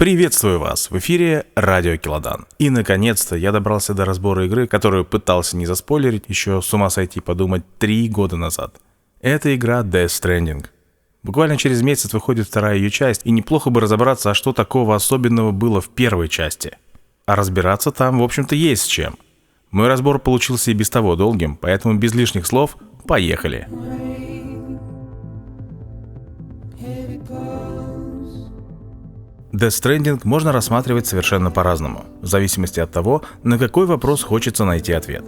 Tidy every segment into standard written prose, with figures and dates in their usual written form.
Приветствую вас! В эфире Радио Келодан. И наконец-то я добрался до разбора игры, которую пытался не заспойлерить, еще с ума сойти подумать 3 года назад. Это игра Death Stranding. Буквально через месяц выходит вторая ее часть, и неплохо бы разобраться, а что такого особенного было в первой части. А разбираться там, в общем-то, есть с чем. Мой разбор получился и без того долгим, поэтому без лишних слов поехали. Death Stranding можно рассматривать совершенно по-разному, в зависимости от того, на какой вопрос хочется найти ответ.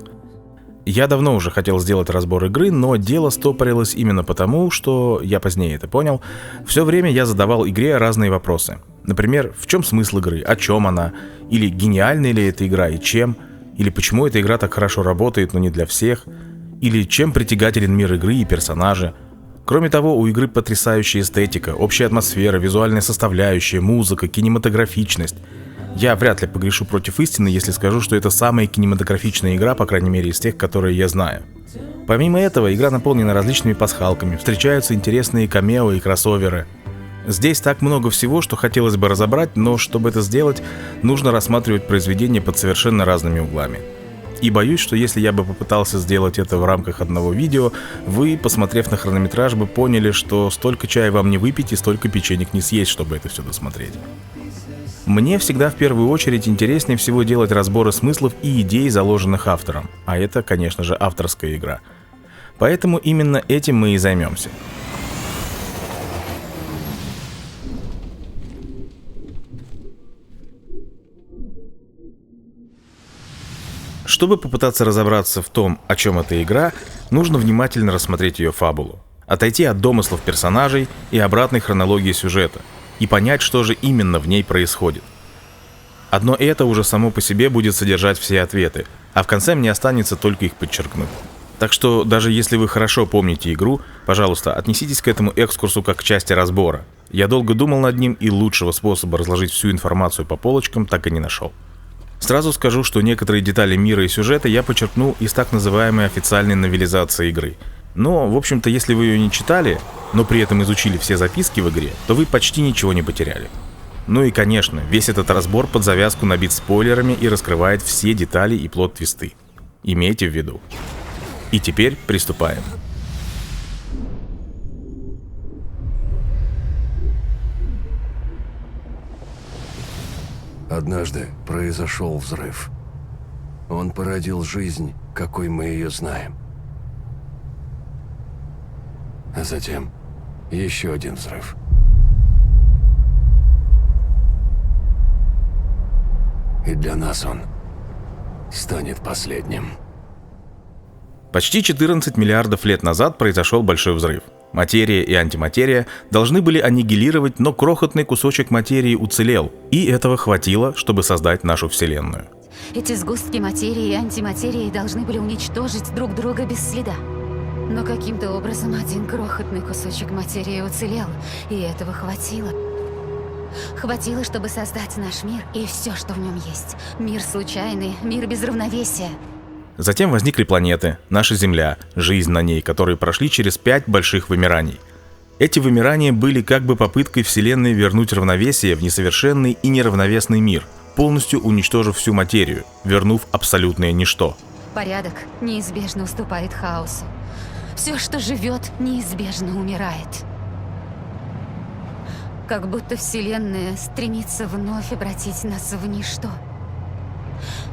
Я давно уже хотел сделать разбор игры, но дело стопорилось именно потому, что, я позднее это понял, все время я задавал игре разные вопросы. Например, в чем смысл игры, о чем она, или гениальна ли эта игра и чем, или почему эта игра так хорошо работает, но не для всех, или чем притягателен мир игры и персонажи. Кроме того, у игры потрясающая эстетика, общая атмосфера, визуальная составляющая, музыка, кинематографичность. Я вряд ли погрешу против истины, если скажу, что это самая кинематографичная игра, по крайней мере, из тех, которые я знаю. Помимо этого, игра наполнена различными пасхалками, встречаются интересные камео и кроссоверы. Здесь так много всего, что хотелось бы разобрать, но чтобы это сделать, нужно рассматривать произведение под совершенно разными углами. И боюсь, что если я бы попытался сделать это в рамках одного видео, вы, посмотрев на хронометраж, бы поняли, что столько чая вам не выпить и столько печенек не съесть, чтобы это все досмотреть. Мне всегда в первую очередь интереснее всего делать разборы смыслов и идей, заложенных автором. А это, конечно же, авторская игра. Поэтому именно этим мы и займемся. Чтобы попытаться разобраться в том, о чем эта игра, нужно внимательно рассмотреть ее фабулу, отойти от домыслов персонажей и обратной хронологии сюжета, и понять, что же именно в ней происходит. Одно это уже само по себе будет содержать все ответы, а в конце мне останется только их подчеркнуть. Так что даже если вы хорошо помните игру, пожалуйста, отнеситесь к этому экскурсу как к части разбора. Я долго думал над ним и лучшего способа разложить всю информацию по полочкам так и не нашел. Сразу скажу, что некоторые детали мира и сюжета я почерпнул из так называемой официальной новелизации игры. Но, в общем-то, если вы ее не читали, но при этом изучили все записки в игре, то вы почти ничего не потеряли. Ну и, конечно, весь этот разбор под завязку набит спойлерами и раскрывает все детали и плот-твисты. Имейте в виду. И теперь приступаем. Однажды произошел взрыв. Он породил жизнь, какой мы ее знаем. А затем еще один взрыв. И для нас он станет последним. Почти 14 миллиардов лет назад произошел большой взрыв. Материя и антиматерия должны были аннигилировать, но крохотный кусочек материи уцелел, и этого хватило, чтобы создать нашу Вселенную. Эти сгустки материи и антиматерии должны были уничтожить друг друга без следа. Но каким-то образом один крохотный кусочек материи уцелел, и этого хватило. Хватило, чтобы создать наш мир и все, что в нем есть. Мир случайный, мир без равновесия. Затем возникли планеты, наша Земля, жизнь на ней, которые прошли через 5 больших вымираний. Эти вымирания были как бы попыткой Вселенной вернуть равновесие в несовершенный и неравновесный мир, полностью уничтожив всю материю, вернув абсолютное ничто. Порядок неизбежно уступает хаосу. Все, что живет, неизбежно умирает. Как будто Вселенная стремится вновь обратить нас в ничто.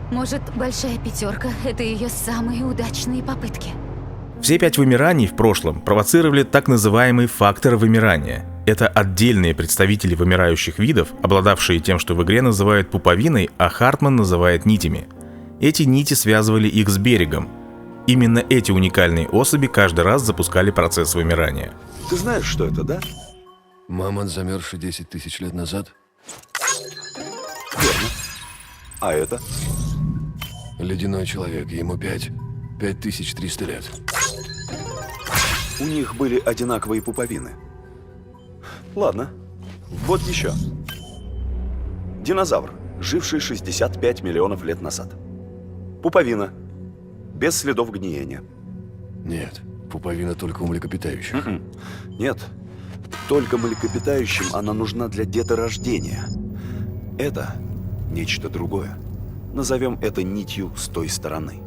Может, Большая Пятерка — это ее самые удачные попытки? Все 5 вымираний в прошлом провоцировали так называемый фактор вымирания. Это отдельные представители вымирающих видов, обладавшие тем, что в игре называют пуповиной, а Хартман называет нитями. Эти нити связывали их с берегом. Именно эти уникальные особи каждый раз запускали процесс вымирания. Ты знаешь, что это, да? Мамонт, замерзший 10 тысяч лет назад. Верно. А это? Ледяной человек, ему 5300 лет. У них были одинаковые пуповины. Ладно, вот еще. Динозавр, живший 65 миллионов лет назад. Пуповина, без следов гниения. Нет, пуповина только у млекопитающих. Нет, только млекопитающим она нужна для деторождения. это нечто другое. Назовем это нитью с той стороны.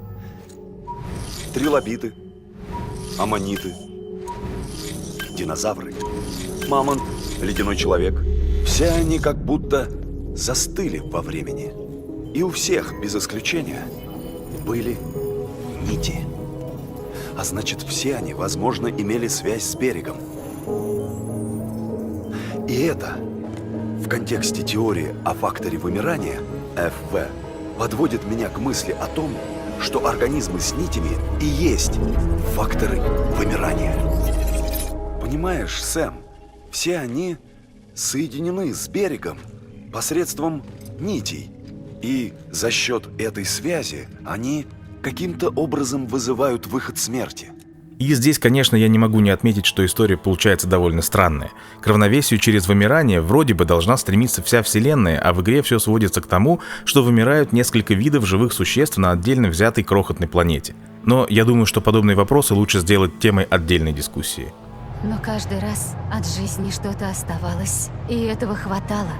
Трилобиты, аммониты, динозавры, мамонт, ледяной человек. Все они как будто застыли во времени. И у всех, без исключения, были нити. А значит, все они, возможно, имели связь с берегом. И это, в контексте теории о факторе вымирания, ФВ, подводит меня к мысли о том, что организмы с нитями и есть факторы вымирания. Понимаешь, Сэм, все они соединены с берегом посредством нитей. И за счет этой связи они каким-то образом вызывают выход смерти. И здесь, конечно, я не могу не отметить, что история получается довольно странная. К равновесию через вымирание вроде бы должна стремиться вся Вселенная, а в игре все сводится к тому, что вымирают несколько видов живых существ на отдельно взятой крохотной планете. Но я думаю, что подобные вопросы лучше сделать темой отдельной дискуссии. Но каждый раз от жизни что-то оставалось, и этого хватало,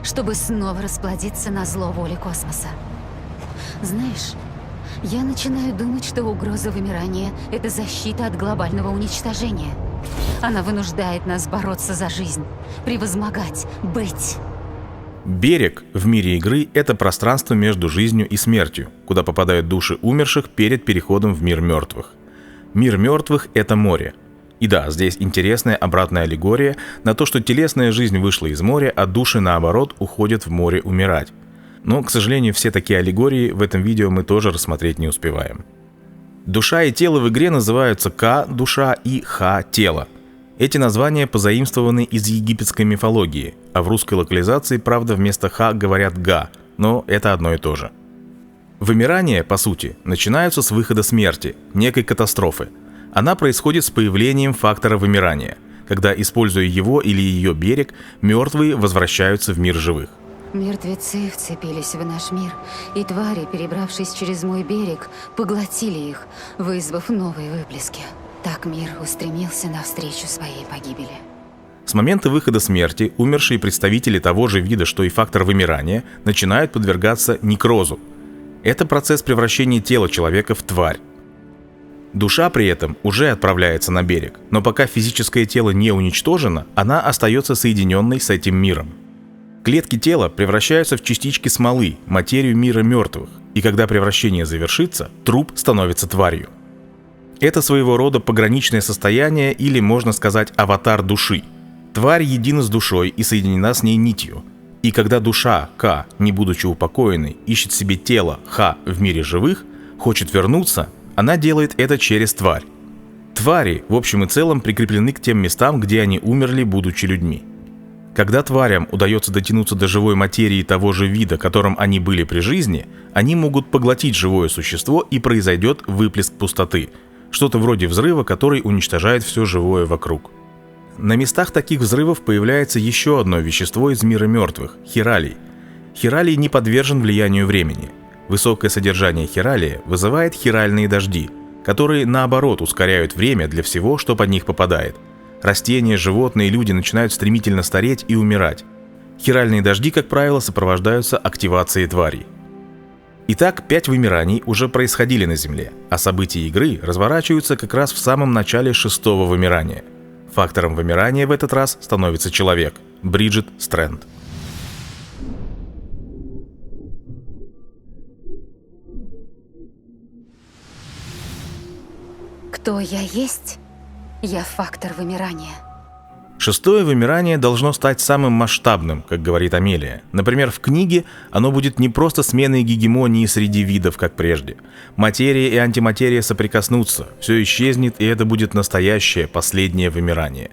чтобы снова расплодиться на зло воли космоса. Знаешь, я начинаю думать, что угроза вымирания — это защита от глобального уничтожения. Она вынуждает нас бороться за жизнь, превозмогать, быть. Берег в мире игры — это пространство между жизнью и смертью, куда попадают души умерших перед переходом в мир мертвых. Мир мертвых — это море. И да, здесь интересная обратная аллегория на то, что телесная жизнь вышла из моря, а души, наоборот, уходят в море умирать. Но, к сожалению, все такие аллегории в этом видео мы тоже рассмотреть не успеваем. Душа и тело в игре называются К – душа и Х – тело. Эти названия позаимствованы из египетской мифологии, а в русской локализации, правда, вместо Х говорят Га, но это одно и то же. Вымирание, по сути, начинается с выхода смерти, некой катастрофы. Она происходит с появлением фактора вымирания, когда, используя его или ее берег, мертвые возвращаются в мир живых. Мертвецы вцепились в наш мир, и твари, перебравшись через мой берег, поглотили их, вызвав новые выплески. Так мир устремился навстречу своей погибели. С момента выхода смерти умершие представители того же вида, что и фактор вымирания, начинают подвергаться некрозу. Это процесс превращения тела человека в тварь. Душа при этом уже отправляется на берег, но пока физическое тело не уничтожено, она остается соединенной с этим миром. Клетки тела превращаются в частички смолы, материю мира мертвых, и когда превращение завершится, труп становится тварью. Это своего рода пограничное состояние или, можно сказать, аватар души. Тварь едина с душой и соединена с ней нитью. И когда душа, К, не будучи упокоенной, ищет себе тело, Х, в мире живых, хочет вернуться, она делает это через тварь. Твари, в общем и целом, прикреплены к тем местам, где они умерли, будучи людьми. Когда тварям удается дотянуться до живой материи того же вида, которым они были при жизни, они могут поглотить живое существо, и произойдет выплеск пустоты, что-то вроде взрыва, который уничтожает все живое вокруг. На местах таких взрывов появляется еще одно вещество из мира мертвых – хиралий. Хиралий не подвержен влиянию времени. Высокое содержание хиралия вызывает хиральные дожди, которые, наоборот, ускоряют время для всего, что под них попадает. Растения, животные и люди начинают стремительно стареть и умирать. Хиральные дожди, как правило, сопровождаются активацией тварей. Итак, 5 вымираний уже происходили на Земле, а события игры разворачиваются как раз в самом начале 6-го вымирания. Фактором вымирания в этот раз становится человек – Бриджит Стрэнд. Кто я есть? Я фактор вымирания. 6-е вымирание должно стать самым масштабным, как говорит Амелия. Например, в книге оно будет не просто сменой гегемонии среди видов, как прежде. Материя и антиматерия соприкоснутся, все исчезнет, и это будет настоящее последнее вымирание.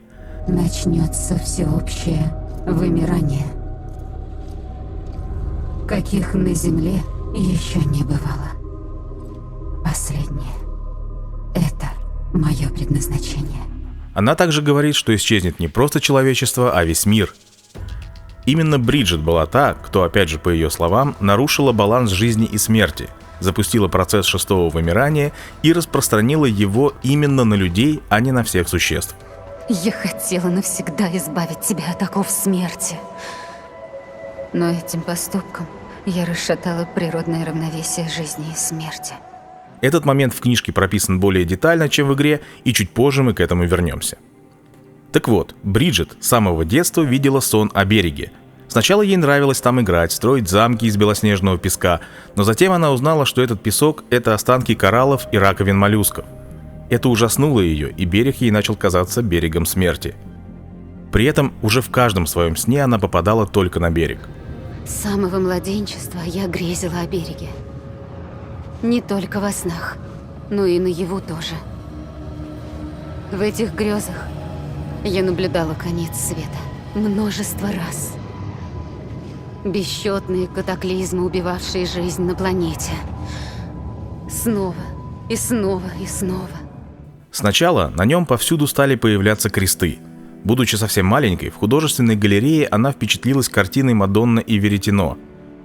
Начнется всеобщее вымирание, каких на Земле еще не бывало. Последнее. Это мое предназначение. Она также говорит, что исчезнет не просто человечество, а весь мир. Именно Бриджит была та, кто, опять же по ее словам, нарушила баланс жизни и смерти, запустила процесс 6-го вымирания и распространила его именно на людей, а не на всех существ. Я хотела навсегда избавить тебя от оков смерти. Но этим поступком я расшатала природное равновесие жизни и смерти. Этот момент в книжке прописан более детально, чем в игре, и чуть позже мы к этому вернемся. Так вот, Бриджит с самого детства видела сон о береге. Сначала ей нравилось там играть, строить замки из белоснежного песка, но затем она узнала, что этот песок – это останки кораллов и раковин моллюсков. Это ужаснуло ее, и берег ей начал казаться берегом смерти. При этом уже в каждом своем сне она попадала только на берег. С самого младенчества я грезила о береге. Не только во снах, но и наяву тоже. В этих грезах я наблюдала конец света множество раз. Бесчетные катаклизмы, убивавшие жизнь на планете. Снова и снова и снова. Сначала на нем повсюду стали появляться кресты. Будучи совсем маленькой, в художественной галерее она впечатлилась картиной Мадонна и Веретено.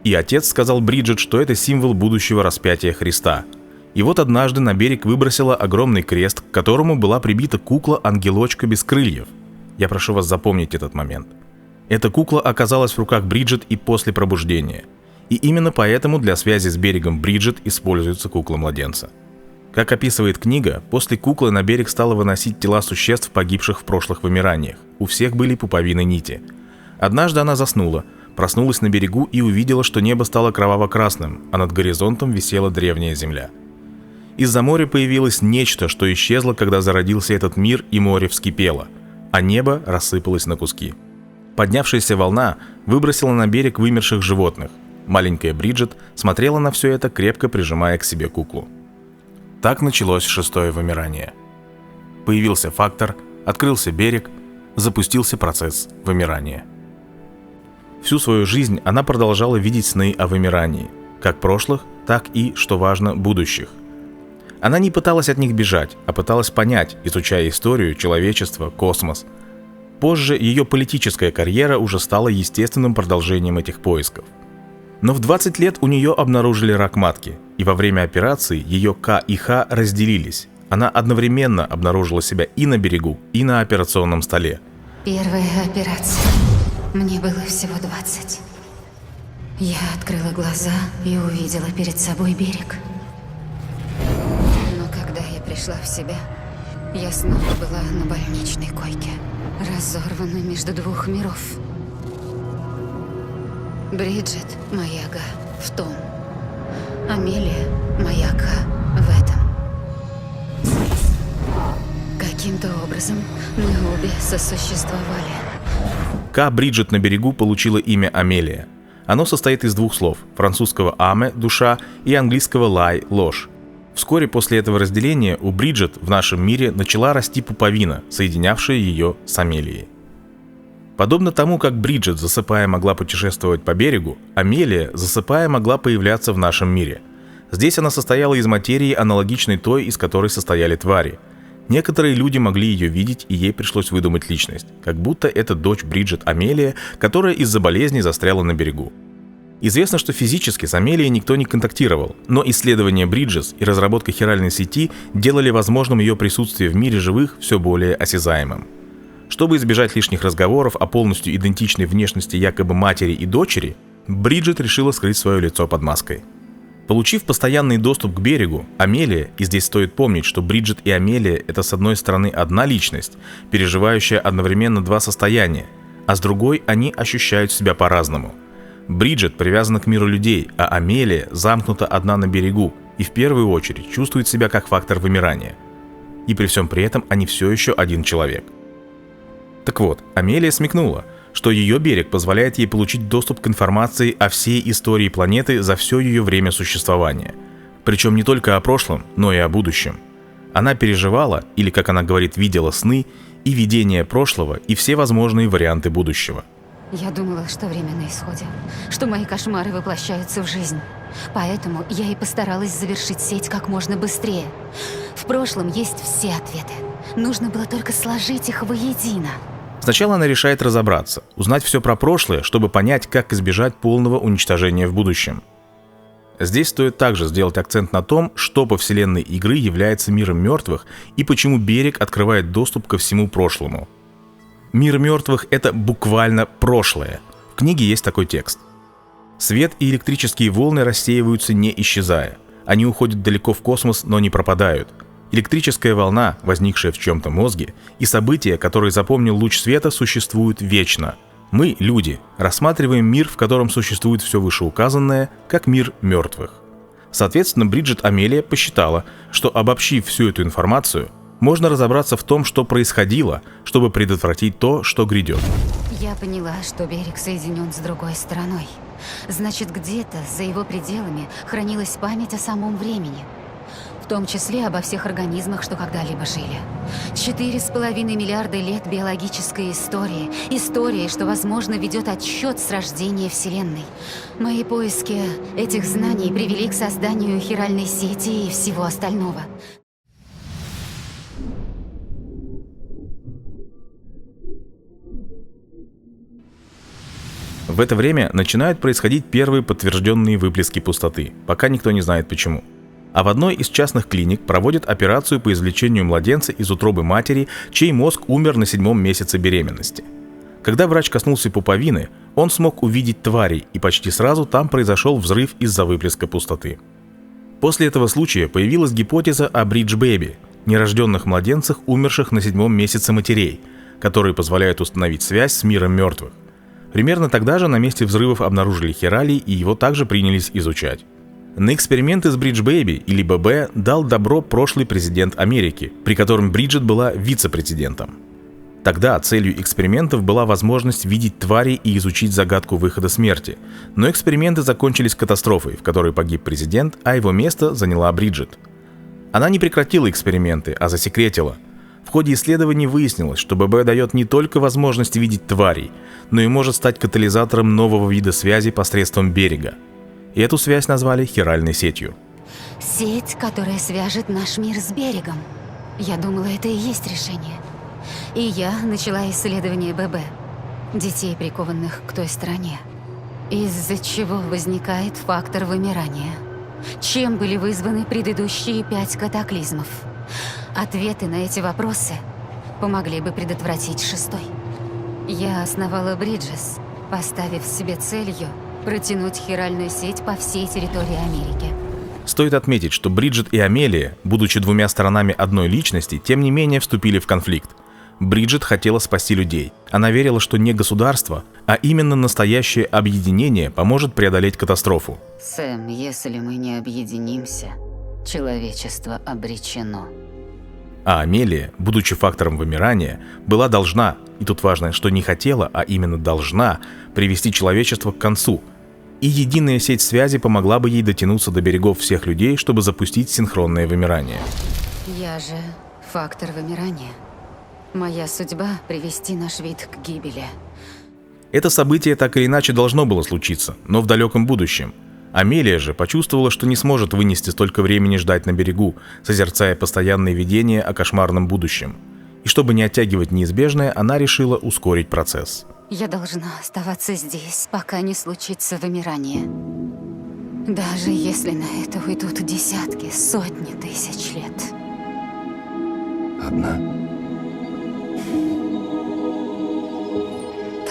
И отец сказал Бриджит, что это символ будущего распятия Христа. И вот однажды на берег выбросила огромный крест, к которому была прибита кукла-ангелочка без крыльев. Я прошу вас запомнить этот момент. Эта кукла оказалась в руках Бриджит и после пробуждения. И именно поэтому для связи с берегом Бриджит используется кукла-младенца. Как описывает книга, после куклы на берег стала выносить тела существ, погибших в прошлых вымираниях. У всех были пуповины нити. Однажды она заснула, проснулась на берегу и увидела, что небо стало кроваво-красным, а над горизонтом висела древняя земля. Из-за моря появилось нечто, что исчезло, когда зародился этот мир, и море вскипело, а небо рассыпалось на куски. Поднявшаяся волна выбросила на берег вымерших животных. Маленькая Бриджит смотрела на все это, крепко прижимая к себе куклу. Так началось шестое вымирание. Появился фактор, открылся берег, запустился процесс вымирания. Всю свою жизнь она продолжала видеть сны о вымирании, как прошлых, так и, что важно, будущих. Она не пыталась от них бежать, а пыталась понять, изучая историю, человечество, космос. Позже ее политическая карьера уже стала естественным продолжением этих поисков. Но в 20 лет у нее обнаружили рак матки, и во время операции ее К и Х разделились. Она одновременно обнаружила себя и на берегу, и на операционном столе. Первая операция. Мне было всего 20. Я открыла глаза и увидела перед собой берег. Но когда я пришла в себя, я снова была на больничной койке, разорвана между двух миров. Бриджит – моя Га в том, Амелия – моя Ка в этом. Каким-то образом мы обе сосуществовали. К Бриджит на берегу получила имя Амелия. Оно состоит из двух слов – французского «аме» – душа и английского «лай» – ложь. Вскоре после этого разделения у Бриджит в нашем мире начала расти пуповина, соединявшая ее с Амелией. Подобно тому, как Бриджит, засыпая, могла путешествовать по берегу, Амелия, засыпая, могла появляться в нашем мире. Здесь она состояла из материи, аналогичной той, из которой состояли твари. Некоторые люди могли ее видеть, и ей пришлось выдумать личность, как будто это дочь Бриджит Амелия, которая из-за болезни застряла на берегу. Известно, что физически с Амелией никто не контактировал, но исследования Бриджит и разработка хиральной сети делали возможным ее присутствие в мире живых все более осязаемым. Чтобы избежать лишних разговоров о полностью идентичной внешности якобы матери и дочери, Бриджит решила скрыть свое лицо под маской. Получив постоянный доступ к берегу, Амелия, и здесь стоит помнить, что Бриджит и Амелия – это с одной стороны одна личность, переживающая одновременно два состояния, а с другой они ощущают себя по-разному. Бриджит привязана к миру людей, а Амелия замкнута одна на берегу и в первую очередь чувствует себя как фактор вымирания. И при всем при этом они все еще один человек. Так вот, Амелия смекнула, что ее берег позволяет ей получить доступ к информации о всей истории планеты за все ее время существования. Причем не только о прошлом, но и о будущем. Она переживала, или, как она говорит, видела сны, и видения прошлого, и все возможные варианты будущего. Я думала, что время на исходе, что мои кошмары воплощаются в жизнь. Поэтому я и постаралась завершить сеть как можно быстрее. В прошлом есть все ответы. Нужно было только сложить их воедино. Сначала она решает разобраться, узнать все про прошлое, чтобы понять, как избежать полного уничтожения в будущем. Здесь стоит также сделать акцент на том, что по вселенной игры является миром мертвых и почему берег открывает доступ ко всему прошлому. Мир мертвых – это буквально прошлое. В книге есть такой текст. Свет и электрические волны рассеиваются, не исчезая. Они уходят далеко в космос, но не пропадают. Электрическая волна, возникшая в чем-то мозге, и события, которые запомнил луч света, существуют вечно. Мы, люди, рассматриваем мир, в котором существует все вышеуказанное, как мир мертвых. Соответственно, Бриджит Амелия посчитала, что, обобщив всю эту информацию, можно разобраться в том, что происходило, чтобы предотвратить то, что грядет. Я поняла, что берег соединен с другой стороной. Значит, где-то за его пределами хранилась память о самом времени. В том числе обо всех организмах, что когда-либо жили. 4,5 миллиарда лет биологической истории. Истории, что, возможно, ведет отсчет с рождения Вселенной. Мои поиски этих знаний привели к созданию хиральной сети и всего остального. В это время начинают происходить первые подтвержденные выплески пустоты, пока никто не знает почему. А в одной из частных клиник проводят операцию по извлечению младенца из утробы матери, чей мозг умер на 7-м месяце беременности. Когда врач коснулся пуповины, он смог увидеть тварей, и почти сразу там произошел взрыв из-за выплеска пустоты. После этого случая появилась гипотеза о бридж-бэби, нерожденных младенцах, умерших на 7-м месяце матерей, которые позволяют установить связь с миром мертвых. Примерно тогда же на месте взрывов обнаружили хиралий, и его также принялись изучать. На эксперименты с Бридж Бэби или ББ дал добро прошлый президент Америки, при котором Бриджит была вице-президентом. Тогда целью экспериментов была возможность видеть твари и изучить загадку выхода смерти, но эксперименты закончились катастрофой, в которой погиб президент, а его место заняла Бриджит. Она не прекратила эксперименты, а засекретила. В ходе исследований выяснилось, что ББ дает не только возможность видеть тварей, но и может стать катализатором нового вида связи посредством берега. И эту связь назвали хиральной сетью. Сеть, которая свяжет наш мир с берегом. Я думала, это и есть решение. И я начала исследование ББ. Детей, прикованных к той стороне. Из-за чего возникает фактор вымирания. Чем были вызваны предыдущие 5 катаклизмов? Ответы на эти вопросы помогли бы предотвратить 6-й. Я основала Бриджес, поставив себе целью протянуть хиральную сеть по всей территории Америки. Стоит отметить, что Бриджит и Амелия, будучи двумя сторонами одной личности, тем не менее вступили в конфликт. Бриджит хотела спасти людей. Она верила, что не государство, а именно настоящее объединение поможет преодолеть катастрофу. Сэм, если мы не объединимся, человечество обречено. А Амелия, будучи фактором вымирания, была должна, и тут важно, что не хотела, а именно должна, привести человечество к концу. И единая сеть связи помогла бы ей дотянуться до берегов всех людей, чтобы запустить синхронное вымирание. Я же фактор вымирания. Моя судьба — привести наш вид к гибели. Это событие так или иначе должно было случиться, но в далеком будущем. Амелия же почувствовала, что не сможет вынести столько времени ждать на берегу, созерцая постоянные видения о кошмарном будущем. И чтобы не оттягивать неизбежное, она решила ускорить процесс. Я должна оставаться здесь, пока не случится вымирание. Даже если на это уйдут десятки, сотни тысяч лет. Одна?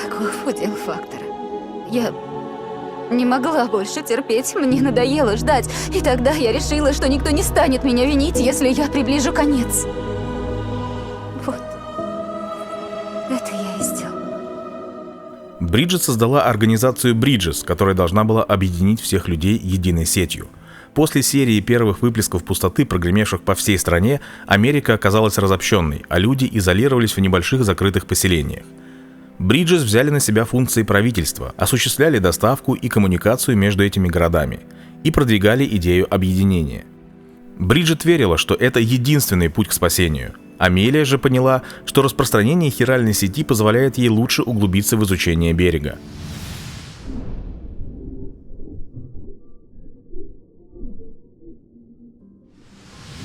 Таков удел фактора. Я не могла больше терпеть, мне надоело ждать. И тогда я решила, что никто не станет меня винить, если я приближу конец. Вот. Это я и сделала. Бриджит создала организацию Bridges, которая должна была объединить всех людей единой сетью. После серии первых выплесков пустоты, прогремевших по всей стране, Америка оказалась разобщенной, а люди изолировались в небольших закрытых поселениях. Bridges взяли на себя функции правительства, осуществляли доставку и коммуникацию между этими городами и продвигали идею объединения. Бриджит верила, что это единственный путь к спасению. Амелия же поняла, что распространение хиральной сети позволяет ей лучше углубиться в изучение берега.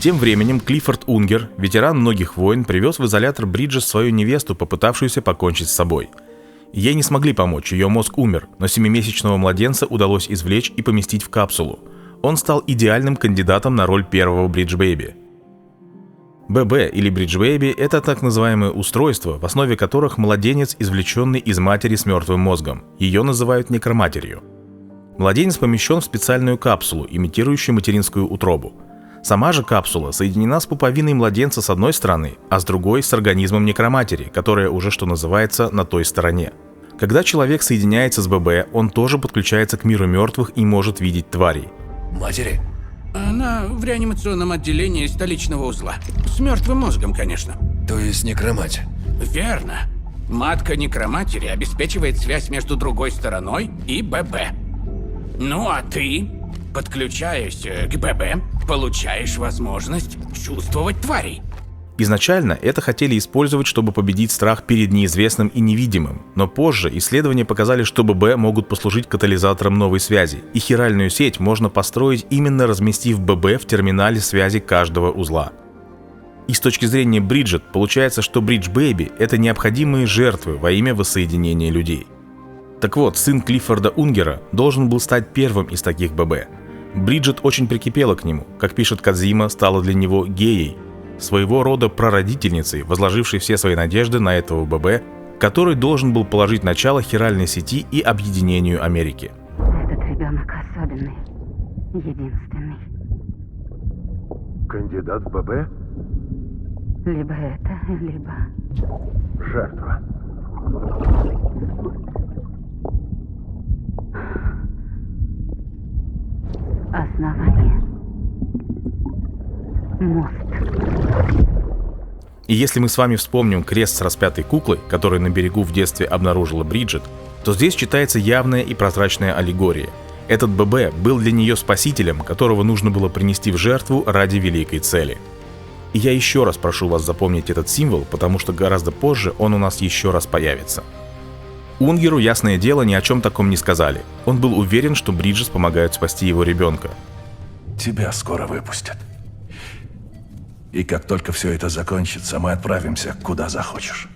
Тем временем Клиффорд Унгер, ветеран многих войн, привез в изолятор Бриджес свою невесту, попытавшуюся покончить с собой. Ей не смогли помочь, ее мозг умер, но 7-месячного младенца удалось извлечь и поместить в капсулу. Он стал идеальным кандидатом на роль первого бридж-бэби. ББ или бридж-бэби – это так называемые устройства, в основе которых младенец, извлеченный из матери с мертвым мозгом. Ее называют некроматерью. Младенец помещен в специальную капсулу, имитирующую материнскую утробу. Сама же капсула соединена с пуповиной младенца с одной стороны, а с другой с организмом некроматери, которая уже, что называется, на той стороне. Когда человек соединяется с ББ, он тоже подключается к миру мертвых и может видеть тварей. Матери? Она в реанимационном отделении столичного узла. С мертвым мозгом, конечно. То есть некромать? Верно. Матка некроматери обеспечивает связь между другой стороной и ББ. Ну а ты, подключаясь к ББ, получаешь возможность чувствовать тварей. Изначально это хотели использовать, чтобы победить страх перед неизвестным и невидимым, но позже исследования показали, что ББ могут послужить катализатором новой связи, и хиральную сеть можно построить, именно разместив ББ в терминале связи каждого узла. И с точки зрения Бриджит, получается, что Бридж Бэйби — это необходимые жертвы во имя воссоединения людей. Так вот, сын Клиффорда Унгера должен был стать первым из таких ББ. Бриджит очень прикипела к нему, как пишет Кодзима, стала для него геей, своего рода прародительницей, возложившей все свои надежды на этого ББ, который должен был положить начало хиральной сети и объединению Америки. Этот ребенок особенный, единственный. Кандидат в ББ? Либо это, либо... Жертва. Основание. Мост. И если мы с вами вспомним крест с распятой куклой, который на берегу в детстве обнаружила Бриджит, то здесь читается явная и прозрачная аллегория. Этот ББ был для нее спасителем, которого нужно было принести в жертву ради великой цели. И я еще раз прошу вас запомнить этот символ, потому что гораздо позже он у нас еще раз появится. Унгеру, ясное дело, ни о чем таком не сказали. Он был уверен, что Бриджит помогают спасти его ребенка. Тебя скоро выпустят. И как только все это закончится, мы отправимся куда захочешь.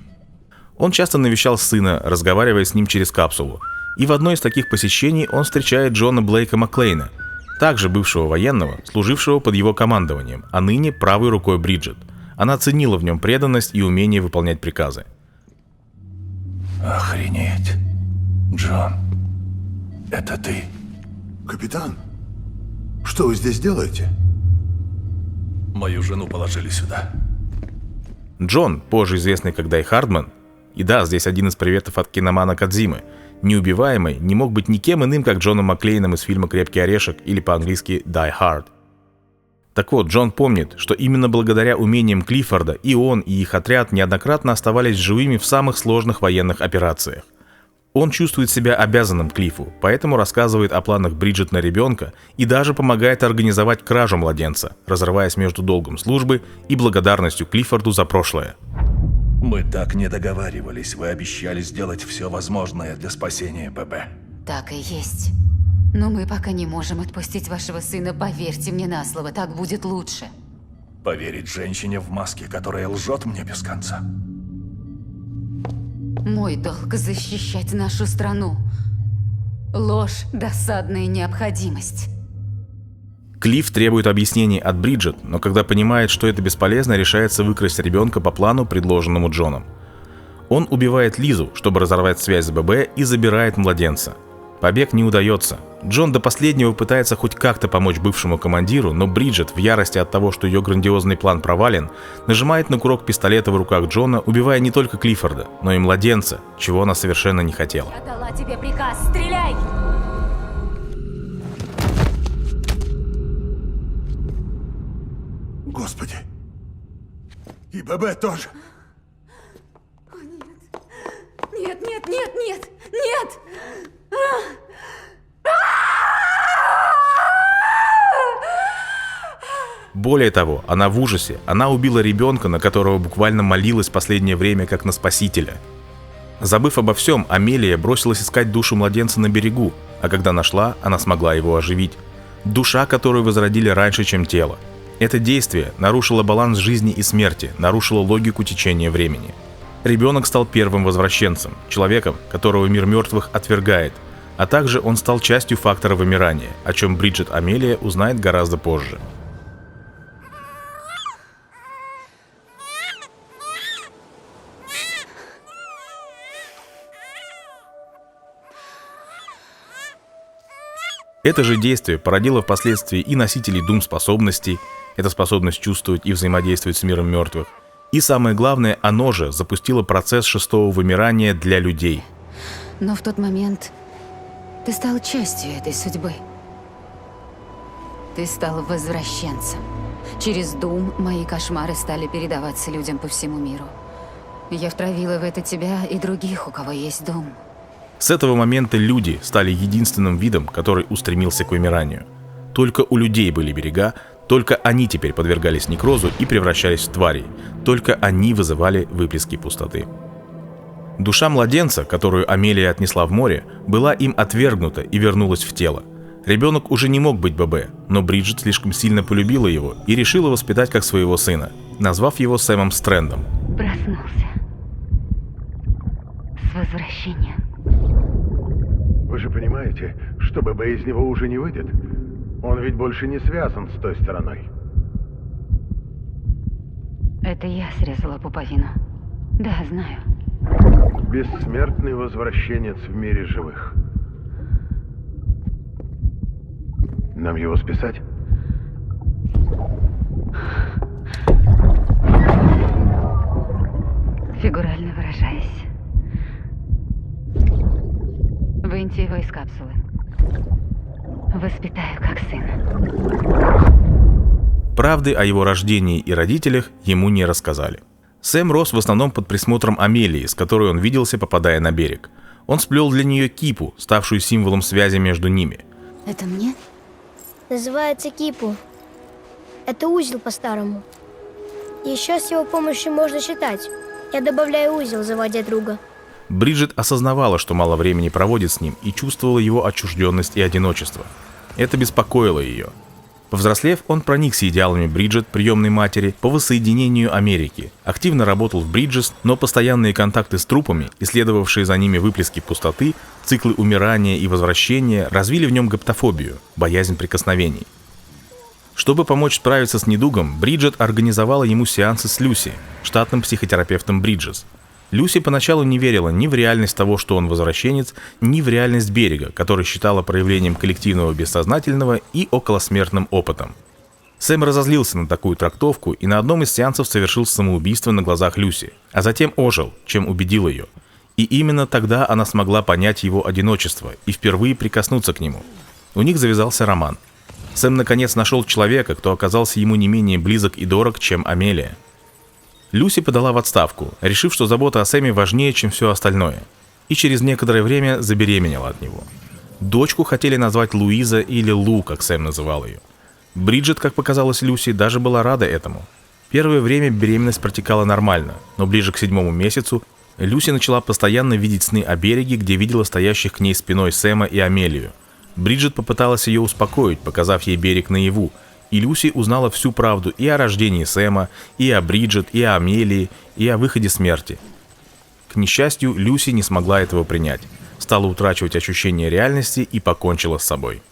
Он часто навещал сына, разговаривая с ним через капсулу. И в одно из таких посещений он встречает Джона Блейка Маклейна, также бывшего военного, служившего под его командованием, а ныне правой рукой Бриджит. Она ценила в нем преданность и умение выполнять приказы. Охренеть. Джон, это ты? Капитан, что вы здесь делаете? Мою жену положили сюда. Джон, позже известный как Дай Хардман, и да, здесь один из приветов от киномана Кодзимы, неубиваемый, не мог быть никем иным, как Джоном Маклейном из фильма «Крепкий орешек» или по-английски «Die Hard». Так вот, Джон помнит, что именно благодаря умениям Клиффорда и он, и их отряд неоднократно оставались живыми в самых сложных военных операциях. Он чувствует себя обязанным Клиффу, поэтому рассказывает о планах Бриджит на ребенка и даже помогает организовать кражу младенца, разрываясь между долгом службы и благодарностью Клиффорду за прошлое. Мы так не договаривались. Вы обещали сделать все возможное для спасения ББ. Так и есть. Но мы пока не можем отпустить вашего сына, поверьте мне на слово, так будет лучше. Поверить женщине в маске, которая лжет мне без конца. Мой долг защищать нашу страну. Ложь – досадная необходимость. Клифф требует объяснений от Бриджит, но когда понимает, что это бесполезно, решается выкрасть ребенка по плану, предложенному Джоном. Он убивает Лизу, чтобы разорвать связь с ББ, и забирает младенца. Побег не удается. Джон до последнего пытается хоть как-то помочь бывшему командиру, но Бриджит, в ярости от того, что ее грандиозный план провален, нажимает на курок пистолета в руках Джона, убивая не только Клиффорда, но и младенца, чего она совершенно не хотела. Я дала тебе приказ, стреляй! Господи. И ББ тоже. Нет, нет, нет, нет, нет! Более того, она в ужасе. Она убила ребенка, на которого буквально молилась в последнее время как на спасителя. Забыв обо всем, Амелия бросилась искать душу младенца на берегу, а когда нашла, она смогла его оживить. Душа, которую возродили раньше, чем тело. Это действие нарушило баланс жизни и смерти, нарушило логику течения времени. Ребенок стал первым возвращенцем, человеком, которого мир мертвых отвергает, а также он стал частью фактора вымирания, о чем Бриджит Амелия узнает гораздо позже. Это же действие породило впоследствии и носителей Doom-способностей, это способность чувствовать и взаимодействовать с миром мертвых. И самое главное, оно же запустило процесс шестого вымирания для людей. Но в тот момент ты стал частью этой судьбы. Ты стал возвращенцем. Через Doom мои кошмары стали передаваться людям по всему миру. Я втравила в это тебя и других, у кого есть Doom. С этого момента люди стали единственным видом, который устремился к вымиранию. Только у людей были берега, только они теперь подвергались некрозу и превращались в тварей, только они вызывали выплески пустоты. Душа младенца, которую Амелия отнесла в море, была им отвергнута и вернулась в тело. Ребенок уже не мог быть ББ, но Бриджит слишком сильно полюбила его и решила воспитать как своего сына, назвав его Сэмом Стрэндом. Проснулся. С возвращением. Вы же понимаете, что ББ из него уже не выйдет? Он ведь больше не связан с той стороной. Это я срезала пуповину. Да, знаю. Бессмертный возвращенец в мире живых. Нам его списать? Фигурально выражаясь. Выньте его из капсулы. Воспитаю как сына. Правды о его рождении и родителях ему не рассказали. Сэм рос в основном под присмотром Амелии, с которой он виделся, попадая на берег. Он сплел для нее кипу, ставшую символом связи между ними. Это мне? Называется кипу. Это узел по-старому. Еще с его помощью можно считать. Я добавляю узел, заводя друга. Бриджит осознавала, что мало времени проводит с ним, и чувствовала его отчужденность и одиночество. Это беспокоило ее. Повзрослев, он проникся идеалами Бриджит, приемной матери, по воссоединению Америки, активно работал в Бриджес, но постоянные контакты с трупами, исследовавшие за ними выплески пустоты, циклы умирания и возвращения, развили в нем гаптофобию, боязнь прикосновений. Чтобы помочь справиться с недугом, Бриджит организовала ему сеансы с Люси, штатным психотерапевтом Бриджес. Люси поначалу не верила ни в реальность того, что он возвращенец, ни в реальность берега, который считала проявлением коллективного бессознательного и околосмертным опытом. Сэм разозлился на такую трактовку и на одном из сеансов совершил самоубийство на глазах Люси, а затем ожил, чем убедил ее. И именно тогда она смогла понять его одиночество и впервые прикоснуться к нему. У них завязался роман. Сэм наконец нашел человека, кто оказался ему не менее близок и дорог, чем Амелия. Люси подала в отставку, решив, что забота о Сэме важнее, чем все остальное, и через некоторое время забеременела от него. Дочку хотели назвать Луиза или Лу, как Сэм называл ее. Бриджит, как показалось Люси, даже была рада этому. Первое время беременность протекала нормально, но ближе к 7-му месяцу Люси начала постоянно видеть сны о береге, где видела стоящих к ней спиной Сэма и Амелию. Бриджит попыталась ее успокоить, показав ей берег наяву, и Люси узнала всю правду и о рождении Сэма, и о Бриджит, и о Амелии, и о выходе смерти. К несчастью, Люси не смогла этого принять, стала утрачивать ощущение реальности и покончила с собой.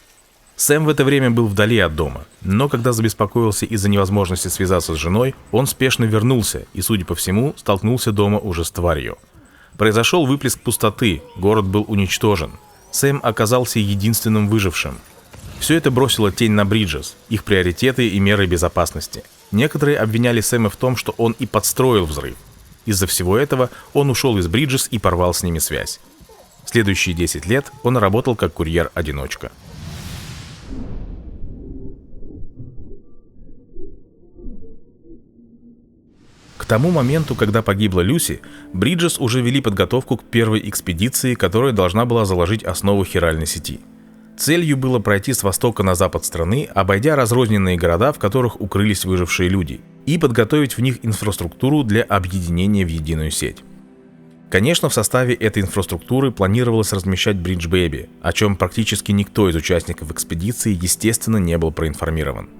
Сэм в это время был вдали от дома, но когда забеспокоился из-за невозможности связаться с женой, он спешно вернулся и, судя по всему, столкнулся дома уже с тварью. Произошел выплеск пустоты, город был уничтожен. Сэм оказался единственным выжившим. Все это бросило тень на Бриджес, их приоритеты и меры безопасности. Некоторые обвиняли Сэма в том, что он и подстроил взрыв. Из-за всего этого он ушел из Бриджес и порвал с ними связь. Следующие 10 лет он работал как курьер-одиночка. К тому моменту, когда погибла Люси, Бриджес уже вели подготовку к первой экспедиции, которая должна была заложить основу хиральной сети. Целью было пройти с востока на запад страны, обойдя разрозненные города, в которых укрылись выжившие люди, и подготовить в них инфраструктуру для объединения в единую сеть. Конечно, в составе этой инфраструктуры планировалось размещать Бридж Бэби, о чем практически никто из участников экспедиции, естественно, не был проинформирован.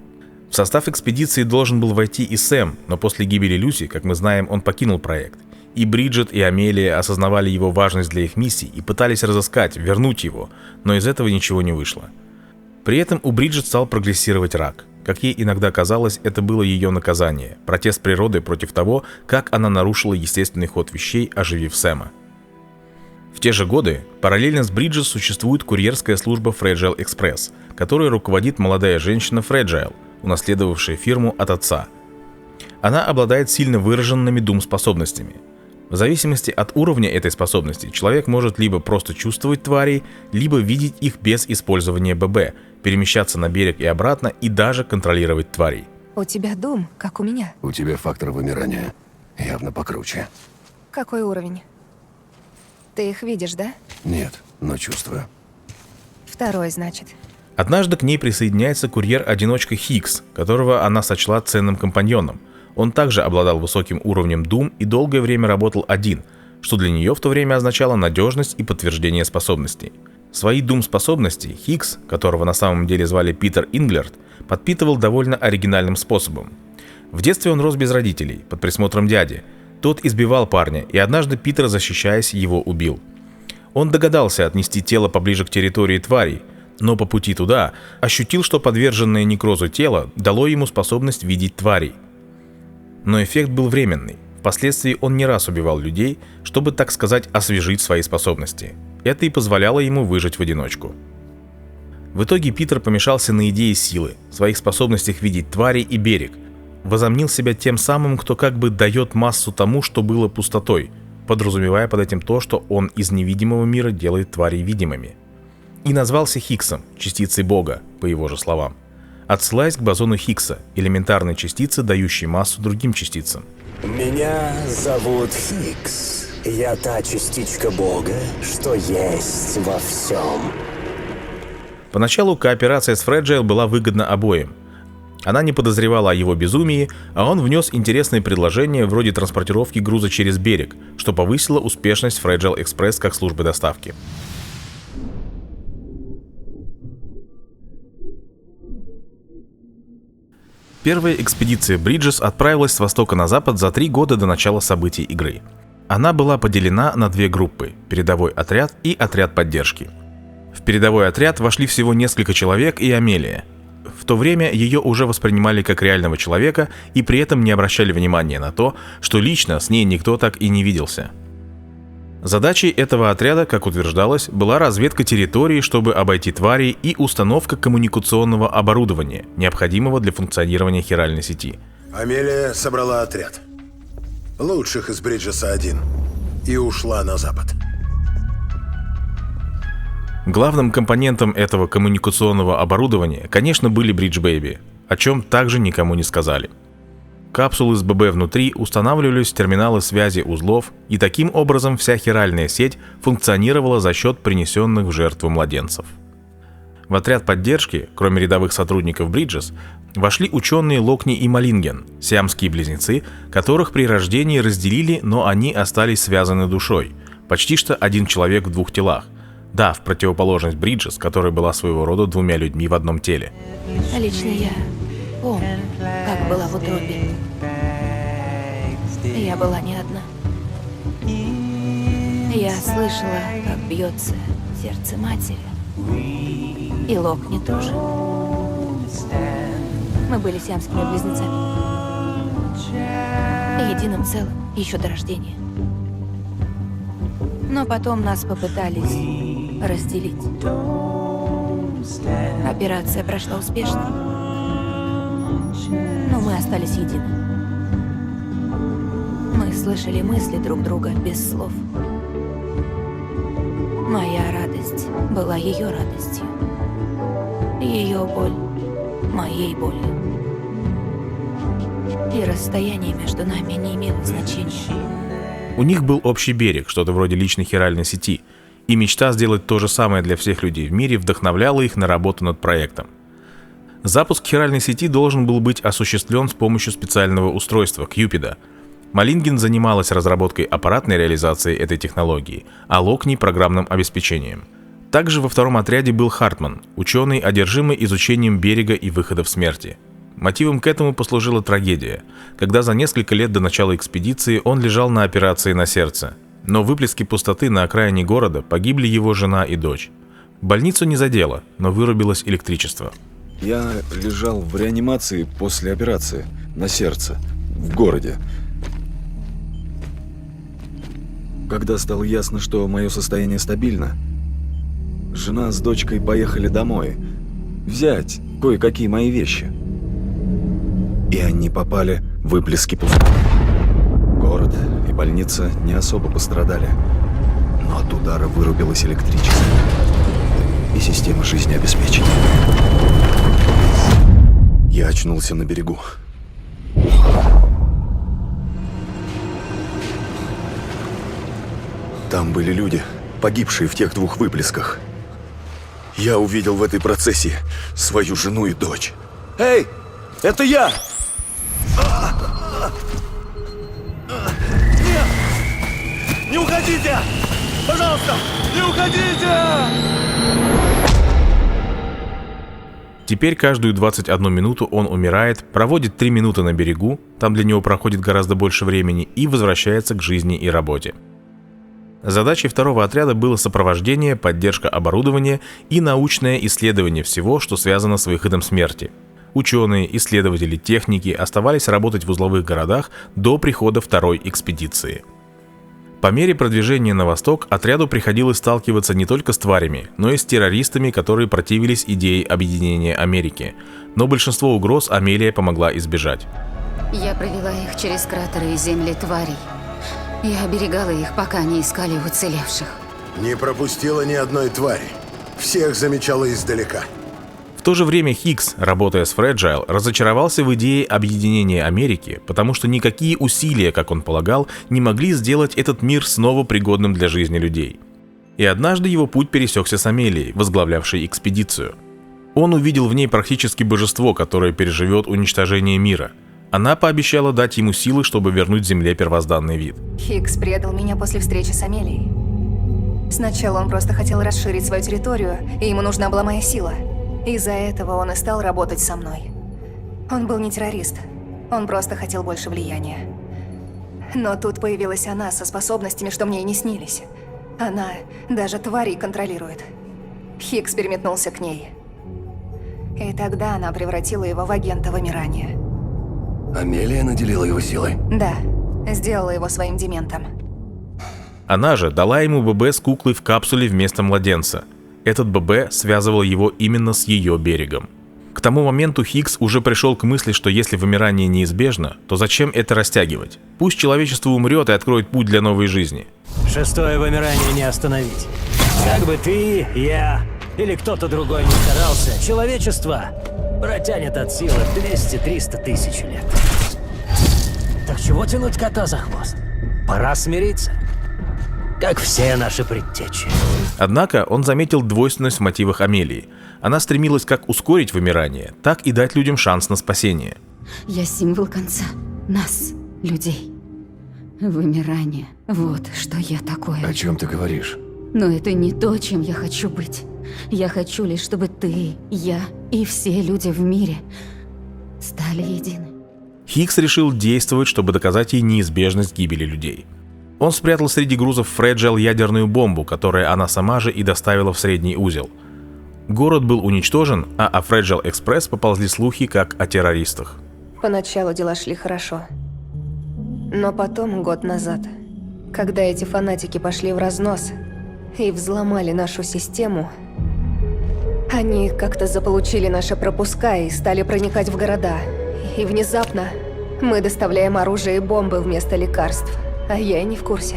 В состав экспедиции должен был войти и Сэм, но после гибели Люси, как мы знаем, он покинул проект. И Бриджит, и Амелия осознавали его важность для их миссий и пытались разыскать, вернуть его, но из этого ничего не вышло. При этом у Бриджит стал прогрессировать рак. Как ей иногда казалось, это было ее наказание, протест природы против того, как она нарушила естественный ход вещей, оживив Сэма. В те же годы параллельно с Бриджес существует курьерская служба Fragile Express, которой руководит молодая женщина Фреджайл, унаследовавшая фирму от отца. Она обладает сильно выраженными Doom-способностями. В зависимости от уровня этой способности, человек может либо просто чувствовать тварей, либо видеть их без использования ББ, перемещаться на берег и обратно и даже контролировать тварей. У тебя Doom, как у меня. У тебя фактор вымирания явно покруче. Какой уровень? Ты их видишь, да? Нет, но чувствую. Второй, значит. Однажды к ней присоединяется курьер-одиночка Хикс, которого она сочла ценным компаньоном. Он также обладал высоким уровнем Doom и долгое время работал один, что для нее в то время означало надежность и подтверждение способностей. Свои Doom-способности Хикс, которого на самом деле звали Питер Инглерт, подпитывал довольно оригинальным способом. В детстве он рос без родителей, под присмотром дяди. Тот избивал парня, и однажды Питер, защищаясь, его убил. Он догадался отнести тело поближе к территории тварей, но по пути туда ощутил, что подверженное некрозу тело дало ему способность видеть тварей. Но эффект был временный. Впоследствии он не раз убивал людей, чтобы, так сказать, освежить свои способности. Это и позволяло ему выжить в одиночку. В итоге Питер помешался на идее силы, своих способностях видеть тварей и берег, возомнил себя тем самым, кто как бы дает массу тому, что было пустотой, подразумевая под этим то, что он из невидимого мира делает тварей видимыми. И назвался Хиггсом, частицей Бога, по его же словам, отсылаясь к бозону Хиггса, элементарной частице, дающей массу другим частицам. Меня зовут Хиггс. Я та частичка Бога, что есть во всем. Поначалу кооперация с Фреджайл была выгодна обоим. Она не подозревала о его безумии, а он внес интересные предложения вроде транспортировки груза через берег, что повысило успешность Fragile Express как службы доставки. Первая экспедиция Бриджес отправилась с востока на запад за 3 года до начала событий игры. Она была поделена на 2 группы – передовой отряд и отряд поддержки. В передовой отряд вошли всего несколько человек и Амелия. В то время ее уже воспринимали как реального человека и при этом не обращали внимания на то, что лично с ней никто так и не виделся. Задачей этого отряда, как утверждалось, была разведка территории, чтобы обойти тварей, и установка коммуникационного оборудования, необходимого для функционирования хиральной сети. Амелия собрала отряд. Лучших из Бриджеса-1. И ушла на запад. Главным компонентом этого коммуникационного оборудования, конечно, были Бридж Бэйби, о чем также никому не сказали. Капсулы с ББ внутри устанавливались в терминалы связи узлов, и таким образом вся хиральная сеть функционировала за счет принесенных в жертву младенцев. В отряд поддержки, кроме рядовых сотрудников Бриджес, вошли ученые Локни и Малинген, сиамские близнецы, которых при рождении разделили, но они остались связаны душой, почти что один человек в 2 телах. Да, в противоположность Бриджес, которая была своего рода 2 людьми в одном теле. Лично я помню, как была в утробе. Я была не одна. Я слышала, как бьется сердце матери. И Локни тоже. Мы были сиамскими близнецами. Единым целым, еще до рождения. Но потом нас попытались разделить. Операция прошла успешно. Но мы остались едины. Мы слышали мысли друг друга без слов. Моя радость была ее радостью. Ее боль моей болью. И расстояние между нами не имело значения. У них был общий берег, что-то вроде личной хиральной сети, и мечта сделать то же самое для всех людей в мире вдохновляла их на работу над проектом. Запуск хиральной сети должен был быть осуществлен с помощью специального устройства – Кьюпида. Малинген занималась разработкой аппаратной реализации этой технологии, а Локни – программным обеспечением. Также во втором отряде был Хартман, ученый, одержимый изучением берега и выходов смерти. Мотивом к этому послужила трагедия, когда за несколько лет до начала экспедиции он лежал на операции на сердце. Но в выплеске пустоты на окраине города погибли его жена и дочь. Больницу не задело, но вырубилось электричество. Я лежал в реанимации после операции на сердце в городе. Когда стало ясно, что мое состояние стабильно, жена с дочкой поехали домой, взять кое-какие мои вещи. И они попали в выплески пустоты. Город и больница не особо пострадали, но от удара вырубилось электричество и система жизнеобеспечения. Я очнулся на берегу. Там были люди, погибшие в тех двух выплесках. Я увидел в этой процессии свою жену и дочь. Эй, это я! Нет! Не уходите! Пожалуйста, не уходите! Теперь каждую 21 минуту он умирает, проводит 3 минуты на берегу, там для него проходит гораздо больше времени, и возвращается к жизни и работе. Задачей второго отряда было сопровождение, поддержка оборудования и научное исследование всего, что связано с выходом смерти. Ученые, исследователи, техники оставались работать в узловых городах до прихода второй экспедиции. По мере продвижения на восток отряду приходилось сталкиваться не только с тварями, но и с террористами, которые противились идее объединения Америки. Но большинство угроз Амелия помогла избежать. Я провела их через кратеры и земли тварей. Я оберегала их, пока не искали уцелевших. Не пропустила ни одной твари. Всех замечала издалека. В то же время Хикс, работая с Fragile, разочаровался в идее объединения Америки, потому что никакие усилия, как он полагал, не могли сделать этот мир снова пригодным для жизни людей. И однажды его путь пересекся с Амелией, возглавлявшей экспедицию. Он увидел в ней практически божество, которое переживет уничтожение мира. Она пообещала дать ему силы, чтобы вернуть Земле первозданный вид. Хикс предал меня после встречи с Амелией. Сначала он просто хотел расширить свою территорию, и ему нужна была моя сила. Из-за этого он и стал работать со мной. Он был не террорист, он просто хотел больше влияния. Но тут появилась она со способностями, что мне и не снились. Она даже тварей контролирует. Хикс переметнулся к ней. И тогда она превратила его в агента вымирания. Амелия наделила его силой? Да, сделала его своим дементом. Она же дала ему ББ с куклой в капсуле вместо младенца. Этот ББ связывал его именно с ее берегом. К тому моменту Хикс уже пришел к мысли, что если вымирание неизбежно, то зачем это растягивать? Пусть человечество умрет и откроет путь для новой жизни. Шестое вымирание не остановить. Как бы ты, я или кто-то другой не старался, человечество протянет от силы 200-300 тысяч лет. Так чего тянуть кота за хвост? Пора смириться. Как все наши предтечи. Однако он заметил двойственность в мотивах Амелии. Она стремилась как ускорить вымирание, так и дать людям шанс на спасение. Я символ конца. Нас, людей. Вымирание. Вот что я такое. О чем ты говоришь? Но это не то, чем я хочу быть. Я хочу лишь, чтобы ты, я и все люди в мире стали едины. Хикс решил действовать, чтобы доказать ей неизбежность гибели людей. Он спрятал среди грузов Fragile ядерную бомбу, которую она сама же и доставила в средний узел. Город был уничтожен, а о Fragile Express поползли слухи как о террористах. Поначалу дела шли хорошо. Но потом, год назад, когда эти фанатики пошли в разнос и взломали нашу систему, они как-то заполучили наши пропуска и стали проникать в города. И внезапно мы доставляем оружие и бомбы вместо лекарств. А я и не в курсе.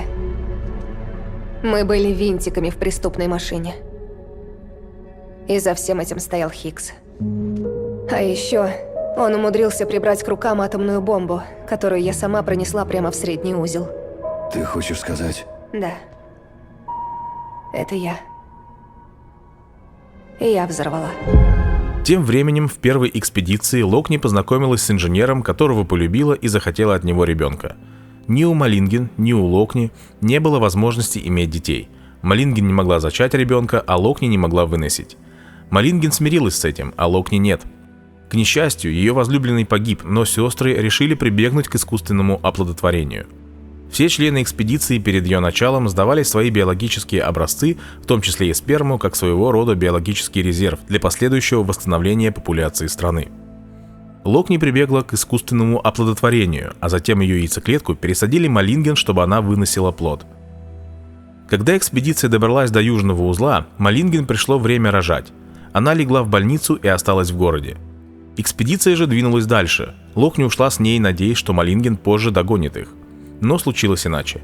Мы были винтиками в преступной машине. И за всем этим стоял Хикс. А еще он умудрился прибрать к рукам атомную бомбу, которую я сама пронесла прямо в средний узел. Ты хочешь сказать? Да. Это я. И я взорвала. Тем временем в первой экспедиции Локни познакомилась с инженером, которого полюбила и захотела от него ребенка. Ни у Малинген, ни у Локни не было возможности иметь детей. Малинген не могла зачать ребенка, а Локни не могла выносить. Малинген смирилась с этим, а Локни нет. К несчастью, ее возлюбленный погиб, но сестры решили прибегнуть к искусственному оплодотворению. Все члены экспедиции перед ее началом сдавали свои биологические образцы, в том числе и сперму, как своего рода биологический резерв для последующего восстановления популяции страны. Локни прибегла к искусственному оплодотворению, а затем ее яйцеклетку пересадили Малинген, чтобы она выносила плод. Когда экспедиция добралась до южного узла, Малинген пришло время рожать. Она легла в больницу и осталась в городе. Экспедиция же двинулась дальше. Локни ушла с ней, надеясь, что Малинген позже догонит их. Но случилось иначе.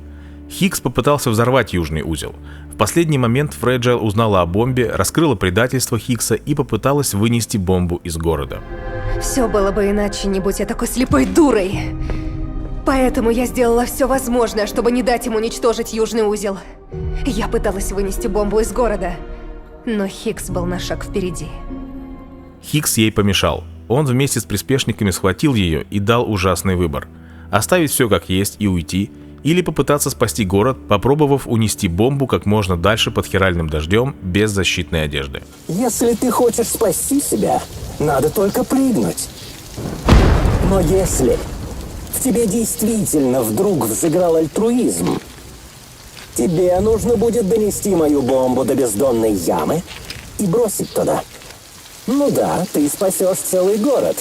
Хикс попытался взорвать южный узел. В последний момент Фрейджайл узнала о бомбе, раскрыла предательство Хикса и попыталась вынести бомбу из города. Все было бы иначе, не будь я такой слепой дурой. Поэтому я сделала все возможное, чтобы не дать ему уничтожить южный узел. Я пыталась вынести бомбу из города, но Хикс был на шаг впереди. Хикс ей помешал. Он вместе с приспешниками схватил ее и дал ужасный выбор: оставить все как есть и уйти, или попытаться спасти город, попробовав унести бомбу как можно дальше под хиральным дождем без защитной одежды. Если ты хочешь спасти себя, надо только прыгнуть. Но если в тебе действительно вдруг взыграл альтруизм, тебе нужно будет донести мою бомбу до бездонной ямы и бросить туда. Ну да, ты спасешь целый город.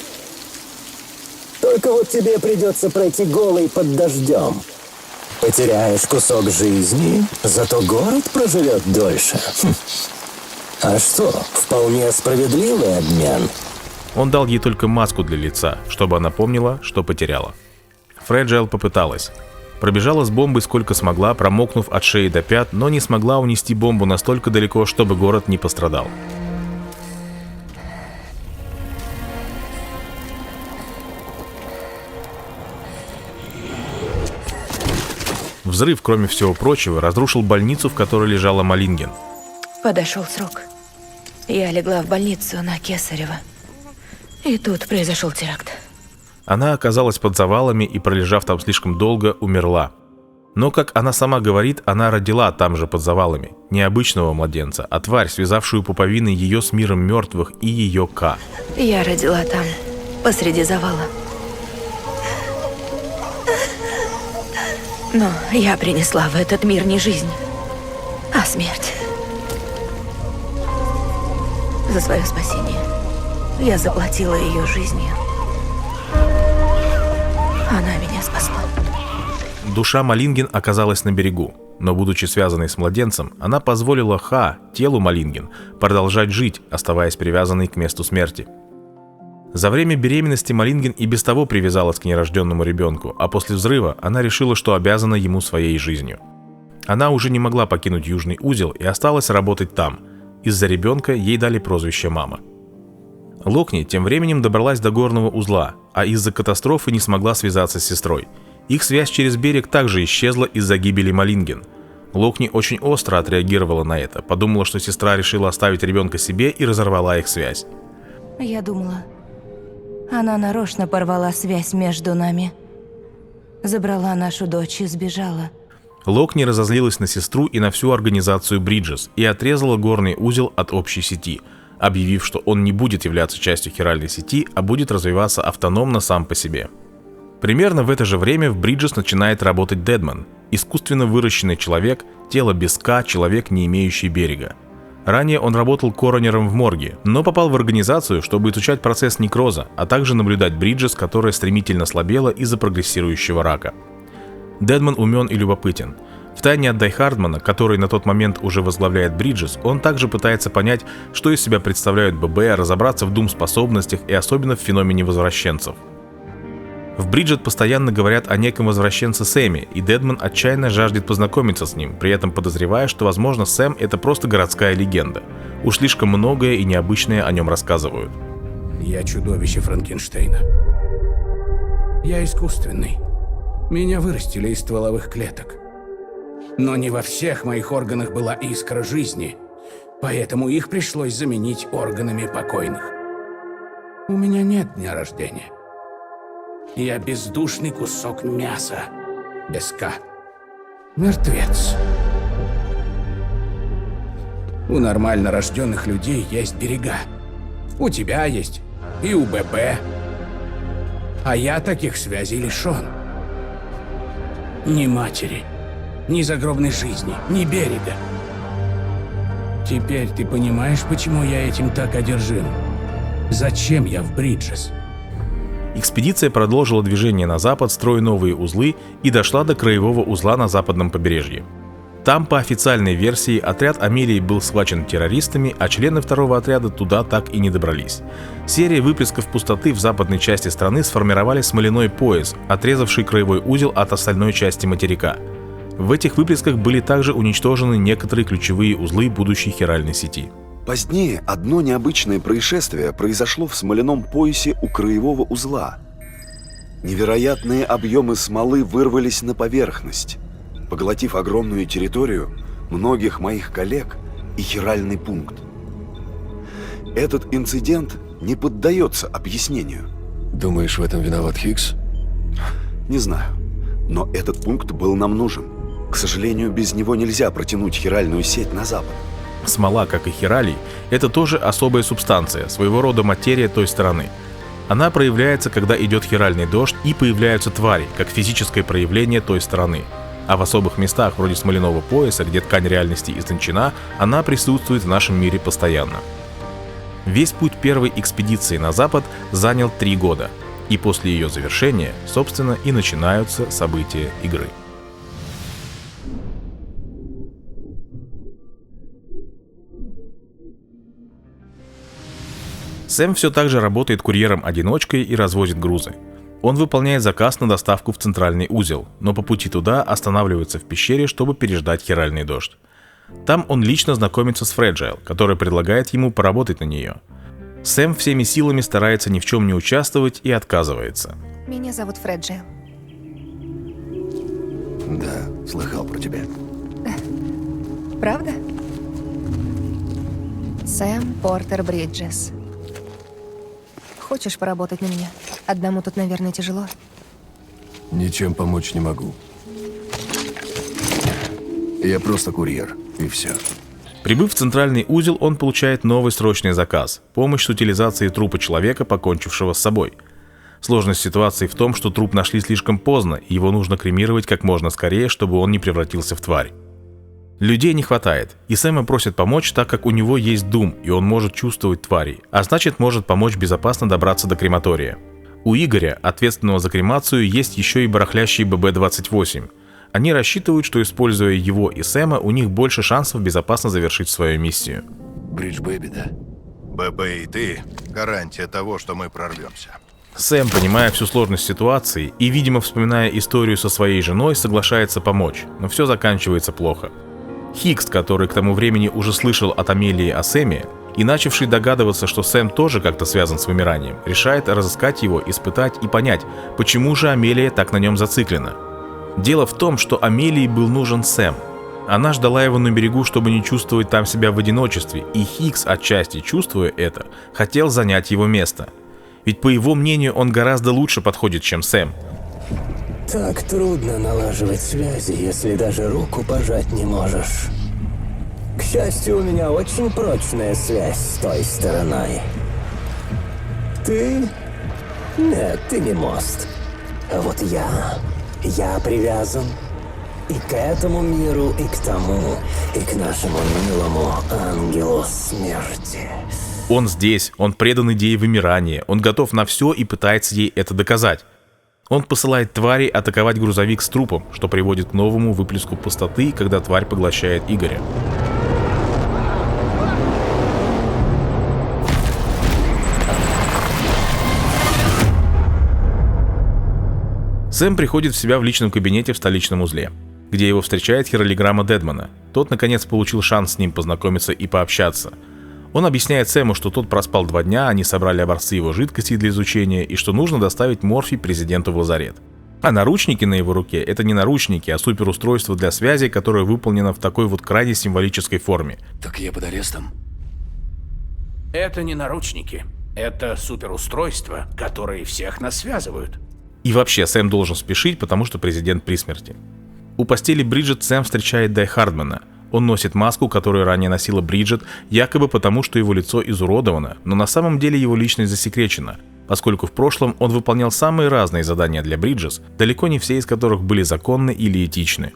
Только вот тебе придется пройти голый под дождем. Потеряешь кусок жизни, зато город проживет дольше. А что, вполне справедливый обмен. Он дал ей только маску для лица, чтобы она помнила, что потеряла. Фрейджайл попыталась. Пробежала с бомбой сколько смогла, промокнув от шеи до пят, но не смогла унести бомбу настолько далеко, чтобы город не пострадал. Взрыв, кроме всего прочего, разрушил больницу, в которой лежала Малинген. Подошел срок. Я легла в больницу на Кесарева. И тут произошел теракт. Она оказалась под завалами и, пролежав там слишком долго, умерла. Но, как она сама говорит, она родила там же под завалами. Не обычного младенца, а тварь, связавшую пуповиной ее с миром мертвых и ее Ка. Я родила там, посреди завала. Но я принесла в этот мир не жизнь, а смерть. За свое спасение я заплатила ее жизнью. Она меня спасла. Душа Малинген оказалась на берегу, но, будучи связанной с младенцем, она позволила Ха, телу Малинген, продолжать жить, оставаясь привязанной к месту смерти. За время беременности Малинген и без того привязалась к нерожденному ребенку, а после взрыва она решила, что обязана ему своей жизнью. Она уже не могла покинуть Южный узел и осталась работать там. Из-за ребенка ей дали прозвище «Мама». Локни тем временем добралась до горного узла, а из-за катастрофы не смогла связаться с сестрой. Их связь через берег также исчезла из-за гибели Малинген. Локни очень остро отреагировала на это, подумала, что сестра решила оставить ребенка себе и разорвала их связь. Я думала, она нарочно порвала связь между нами. Забрала нашу дочь и сбежала. Локни разозлилась на сестру и на всю организацию Бриджес и отрезала горный узел от общей сети, объявив, что он не будет являться частью хиральной сети, а будет развиваться автономно сам по себе. Примерно в это же время в Бриджес начинает работать Дедман, искусственно выращенный человек, тело без Ка, человек, не имеющий берега. Ранее он работал коронером в морге, но попал в организацию, чтобы изучать процесс некроза, а также наблюдать Бриджес, которая стремительно слабела из-за прогрессирующего рака. Дедман умен и любопытен. Втайне от Дай Хардмана, который на тот момент уже возглавляет Бриджес, он также пытается понять, что из себя представляют ББ, разобраться в Doom-способностях и особенно в феномене возвращенцев. В Бриджет постоянно говорят о неком возвращенце Сэме, и Дедман отчаянно жаждет познакомиться с ним, при этом подозревая, что, возможно, Сэм — это просто городская легенда. Уж слишком многое и необычное о нем рассказывают. Я чудовище Франкенштейна. Я искусственный. Меня вырастили из стволовых клеток. Но не во всех моих органах была искра жизни, поэтому их пришлось заменить органами покойных. У меня нет дня рождения. Я бездушный кусок мяса. Без Ка. Мертвец. У нормально рожденных людей есть берега. У тебя есть. И у ББ. А я таких связей лишен. Ни матери, ни загробной жизни, ни берега. Теперь ты понимаешь, почему я этим так одержим? Зачем я в Бриджес? Экспедиция продолжила движение на запад, строя новые узлы, и дошла до краевого узла на западном побережье. Там, по официальной версии, отряд Амелии был схвачен террористами, а члены второго отряда туда так и не добрались. Серия выплесков пустоты в западной части страны сформировали смоляной пояс, отрезавший краевой узел от остальной части материка. В этих выплесках были также уничтожены некоторые ключевые узлы будущей хиральной сети. Позднее одно необычное происшествие произошло в смоляном поясе у краевого узла. Невероятные объемы смолы вырвались на поверхность, поглотив огромную территорию, многих моих коллег и хиральный пункт. Этот инцидент не поддается объяснению. Думаешь, в этом виноват Хиггс? Не знаю, но этот пункт был нам нужен. К сожалению, без него нельзя протянуть хиральную сеть на запад. Смола, как и хиралий, это тоже особая субстанция, своего рода материя той стороны. Она проявляется, когда идет хиральный дождь и появляются твари, как физическое проявление той стороны. А в особых местах, вроде смоляного пояса, где ткань реальности истончена, она присутствует в нашем мире постоянно. Весь путь первой экспедиции на запад занял 3 года, и после ее завершения, собственно, и начинаются события игры. Сэм все так же работает курьером-одиночкой и развозит грузы. Он выполняет заказ на доставку в центральный узел, но по пути туда останавливается в пещере, чтобы переждать хиральный дождь. Там он лично знакомится с Фреджайл, которая предлагает ему поработать на нее. Сэм всеми силами старается ни в чем не участвовать и отказывается. Меня зовут Фреджайл. Да, слыхал про тебя. Правда? Сэм Портер Бриджес. Хочешь поработать на меня? Одному тут, наверное, тяжело. Ничем помочь не могу. Я просто курьер, и все. Прибыв в центральный узел, он получает новый срочный заказ – помощь с утилизацией трупа человека, покончившего с собой. Сложность ситуации в том, что труп нашли слишком поздно, и его нужно кремировать как можно скорее, чтобы он не превратился в тварь. Людей не хватает, и Сэма просят помочь, так как у него есть Дум, и он может чувствовать тварей, а значит может помочь безопасно добраться до крематория. У Игоря, ответственного за кремацию, есть еще и барахлящий ББ-28. Они рассчитывают, что, используя его и Сэма, у них больше шансов безопасно завершить свою миссию. Бридж Бэби, да? ББ и ты – гарантия того, что мы прорвемся. Сэм, понимая всю сложность ситуации и, видимо, вспоминая историю со своей женой, соглашается помочь, но все заканчивается плохо. Хиггс, который к тому времени уже слышал от Амелии о Сэме, и начавший догадываться, что Сэм тоже как-то связан с вымиранием, решает разыскать его, испытать и понять, почему же Амелия так на нем зациклена. Дело в том, что Амелии был нужен Сэм. Она ждала его на берегу, чтобы не чувствовать там себя в одиночестве, и Хиггс, отчасти чувствуя это, хотел занять его место. Ведь, по его мнению, он гораздо лучше подходит, чем Сэм. Так трудно налаживать связи, если даже руку пожать не можешь. К счастью, у меня очень прочная связь с той стороной. Ты? Нет, ты не мост. А вот я привязан и к этому миру, и к тому, и к нашему милому ангелу смерти. Он здесь, он предан идее вымирания, он готов на все и пытается ей это доказать. Он посылает тварей атаковать грузовик с трупом, что приводит к новому выплеску пустоты, когда тварь поглощает Игоря. Сэм приходит в себя в личном кабинете в столичном узле, где его встречает хиралиграмма Дедмана. Тот, наконец, получил шанс с ним познакомиться и пообщаться. Он объясняет Сэму, что тот проспал 2 дня, они собрали образцы его жидкости для изучения, и что нужно доставить морфий президенту в лазарет. А наручники на его руке – это не наручники, а суперустройство для связи, которое выполнено в такой вот крайне символической форме. Так я под арестом? Это не наручники. Это суперустройства, которые всех нас связывают. И вообще, Сэм должен спешить, потому что президент при смерти. У постели Бриджит Сэм встречает Дай Хардмана. Он носит маску, которую ранее носила Бриджит, якобы потому, что его лицо изуродовано, но на самом деле его личность засекречена, поскольку в прошлом он выполнял самые разные задания для Бриджес, далеко не все из которых были законны или этичны.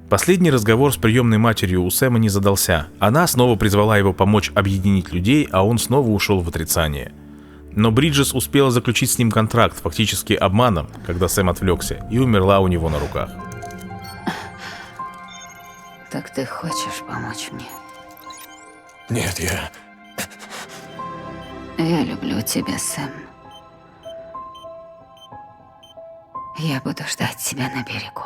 Последний разговор с приемной матерью у Сэма не задался. Она снова призвала его помочь объединить людей, а он снова ушел в отрицание. Но Бриджес успела заключить с ним контракт, фактически обманом, когда Сэм отвлекся, и умерла у него на руках. Так ты хочешь помочь мне? Нет, я... Я люблю тебя, Сэм. Я буду ждать тебя на берегу.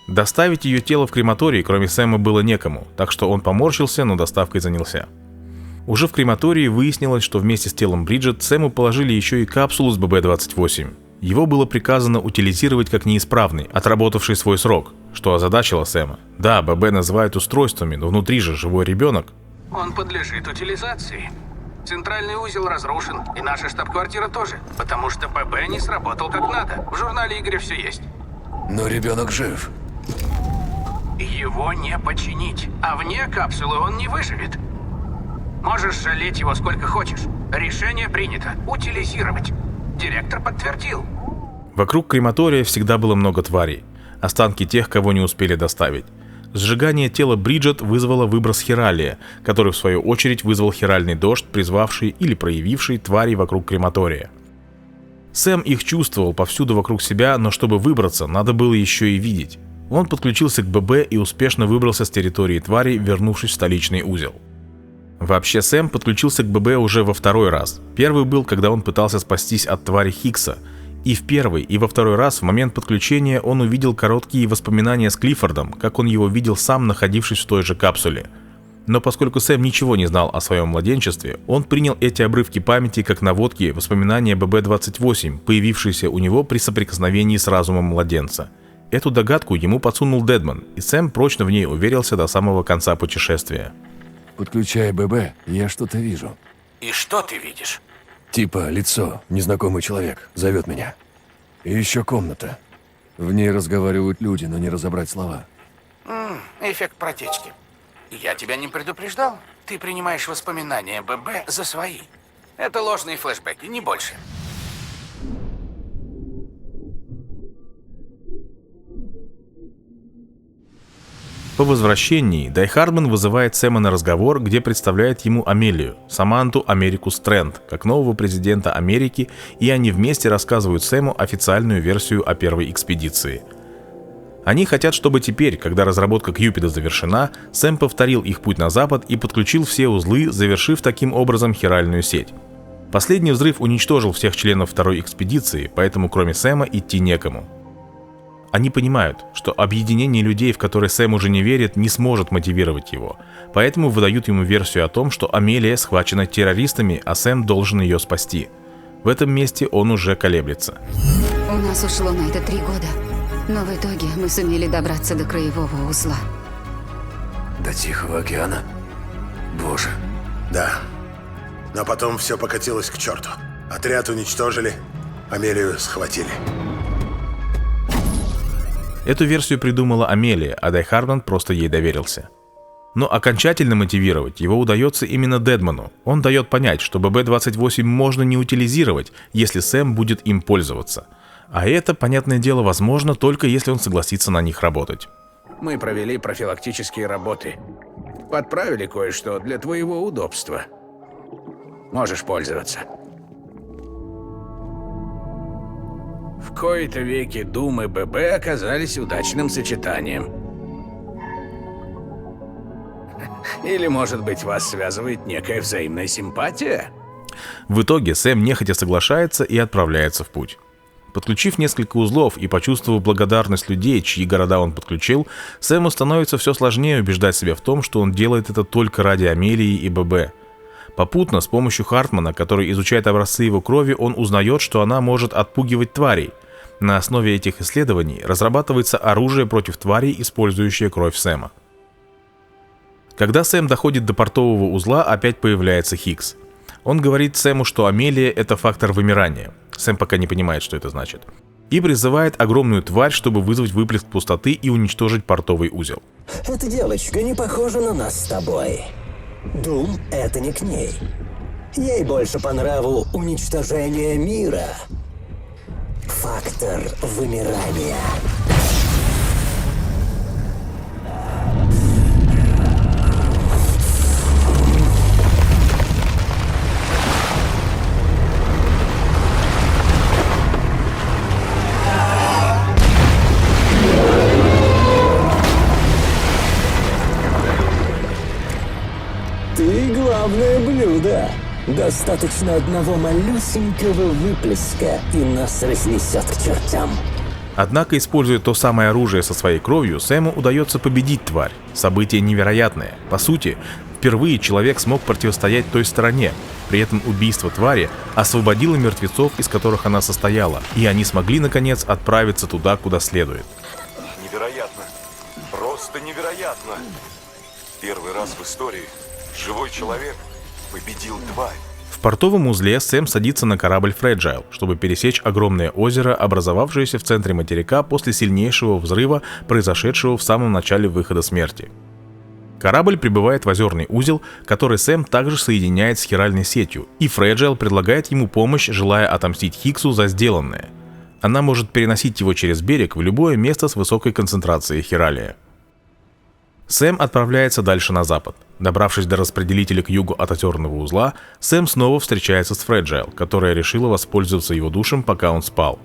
Доставить ее тело в крематорий, кроме Сэма, было некому, так что он поморщился, но доставкой занялся. Уже в крематории выяснилось, что вместе с телом Бриджит Сэму положили еще и капсулу с ББ-28. Его было приказано утилизировать как неисправный, отработавший свой срок, что озадачило Сэма. Да, ББ называют устройствами, но внутри же живой ребенок. Он подлежит утилизации. Центральный узел разрушен, и наша штаб-квартира тоже, потому что ББ не сработал как надо. В журнале Игоря все есть. Но ребенок жив. Его не починить, а вне капсулы он не выживет. Можешь жалеть его сколько хочешь. Решение принято. Утилизировать. Директор подтвердил. Вокруг крематория всегда было много тварей. Останки тех, кого не успели доставить. Сжигание тела Бриджит вызвало выброс хиралия, который в свою очередь вызвал хиральный дождь, призвавший или проявивший тварей вокруг крематория. Сэм их чувствовал повсюду вокруг себя, но чтобы выбраться, надо было еще и видеть. Он подключился к ББ и успешно выбрался с территории тварей, вернувшись в столичный узел. Вообще Сэм подключился к ББ уже во второй раз. Первый был, когда он пытался спастись от твари Хиггса. И в первый, и во второй раз в момент подключения он увидел короткие воспоминания с Клиффордом, как он его видел сам, находившись в той же капсуле. Но поскольку Сэм ничего не знал о своем младенчестве, он принял эти обрывки памяти как наводки воспоминания ББ-28, появившиеся у него при соприкосновении с разумом младенца. Эту догадку ему подсунул Дедман, и Сэм прочно в ней уверился до самого конца путешествия. Подключая ББ, я что-то вижу. И что ты видишь? Типа лицо, незнакомый человек, зовет меня. И еще комната. В ней разговаривают люди, но не разобрать слова. Эффект протечки. Я тебя не предупреждал? Ты принимаешь воспоминания ББ за свои. Это ложные флешбеки, не больше. По возвращении Дай Хардман вызывает Сэма на разговор, где представляет ему Амелию, Саманту Америку Стрэнд, как нового президента Америки, и они вместе рассказывают Сэму официальную версию о первой экспедиции. Они хотят, чтобы теперь, когда разработка Кьюпида завершена, Сэм повторил их путь на запад и подключил все узлы, завершив таким образом хиральную сеть. Последний взрыв уничтожил всех членов второй экспедиции, поэтому кроме Сэма идти некому. Они понимают, что объединение людей, в которые Сэм уже не верит, не сможет мотивировать его, поэтому выдают ему версию о том, что Амелия схвачена террористами, а Сэм должен ее спасти. В этом месте он уже колеблется. У нас ушло на это 3 года, но в итоге мы сумели добраться до краевого узла. До Тихого океана? Боже. Да. Но потом все покатилось к черту. Отряд уничтожили, Амелию схватили. Эту версию придумала Амелия, а Дай Хардман просто ей доверился. Но окончательно мотивировать его удается именно Дедману. Он дает понять, что ББ-28 можно не утилизировать, если Сэм будет им пользоваться. А это, понятное дело, возможно только если он согласится на них работать. Мы провели профилактические работы. Подправили кое-что для твоего удобства. Можешь пользоваться. В кои-то веки Дум и ББ оказались удачным сочетанием. Или, может быть, вас связывает некая взаимная симпатия? В итоге Сэм нехотя соглашается и отправляется в путь. Подключив несколько узлов и почувствовав благодарность людей, чьи города он подключил, Сэму становится все сложнее убеждать себя в том, что он делает это только ради Амелии и ББ. Попутно, с помощью Хартмана, который изучает образцы его крови, он узнает, что она может отпугивать тварей. На основе этих исследований разрабатывается оружие против тварей, использующее кровь Сэма. Когда Сэм доходит до портового узла, опять появляется Хиггс. Он говорит Сэму, что Амелия — это фактор вымирания. Сэм пока не понимает, что это значит. И призывает огромную тварь, чтобы вызвать выплеск пустоты и уничтожить портовый узел. Эта девочка не похожа на нас с тобой. Дум — это не к ней. Ей больше по нраву уничтожение мира. Фактор вымирания. Ты главное блюдо. Достаточно одного малюсенького выплеска, и нас разнесет к чертям. Однако, используя то самое оружие со своей кровью, Сэму удается победить тварь. Событие невероятное. По сути, впервые человек смог противостоять той стороне. При этом убийство твари освободило мертвецов, из которых она состояла, и они смогли, наконец, отправиться туда, куда следует. Невероятно. Просто невероятно. Первый раз в истории живой человек победил тварь. В портовом узле Сэм садится на корабль Fragile, чтобы пересечь огромное озеро, образовавшееся в центре материка после сильнейшего взрыва, произошедшего в самом начале выхода смерти. Корабль прибывает в озерный узел, который Сэм также соединяет с хиральной сетью, и Fragile предлагает ему помощь, желая отомстить Хиксу за сделанное. Она может переносить его через берег в любое место с высокой концентрацией хиралия. Сэм отправляется дальше на запад. Добравшись до распределителя к югу от озерного узла, Сэм снова встречается с Fragile, которая решила воспользоваться его душем, пока он спал.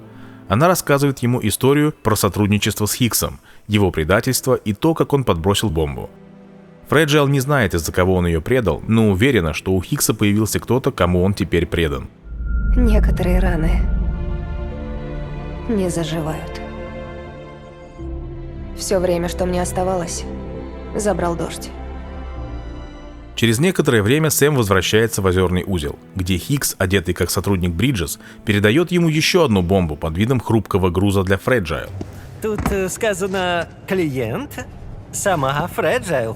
Она рассказывает ему историю про сотрудничество с Хиксом, его предательство и то, как он подбросил бомбу. Fragile не знает, из-за кого он ее предал, но уверена, что у Хикса появился кто-то, кому он теперь предан. Некоторые раны не заживают. Все время, что мне оставалось, забрал дождь. Через некоторое время Сэм возвращается в озерный узел, где Хикс, одетый как сотрудник Бриджес, передает ему еще одну бомбу под видом хрупкого груза для Fragile. Тут сказано «клиент», сама Fragile.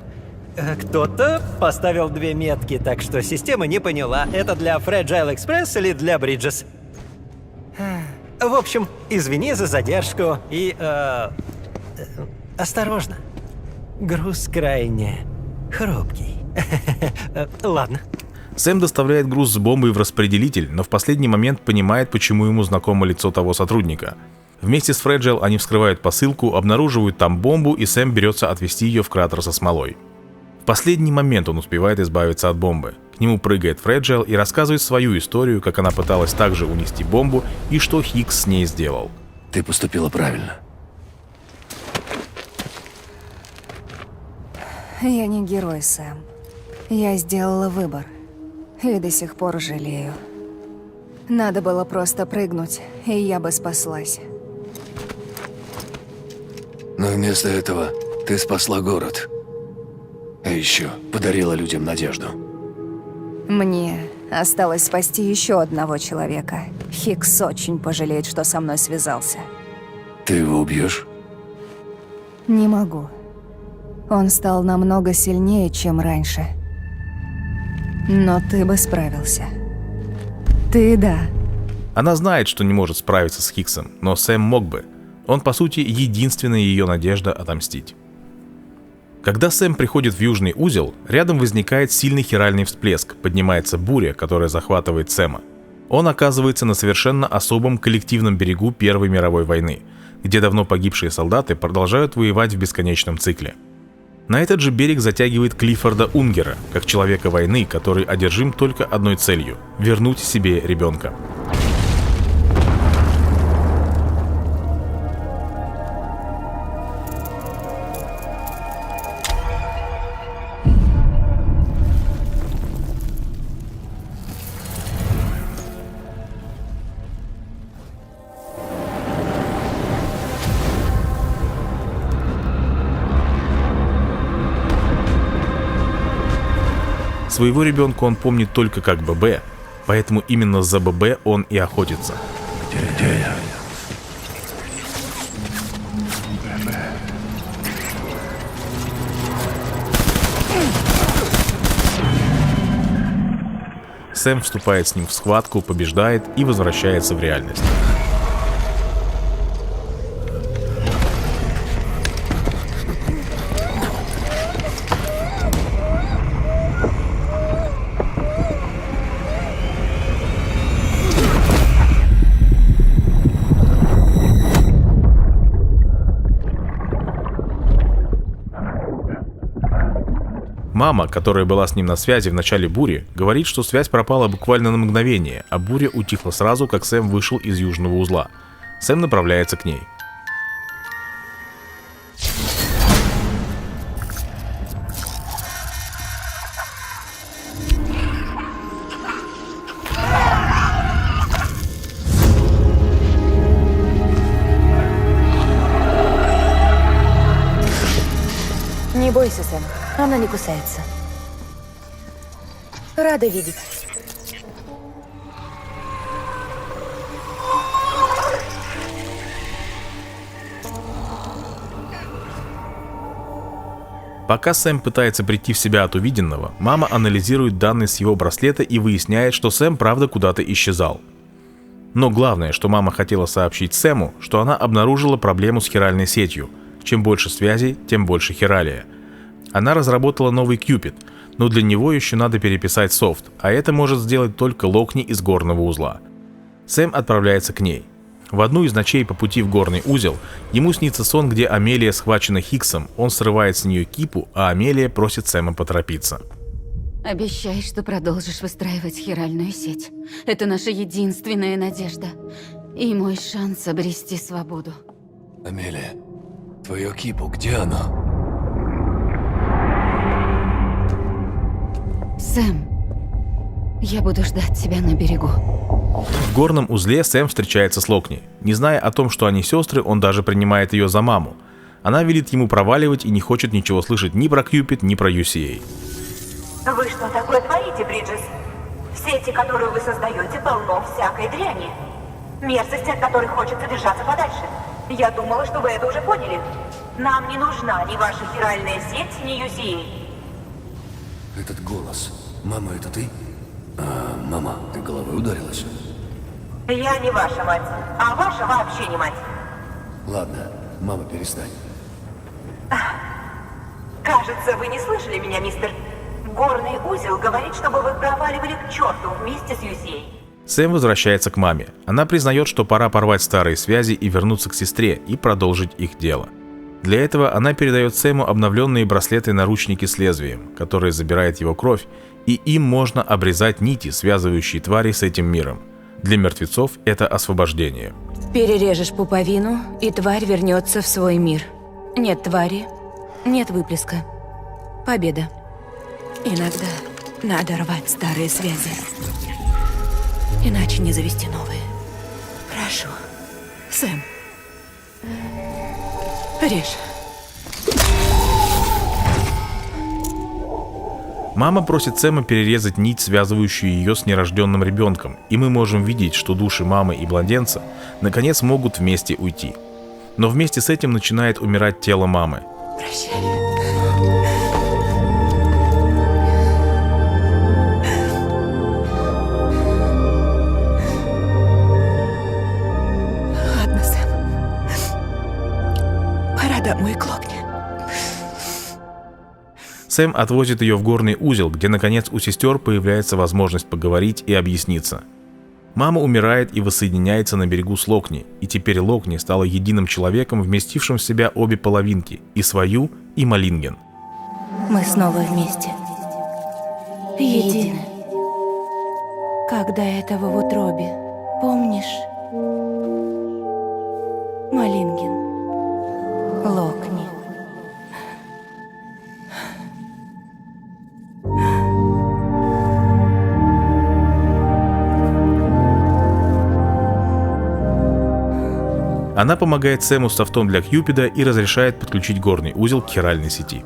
Кто-то поставил 2 метки, так что система не поняла, это для Fragile Express или для Bridges. В общем, извини за задержку и... осторожно. Груз крайне хрупкий. Ладно. Сэм доставляет груз с бомбой в распределитель, но в последний момент понимает, почему ему знакомо лицо того сотрудника. Вместе с Fragile они вскрывают посылку, обнаруживают там бомбу, и Сэм берется отвезти ее в кратер со смолой. В последний момент он успевает избавиться от бомбы. К нему прыгает Fragile и рассказывает свою историю, как она пыталась также унести бомбу и что Хикс с ней сделал. Ты поступила правильно. Я не герой, Сэм. Я сделала выбор. И до сих пор жалею. Надо было просто прыгнуть, и я бы спаслась. Но вместо этого ты спасла город. А еще подарила людям надежду. Мне осталось спасти еще одного человека. Хикс очень пожалеет, что со мной связался. Ты его убьешь? Не могу. Он стал намного сильнее, чем раньше. Но ты бы справился. Ты да. Она знает, что не может справиться с Хиксом, но Сэм мог бы. Он, по сути, единственная ее надежда отомстить. Когда Сэм приходит в южный узел, рядом возникает сильный хиральный всплеск, поднимается буря, которая захватывает Сэма. Он оказывается на совершенно особом коллективном берегу Первой мировой войны, где давно погибшие солдаты продолжают воевать в бесконечном цикле. На этот же берег затягивает Клиффорда Унгера, как человека войны, который одержим только одной целью – вернуть себе ребенка. Своего ребенка он помнит только как ББ, поэтому именно за ББ он и охотится. Где я? Сэм вступает с ним в схватку, побеждает и возвращается в реальность. Мама, которая была с ним на связи в начале бури, говорит, что связь пропала буквально на мгновение, а буря утихла сразу, как Сэм вышел из южного узла. Сэм направляется к ней. бойся, Сэм. Она не кусается. Рада видеть. Пока Сэм пытается прийти в себя от увиденного, мама анализирует данные с его браслета и выясняет, что Сэм правда куда-то исчезал. Но главное, что мама хотела сообщить Сэму, что она обнаружила проблему с хиральной сетью. Чем больше связей, тем больше хиралия. Она разработала новый Кьюпид, но для него еще надо переписать софт, а это может сделать только Локни из горного узла. Сэм отправляется к ней. В одну из ночей по пути в горный узел ему снится сон, где Амелия схвачена Хиксом, он срывает с нее кипу, а Амелия просит Сэма поторопиться. Обещай, что продолжишь выстраивать хиральную сеть. Это наша единственная надежда. И мой шанс обрести свободу. Амелия, твое кипу, где оно? Сэм, я буду ждать тебя на берегу. В горном узле Сэм встречается с Локни. Не зная о том, что они сестры, он даже принимает ее за маму. Она велит ему проваливать и не хочет ничего слышать ни про Кьюпид, ни про UCA. Вы что такое творите, Бриджес? Сети, которую вы создаете, полно всякой дряни. Мерзости, от которой хочется держаться подальше. Я думала, что вы это уже поняли. Нам не нужна ни ваша хиральная сеть, ни UCA. Этот голос. Мама, это ты? Мама, ты головой ударилась? Я не ваша мать, а ваша вообще не мать. Ладно, мама, перестань. Кажется, вы не слышали меня, мистер. Горный узел говорит, чтобы вы проваливали к черту вместе с UCA. Сэм возвращается к маме. Она признает, что пора порвать старые связи и вернуться к сестре и продолжить их дело. Для этого она передает Сэму обновленные браслеты-наручники с лезвием, которые забирают его кровь, и им можно обрезать нити, связывающие твари с этим миром. Для мертвецов это освобождение. Перережешь пуповину, и тварь вернется в свой мир. Нет твари, нет выплеска. Победа. Иногда надо рвать старые связи. Иначе не завести новые. Прошу. Сэм. Режь. Мама просит Сэма перерезать нить, связывающую ее с нерожденным ребенком, и мы можем видеть, что души мамы и младенца наконец могут вместе уйти. Но вместе с этим начинает умирать тело мамы. Прощай. Ладно, Сэм. Пора домой к Локни. Сэм отвозит ее в горный узел, где наконец у сестер появляется возможность поговорить и объясниться. Мама умирает и воссоединяется на берегу с Локни, и теперь Локни стала единым человеком, вместившим в себя обе половинки, и свою, и Малинген. Мы снова вместе. Едины. Как до этого в утробе. Помнишь? Малинген. Локни. Она помогает Сэму с софтом для Кьюпида и разрешает подключить горный узел к хиральной сети.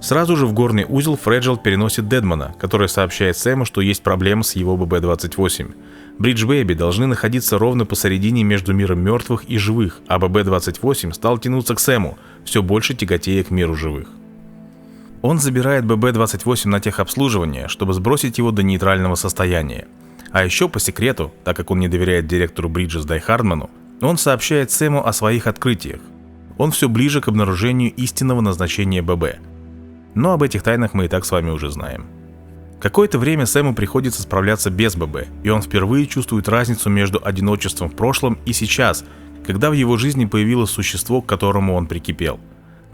Сразу же в горный узел Фреджил переносит Дедмана, который сообщает Сэму, что есть проблема с его ББ-28. Бридж Бэйби должны находиться ровно посередине между миром мертвых и живых, а ББ-28 стал тянуться к Сэму, все больше тяготея к миру живых. Он забирает ББ-28 на техобслуживание, чтобы сбросить его до нейтрального состояния. А еще по секрету, так как он не доверяет директору Бриджес Дай Хардману, он сообщает Сэму о своих открытиях. Он все ближе к обнаружению истинного назначения ББ. Но об этих тайнах мы и так с вами уже знаем. Какое-то время Сэму приходится справляться без ББ, и он впервые чувствует разницу между одиночеством в прошлом и сейчас, когда в его жизни появилось существо, к которому он прикипел.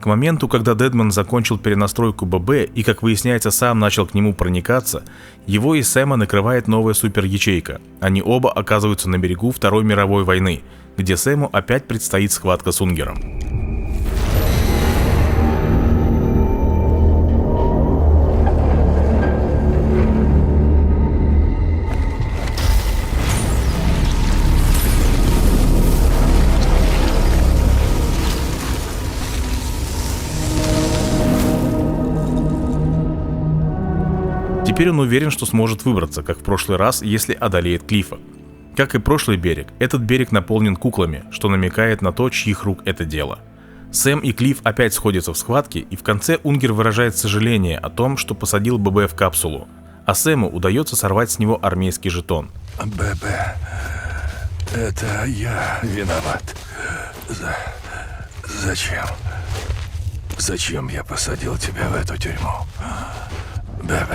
К моменту, когда Дедман закончил перенастройку ББ и, как выясняется, сам начал к нему проникаться, его и Сэма накрывает новая супер-ячейка. Они оба оказываются на берегу Второй мировой войны, где Сэму опять предстоит схватка с Унгером. Теперь он уверен, что сможет выбраться, как в прошлый раз, если одолеет Клифа. Как и прошлый берег, этот берег наполнен куклами, что намекает на то, чьих рук это дело. Сэм и Клифф опять сходятся в схватке, и в конце Унгер выражает сожаление о том, что посадил ББ в капсулу, а Сэму удается сорвать с него армейский жетон. ББ, это я виноват. Зачем? Зачем я посадил тебя в эту тюрьму? ББ.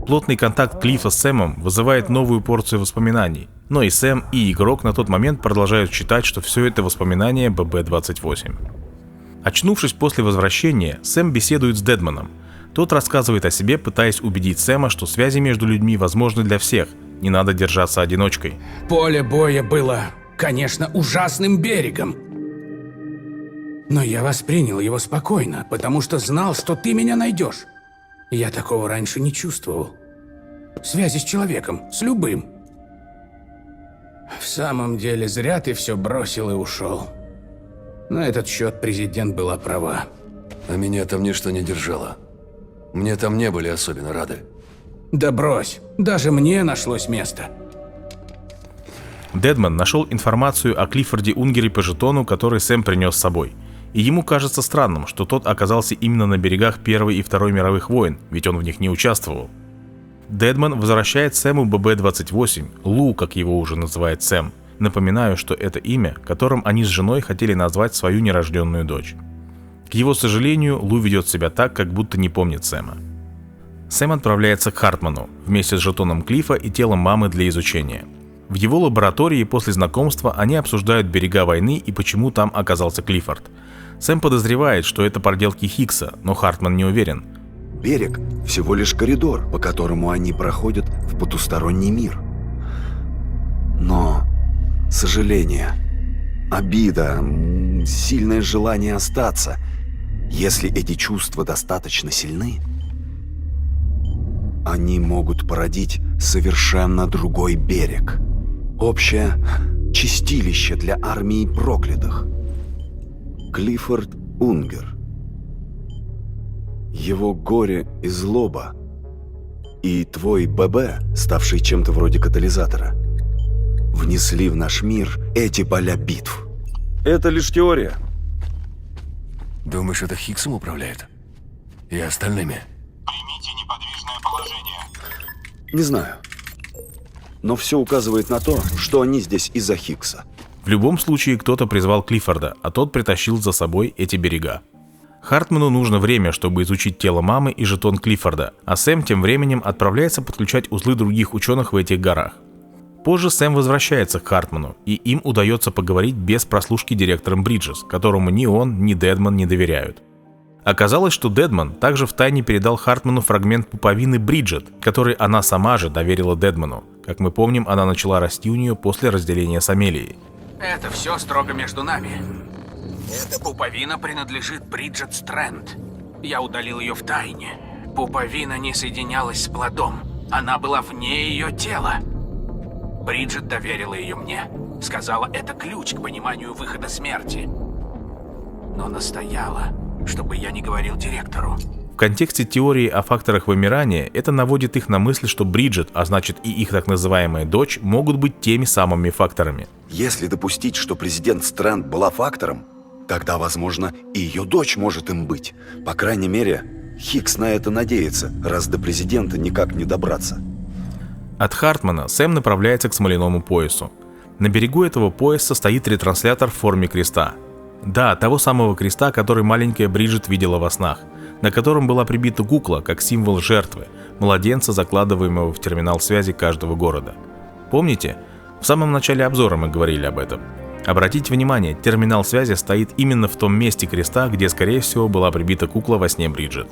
Плотный контакт Клиффа с Сэмом вызывает новую порцию воспоминаний, но и Сэм, и игрок на тот момент продолжают считать, что все это воспоминания ББ-28. Очнувшись после возвращения, Сэм беседует с Дедманом. Тот рассказывает о себе, пытаясь убедить Сэма, что связи между людьми возможны для всех, не надо держаться одиночкой. Поле боя было, конечно, ужасным берегом. Но я воспринял его спокойно, потому что знал, что ты меня найдешь. Я такого раньше не чувствовал. Связи с человеком, с любым. В самом деле, зря ты все бросил и ушел. На этот счет президент была права. А меня там ничто не держало. Мне там не были особенно рады. Да брось, даже мне нашлось место. Дедман нашел информацию о Клиффорде Унгере по жетону, который Сэм принес с собой. И ему кажется странным, что тот оказался именно на берегах Первой и Второй мировых войн, ведь он в них не участвовал. Дедман возвращает Сэму ББ-28, Лу, как его уже называет Сэм. Напоминаю, что это имя, которым они с женой хотели назвать свою нерожденную дочь. К его сожалению, Лу ведет себя так, как будто не помнит Сэма. Сэм отправляется к Хартману вместе с жетоном Клиффа и телом мамы для изучения. В его лаборатории после знакомства они обсуждают берега войны и почему там оказался Клиффорд. Сэм подозревает, что это проделки Хиггса, но Хартман не уверен. Берег – всего лишь коридор, по которому они проходят в потусторонний мир. Но сожаление, обида, сильное желание остаться, если эти чувства достаточно сильны, они могут породить совершенно другой берег. Общее чистилище для армии проклятых. Клиффорд Унгер. Его горе и злоба, и твой ББ, ставший чем-то вроде катализатора, внесли в наш мир эти поля битв. Это лишь теория. Думаешь, это Хиггсом управляет? И остальными? Примите неподвижное положение. Не знаю. Но все указывает на то, что они здесь из-за Хиггса. В любом случае, кто-то призвал Клиффорда, а тот притащил за собой эти берега. Хартману нужно время, чтобы изучить тело мамы и жетон Клиффорда, а Сэм тем временем отправляется подключать узлы других ученых в этих горах. Позже Сэм возвращается к Хартману, и им удается поговорить без прослушки директором Бриджес, которому ни он, ни Дедман не доверяют. Оказалось, что Дедман также втайне передал Хартману фрагмент пуповины Бриджет, который она сама же доверила Дедману. Как мы помним, она начала расти у нее после разделения с Амелией. Это все строго между нами. Эта пуповина принадлежит Бриджет Стрэнд. Я удалил ее в тайне. Пуповина не соединялась с плодом. Она была вне ее тела. Бриджет доверила ее мне. Сказала, это ключ к пониманию выхода смерти. Но настояла, чтобы я не говорил директору. В контексте теории о факторах вымирания это наводит их на мысль, что Бриджет, а значит и их так называемая дочь, могут быть теми самыми факторами. Если допустить, что президент Стрэнд была фактором, тогда, возможно, и ее дочь может им быть. По крайней мере, Хиггс на это надеется, раз до президента никак не добраться. От Хартмана Сэм направляется к смоляному поясу. На берегу этого пояса стоит ретранслятор в форме креста. Да, того самого креста, который маленькая Бриджет видела во снах, на котором была прибита кукла, как символ жертвы, младенца, закладываемого в терминал связи каждого города. Помните? В самом начале обзора мы говорили об этом. Обратите внимание, терминал связи стоит именно в том месте креста, где, скорее всего, была прибита кукла во сне Бриджит.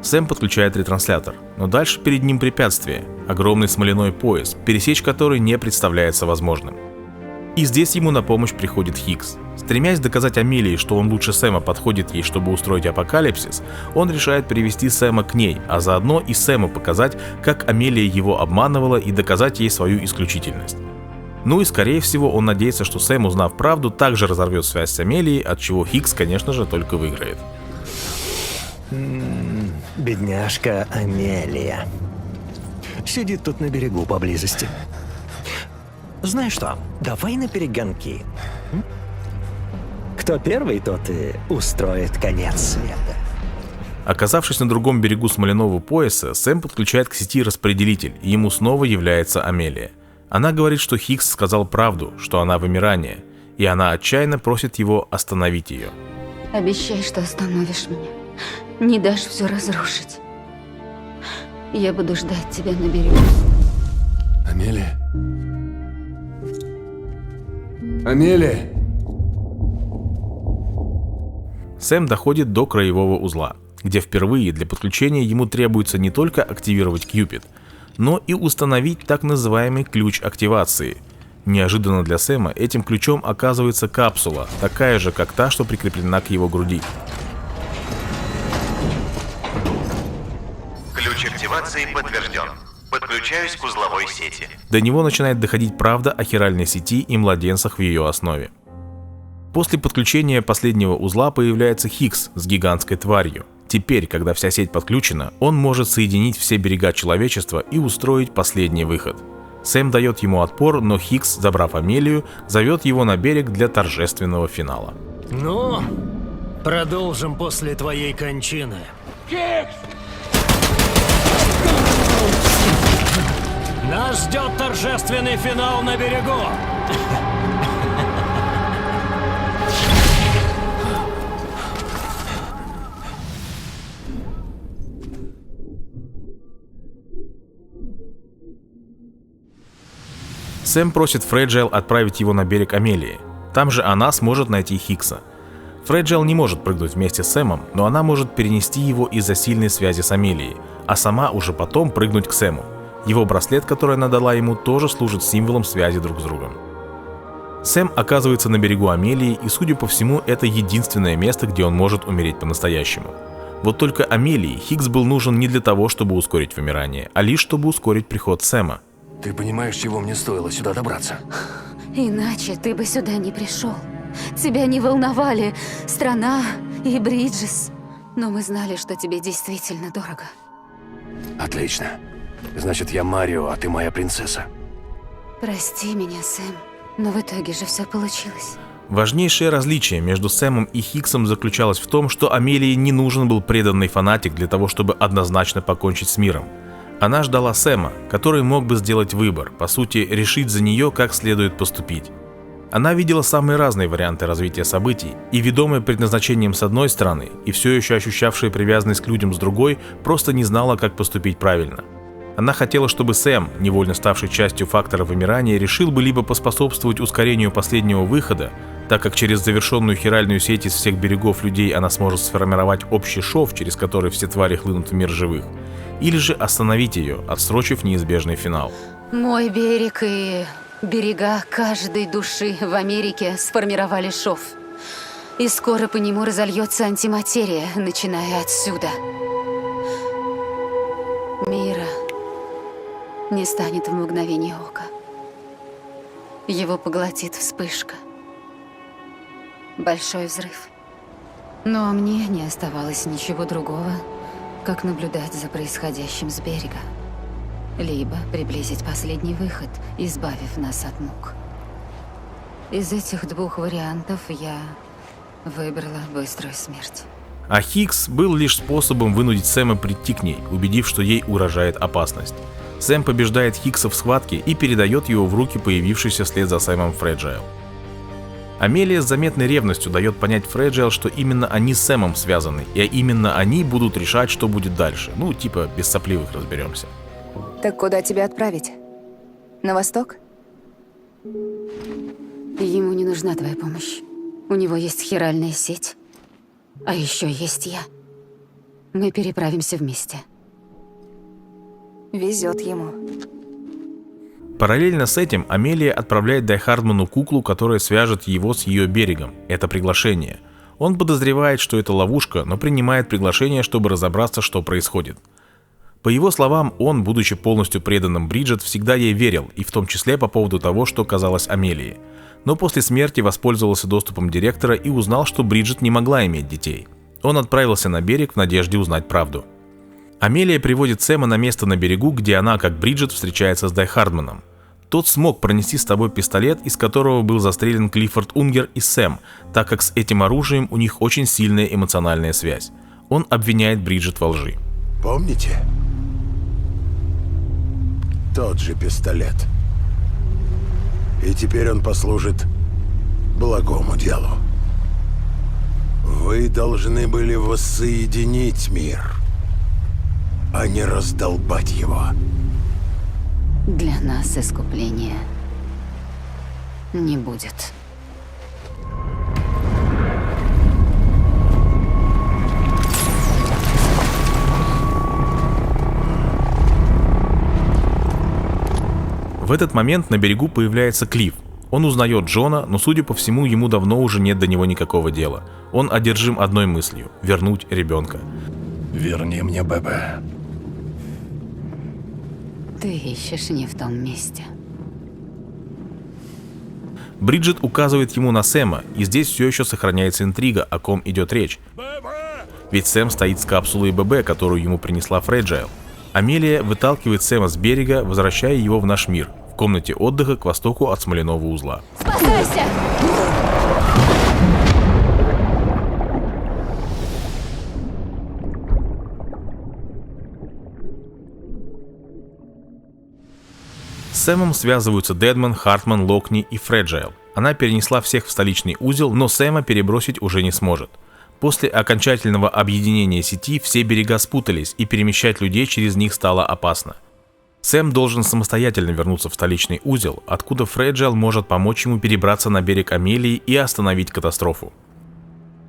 Сэм подключает ретранслятор, но дальше перед ним препятствие – огромный смоляной пояс, пересечь который не представляется возможным. И здесь ему на помощь приходит Хикс. Стремясь доказать Амелии, что он лучше Сэма подходит ей, чтобы устроить апокалипсис, он решает привести Сэма к ней, а заодно и Сэму показать, как Амелия его обманывала, и доказать ей свою исключительность. Ну и скорее всего он надеется, что Сэм, узнав правду, также разорвет связь с Амелией, от чего Хикс, конечно же, только выиграет. Бедняжка Амелия. Сидит тут на берегу поблизости. Знаешь что, давай на перегонки. Кто первый, тот и устроит конец света. Оказавшись на другом берегу смоляного пояса, Сэм подключает к сети распределитель, и ему снова является Амелия. Она говорит, что Хикс сказал правду, что она вымирание, и она отчаянно просит его остановить ее. Обещай, что остановишь меня. Не дашь все разрушить. Я буду ждать тебя на берегу. Амелия? Амелия! Сэм доходит до краевого узла, где впервые для подключения ему требуется не только активировать Кьюпид, но и установить так называемый ключ активации. Неожиданно для Сэма этим ключом оказывается капсула, такая же, как та, что прикреплена к его груди. Ключ активации подтвержден. Подключаюсь к узловой сети. До него начинает доходить правда о хиральной сети и младенцах в ее основе. После подключения последнего узла появляется Хикс с гигантской тварью. Теперь, когда вся сеть подключена, он может соединить все берега человечества и устроить последний выход. Сэм дает ему отпор, но Хикс, забрав Амелию, зовет его на берег для торжественного финала. Ну, продолжим после твоей кончины. Хикс! Нас ждет торжественный финал на берегу. Сэм просит Фреджайл отправить его на берег Амелии. Там же она сможет найти Хикса. Фреджайл не может прыгнуть вместе с Сэмом, но она может перенести его из-за сильной связи с Амелией, а сама уже потом прыгнуть к Сэму. Его браслет, который она дала ему, тоже служит символом связи друг с другом. Сэм оказывается на берегу Амелии, и, судя по всему, это единственное место, где он может умереть по-настоящему. Вот только Амелии Хикс был нужен не для того, чтобы ускорить вымирание, а лишь чтобы ускорить приход Сэма. Ты понимаешь, чего мне стоило сюда добраться? Иначе ты бы сюда не пришел. Тебя не волновали страна и Бриджес. Но мы знали, что тебе действительно дорого. Отлично. Значит, я Марио, а ты моя принцесса. Прости меня, Сэм, но в итоге же все получилось. Важнейшее различие между Сэмом и Хиксом заключалось в том, что Амелии не нужен был преданный фанатик для того, чтобы однозначно покончить с миром. Она ждала Сэма, который мог бы сделать выбор, по сути, решить за нее, как следует поступить. Она видела самые разные варианты развития событий, и, ведомая предназначением с одной стороны, и все еще ощущавшая привязанность к людям с другой, просто не знала, как поступить правильно. Она хотела, чтобы Сэм, невольно ставший частью фактора вымирания, решил бы либо поспособствовать ускорению последнего выхода, так как через завершенную хиральную сеть из всех берегов людей она сможет сформировать общий шов, через который все твари хлынут в мир живых, или же остановить ее, отсрочив неизбежный финал. Мой берег и берега каждой души в Америке сформировали шов. И скоро по нему разольется антиматерия, начиная отсюда. Мира не станет в мгновение ока. Его поглотит вспышка. Большой взрыв. Но мне не оставалось ничего другого, как наблюдать за происходящим с берега. Либо приблизить последний выход, избавив нас от мук. Из этих двух вариантов я выбрала быструю смерть. А Хикс был лишь способом вынудить Сэма прийти к ней, убедив, что ей угрожает опасность. Сэм побеждает Хикса в схватке и передает его в руки появившейся вслед за Сэмом Фреджайл. Амелия с заметной ревностью дает понять Фреджайл, что именно они с Сэмом связаны, и именно они будут решать, что будет дальше. Ну, типа, без сопливых разберемся. Так куда тебя отправить? На восток? Ему не нужна твоя помощь. У него есть хиральная сеть. А еще есть я. Мы переправимся вместе. Везет ему. Параллельно с этим Амелия отправляет Дайхардману куклу, которая свяжет его с ее берегом. Это приглашение. Он подозревает, что это ловушка, но принимает приглашение, чтобы разобраться, что происходит. По его словам, он, будучи полностью преданным Бриджит, всегда ей верил, и в том числе по поводу того, что казалось Амелии. Но после смерти воспользовался доступом директора и узнал, что Бриджит не могла иметь детей. Он отправился на берег в надежде узнать правду. Амелия приводит Сэма на место на берегу, где она, как Бриджит, встречается с Дайхардманом. Тот смог пронести с собой пистолет, из которого был застрелен Клиффорд Унгер и Сэм, так как с этим оружием у них очень сильная эмоциональная связь. Он обвиняет Бриджит во лжи. Помните? Тот же пистолет. И теперь он послужит благому делу. Вы должны были воссоединить мир, а не раздолбать его. Для нас искупления не будет. В этот момент на берегу появляется Клифф. Он узнает Джона, но, судя по всему, ему давно уже нет до него никакого дела. Он одержим одной мыслью – вернуть ребенка. Верни мне ББ. Ты ищешь не в том месте. Бриджит указывает ему на Сэма, и здесь все еще сохраняется интрига, о ком идет речь. Ведь Сэм стоит с капсулой ББ, которую ему принесла Фреджайл. Амелия выталкивает Сэма с берега, возвращая его в наш мир, в комнате отдыха к востоку от Смоляного узла. Спасайся! С Сэмом связываются Дедман, Хартман, Локни и Фреджайл. Она перенесла всех в столичный узел, но Сэма перебросить уже не сможет. После окончательного объединения сети все берега спутались, и перемещать людей через них стало опасно. Сэм должен самостоятельно вернуться в столичный узел, откуда Фреджайл может помочь ему перебраться на берег Амелии и остановить катастрофу.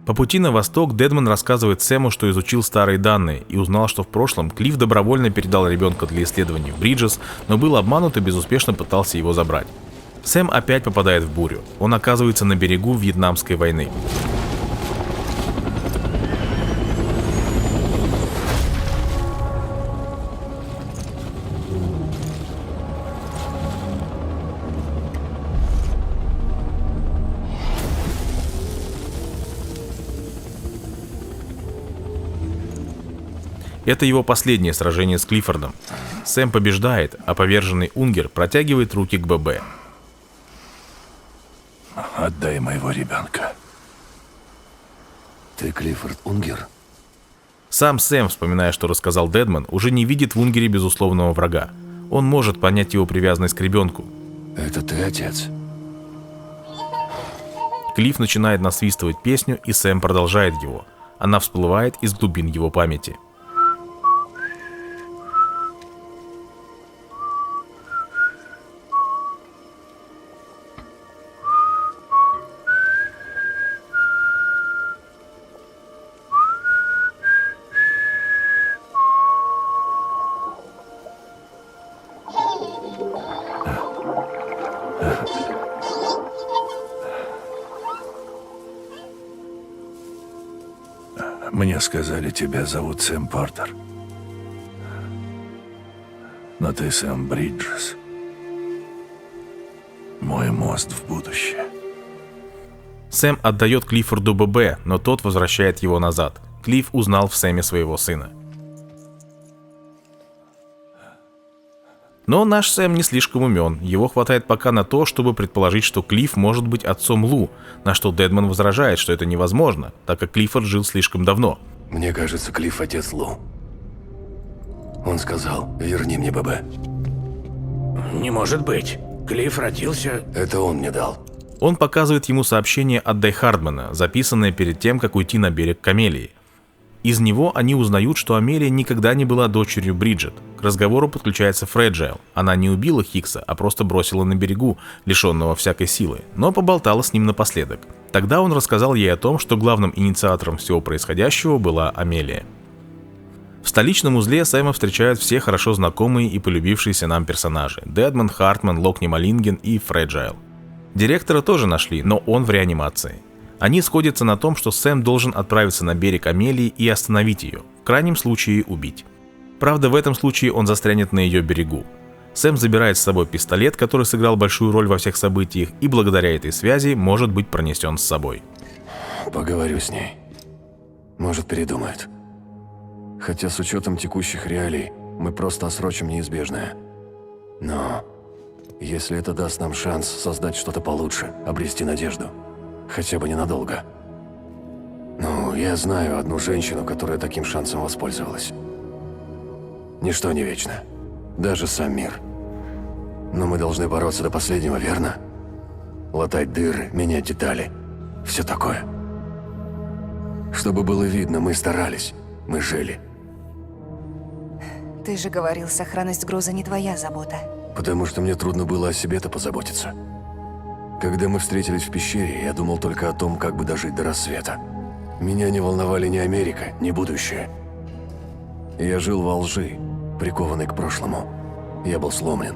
По пути на восток Дедман рассказывает Сэму, что изучил старые данные и узнал, что в прошлом Клифф добровольно передал ребенка для исследований в Бриджес, но был обманут и безуспешно пытался его забрать. Сэм опять попадает в бурю. Он оказывается на берегу Вьетнамской войны. Это его последнее сражение с Клиффордом. Сэм побеждает, а поверженный Унгер протягивает руки к ББ. Отдай моего ребенка. Ты Клиффорд Унгер? Сам Сэм, вспоминая, что рассказал Дедман, уже не видит в Унгере безусловного врага. Он может понять его привязанность к ребенку. Это ты отец? Клифф начинает насвистывать песню, и Сэм продолжает его. Она всплывает из глубин его памяти. Мне сказали, тебя зовут Сэм Портер. Но ты Сэм Бриджес. Мой мост в будущее. Сэм отдает Клиффорду ББ, но тот возвращает его назад. Клифф узнал в Сэме своего сына. Но наш Сэм не слишком умен. Его хватает пока на то, чтобы предположить, что Клифф может быть отцом Лу, на что Дедман возражает, что это невозможно, так как Клиффорд жил слишком давно. Мне кажется, Клифф отец Лу. Он сказал: верни мне ББ. Не может быть. Клифф родился... Это он мне дал. Он показывает ему сообщение от Дайхардмана, записанное перед тем, как уйти на берег к Амелии. Из него они узнают, что Амелия никогда не была дочерью Бриджит. К разговору подключается Фреджайл. Она не убила Хикса, а просто бросила на берегу, лишенного всякой силы, но поболтала с ним напоследок. Тогда он рассказал ей о том, что главным инициатором всего происходящего была Амелия. В столичном узле Сэма встречают все хорошо знакомые и полюбившиеся нам персонажи: Дедман, Хартман, Локни Малинген и Фреджайл. Директора тоже нашли, но он в реанимации. Они сходятся на том, что Сэм должен отправиться на берег Амелии и остановить ее, в крайнем случае убить. Правда, в этом случае он застрянет на ее берегу. Сэм забирает с собой пистолет, который сыграл большую роль во всех событиях, и благодаря этой связи может быть пронесен с собой. Поговорю с ней. Может, передумает. Хотя с учетом текущих реалий мы просто отсрочим неизбежное. Но если это даст нам шанс создать что-то получше, обрести надежду, хотя бы ненадолго. Ну, я знаю одну женщину, которая таким шансом воспользовалась. Ничто не вечно. Даже сам мир. Но мы должны бороться до последнего, верно? Латать дыры, менять детали. Все такое. Чтобы было видно, мы старались. Мы жили. Ты же говорил, сохранность груза не твоя забота. Потому что мне трудно было о себе-то позаботиться. Когда мы встретились в пещере, я думал только о том, как бы дожить до рассвета. Меня не волновали ни Америка, ни будущее. Я жил во лжи, прикованный к прошлому. Я был сломлен.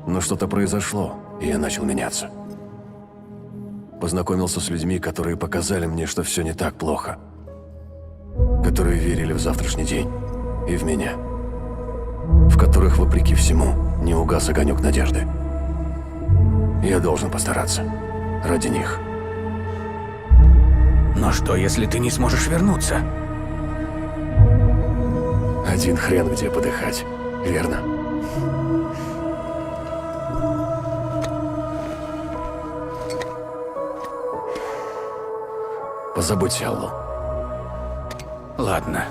Но что-то произошло, и я начал меняться. Познакомился с людьми, которые показали мне, что все не так плохо. Которые верили в завтрашний день и в меня. В которых, вопреки всему, не угас огонек надежды. Я должен постараться. Ради них. Но что, если ты не сможешь вернуться? Один хрен где подыхать, верно? Позаботься, Аллу. Ладно.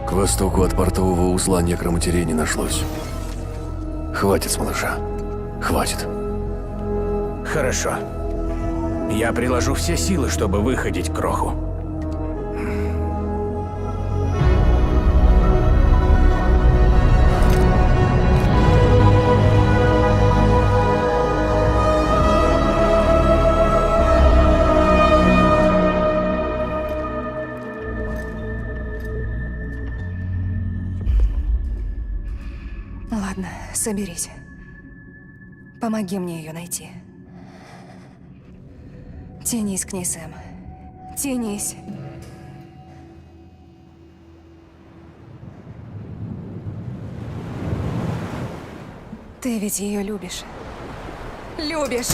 К востоку от портового узла некроматерей не нашлось. Хватит с малыша. Хватит. Хорошо. Я приложу все силы, чтобы выходить кроху. Ладно, соберись. Помоги мне ее найти. Тянись к ней, Сэм. Тянись. Ты ведь ее любишь. Любишь!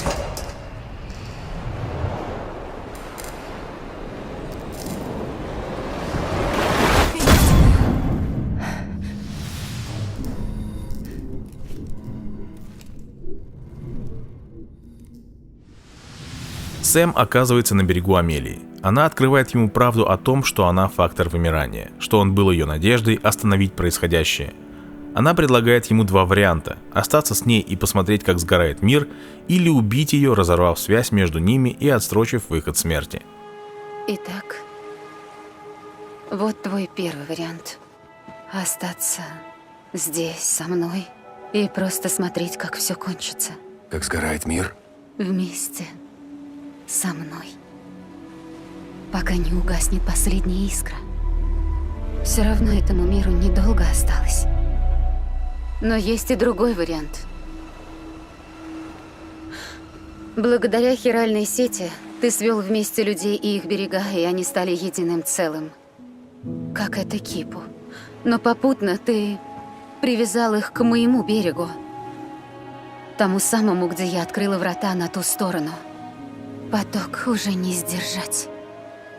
Сэм оказывается на берегу Амелии. Она открывает ему правду о том, что она фактор вымирания, что он был ее надеждой остановить происходящее. Она предлагает ему два варианта: остаться с ней и посмотреть, как сгорает мир, или убить ее, разорвав связь между ними и отсрочив выход смерти. Итак, вот твой первый вариант. Остаться здесь со мной и просто смотреть, как все кончится. Как сгорает мир? Вместе со мной. Пока не угаснет последняя искра. Все равно этому миру недолго осталось. Но есть и другой вариант. Благодаря хиральной сети ты свел вместе людей и их берега, и они стали единым целым. Как это Кипу. Но попутно ты привязал их к моему берегу. Тому самому, где я открыла врата на ту сторону. Поток уже не сдержать.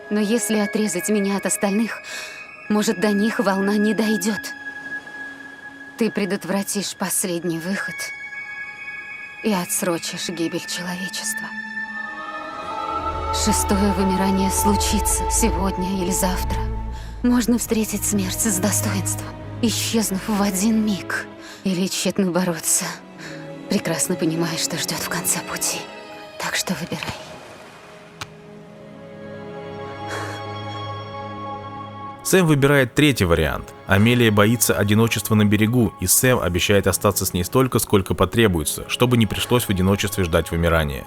Но если отрезать меня от остальных, может, до них волна не дойдет. Ты предотвратишь последний выход и отсрочишь гибель человечества. Шестое вымирание случится сегодня или завтра. Можно встретить смерть с достоинством, исчезнув в один миг. Или тщетно бороться, прекрасно понимая, что ждет в конце пути. Так что выбирай. Сэм выбирает третий вариант. Амелия боится одиночества на берегу, и Сэм обещает остаться с ней столько, сколько потребуется, чтобы не пришлось в одиночестве ждать вымирания.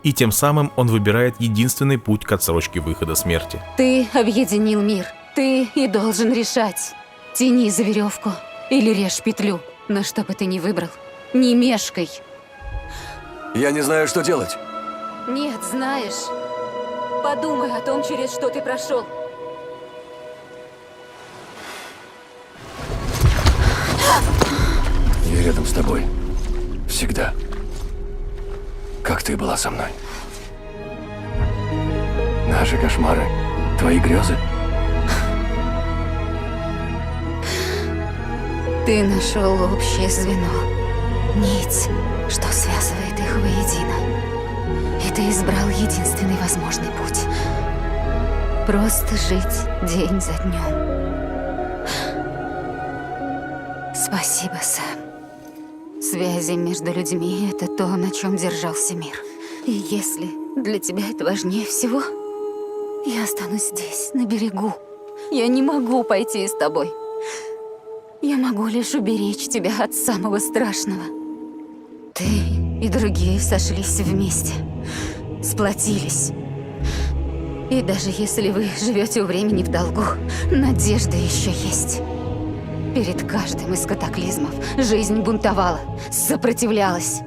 И тем самым он выбирает единственный путь к отсрочке выхода смерти. Ты объединил мир. Ты и должен решать. Тяни за веревку или режь петлю. Но что бы ты ни выбрал, не мешкай. Я не знаю, что делать. Нет, знаешь. Подумай о том, через что ты прошел. Я рядом с тобой. Всегда. Как ты была со мной. Наши кошмары, твои грезы. Ты нашел общее звено. Нить, что связывает их воедино. И ты избрал единственный возможный путь. Просто жить день за днем. Спасибо, Сэм. Связи между людьми — это то, на чем держался мир. И если для тебя это важнее всего, я останусь здесь, на берегу. Я не могу пойти с тобой. Я могу лишь уберечь тебя от самого страшного. Ты и другие сошлись вместе, сплотились. И даже если вы живете у времени в долгу, надежда еще есть. Перед каждым из катаклизмов жизнь бунтовала, сопротивлялась,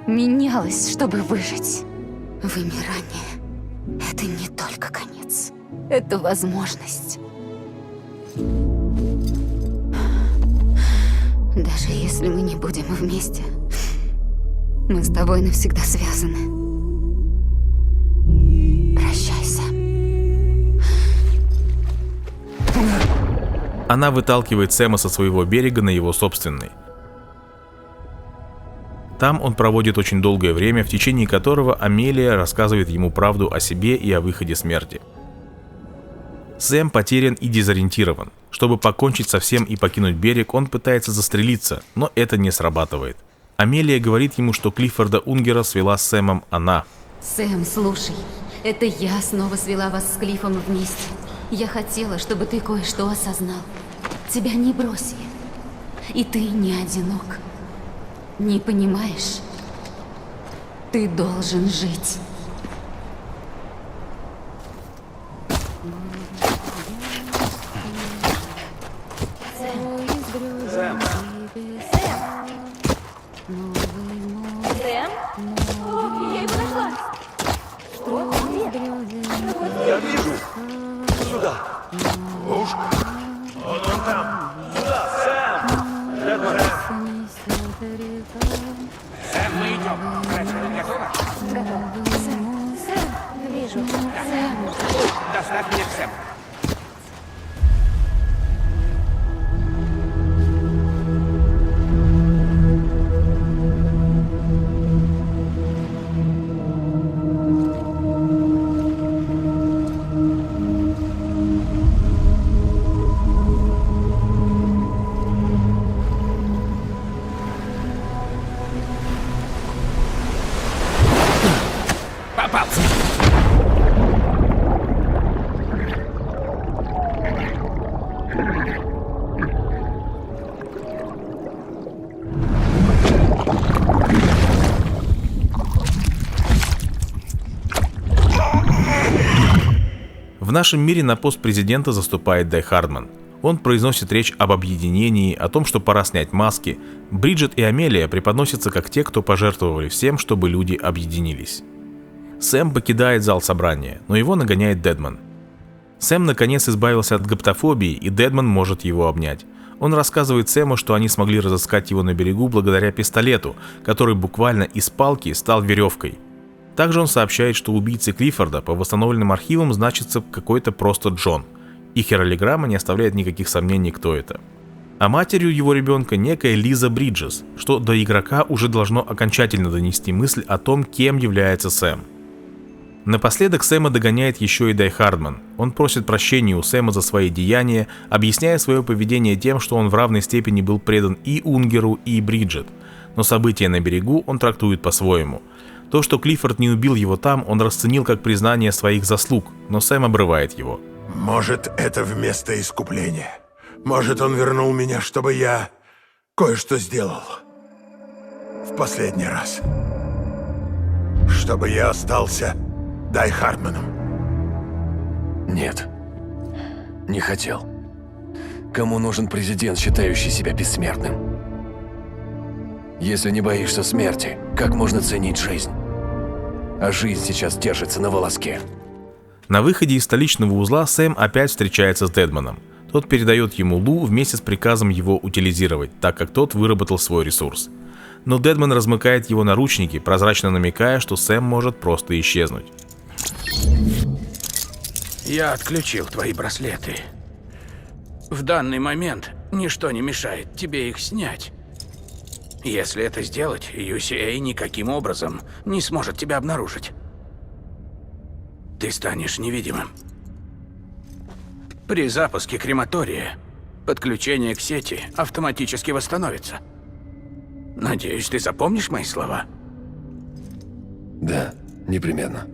менялась, чтобы выжить. Вымирание — это не только конец, это возможность. Даже если мы не будем вместе, мы с тобой навсегда связаны. Прощай, Сэм. Она выталкивает Сэма со своего берега на его собственный. Там он проводит очень долгое время, в течение которого Амелия рассказывает ему правду о себе и о выходе смерти. Сэм потерян и дезориентирован. Чтобы покончить со всем и покинуть берег, он пытается застрелиться, но это не срабатывает. Амелия говорит ему, что Клиффорда Унгера свела с Сэмом она. Сэм, слушай, это я снова свела вас с Клиффом вместе. Я хотела, чтобы ты кое-что осознал. Тебя не бросили. И ты не одинок. Не понимаешь? Ты должен жить. Сэм! Сэм? Я его нашла! Что? Я вижу! Сюда! Уж! Он там! Сюда! Сэм! Дэдман! Сэм, мы идем. Рэчел, готова? Готова. Сэм! Вижу. Сэм! Доставь меня к Сэму. Попался! В нашем мире на пост президента заступает Дай Хардман. Он произносит речь об объединении, о том, что пора снять маски. Бриджит и Амелия преподносятся как те, кто пожертвовали всем, чтобы люди объединились. Сэм покидает зал собрания, но его нагоняет Дэдман. Сэм наконец избавился от гаптофобии, и Дэдман может его обнять. Он рассказывает Сэму, что они смогли разыскать его на берегу благодаря пистолету, который буквально из палки стал веревкой. Также он сообщает, что убийцей Клиффорда по восстановленным архивам значится какой-то просто Джон, и хиролограмма не оставляет никаких сомнений, кто это. А матерью его ребенка некая Лиза Бриджес, что до игрока уже должно окончательно донести мысль о том, кем является Сэм. Напоследок Сэма догоняет еще и Дай Хардман. Он просит прощения у Сэма за свои деяния, объясняя свое поведение тем, что он в равной степени был предан и Унгеру, и Бриджит. Но события на берегу он трактует по-своему. То, что Клиффорд не убил его там, он расценил как признание своих заслуг, но Сэм обрывает его. Может, это вместо искупления. Может, он вернул меня, чтобы я кое-что сделал. В последний раз. Чтобы я остался Дай Хардманом. Нет. Не хотел. Кому нужен президент, считающий себя бессмертным? Если не боишься смерти, как можно ценить жизнь? А жизнь сейчас держится на волоске. На выходе из столичного узла Сэм опять встречается с Дедманом. Тот передает ему Лу вместе с приказом его утилизировать, так как тот выработал свой ресурс. Но Дедман размыкает его наручники, прозрачно намекая, что Сэм может просто исчезнуть. Я отключил твои браслеты. В данный момент ничто не мешает тебе их снять. Если это сделать, UCA никаким образом не сможет тебя обнаружить. Ты станешь невидимым. При запуске крематория подключение к сети автоматически восстановится. Надеюсь, ты запомнишь мои слова? Да, непременно.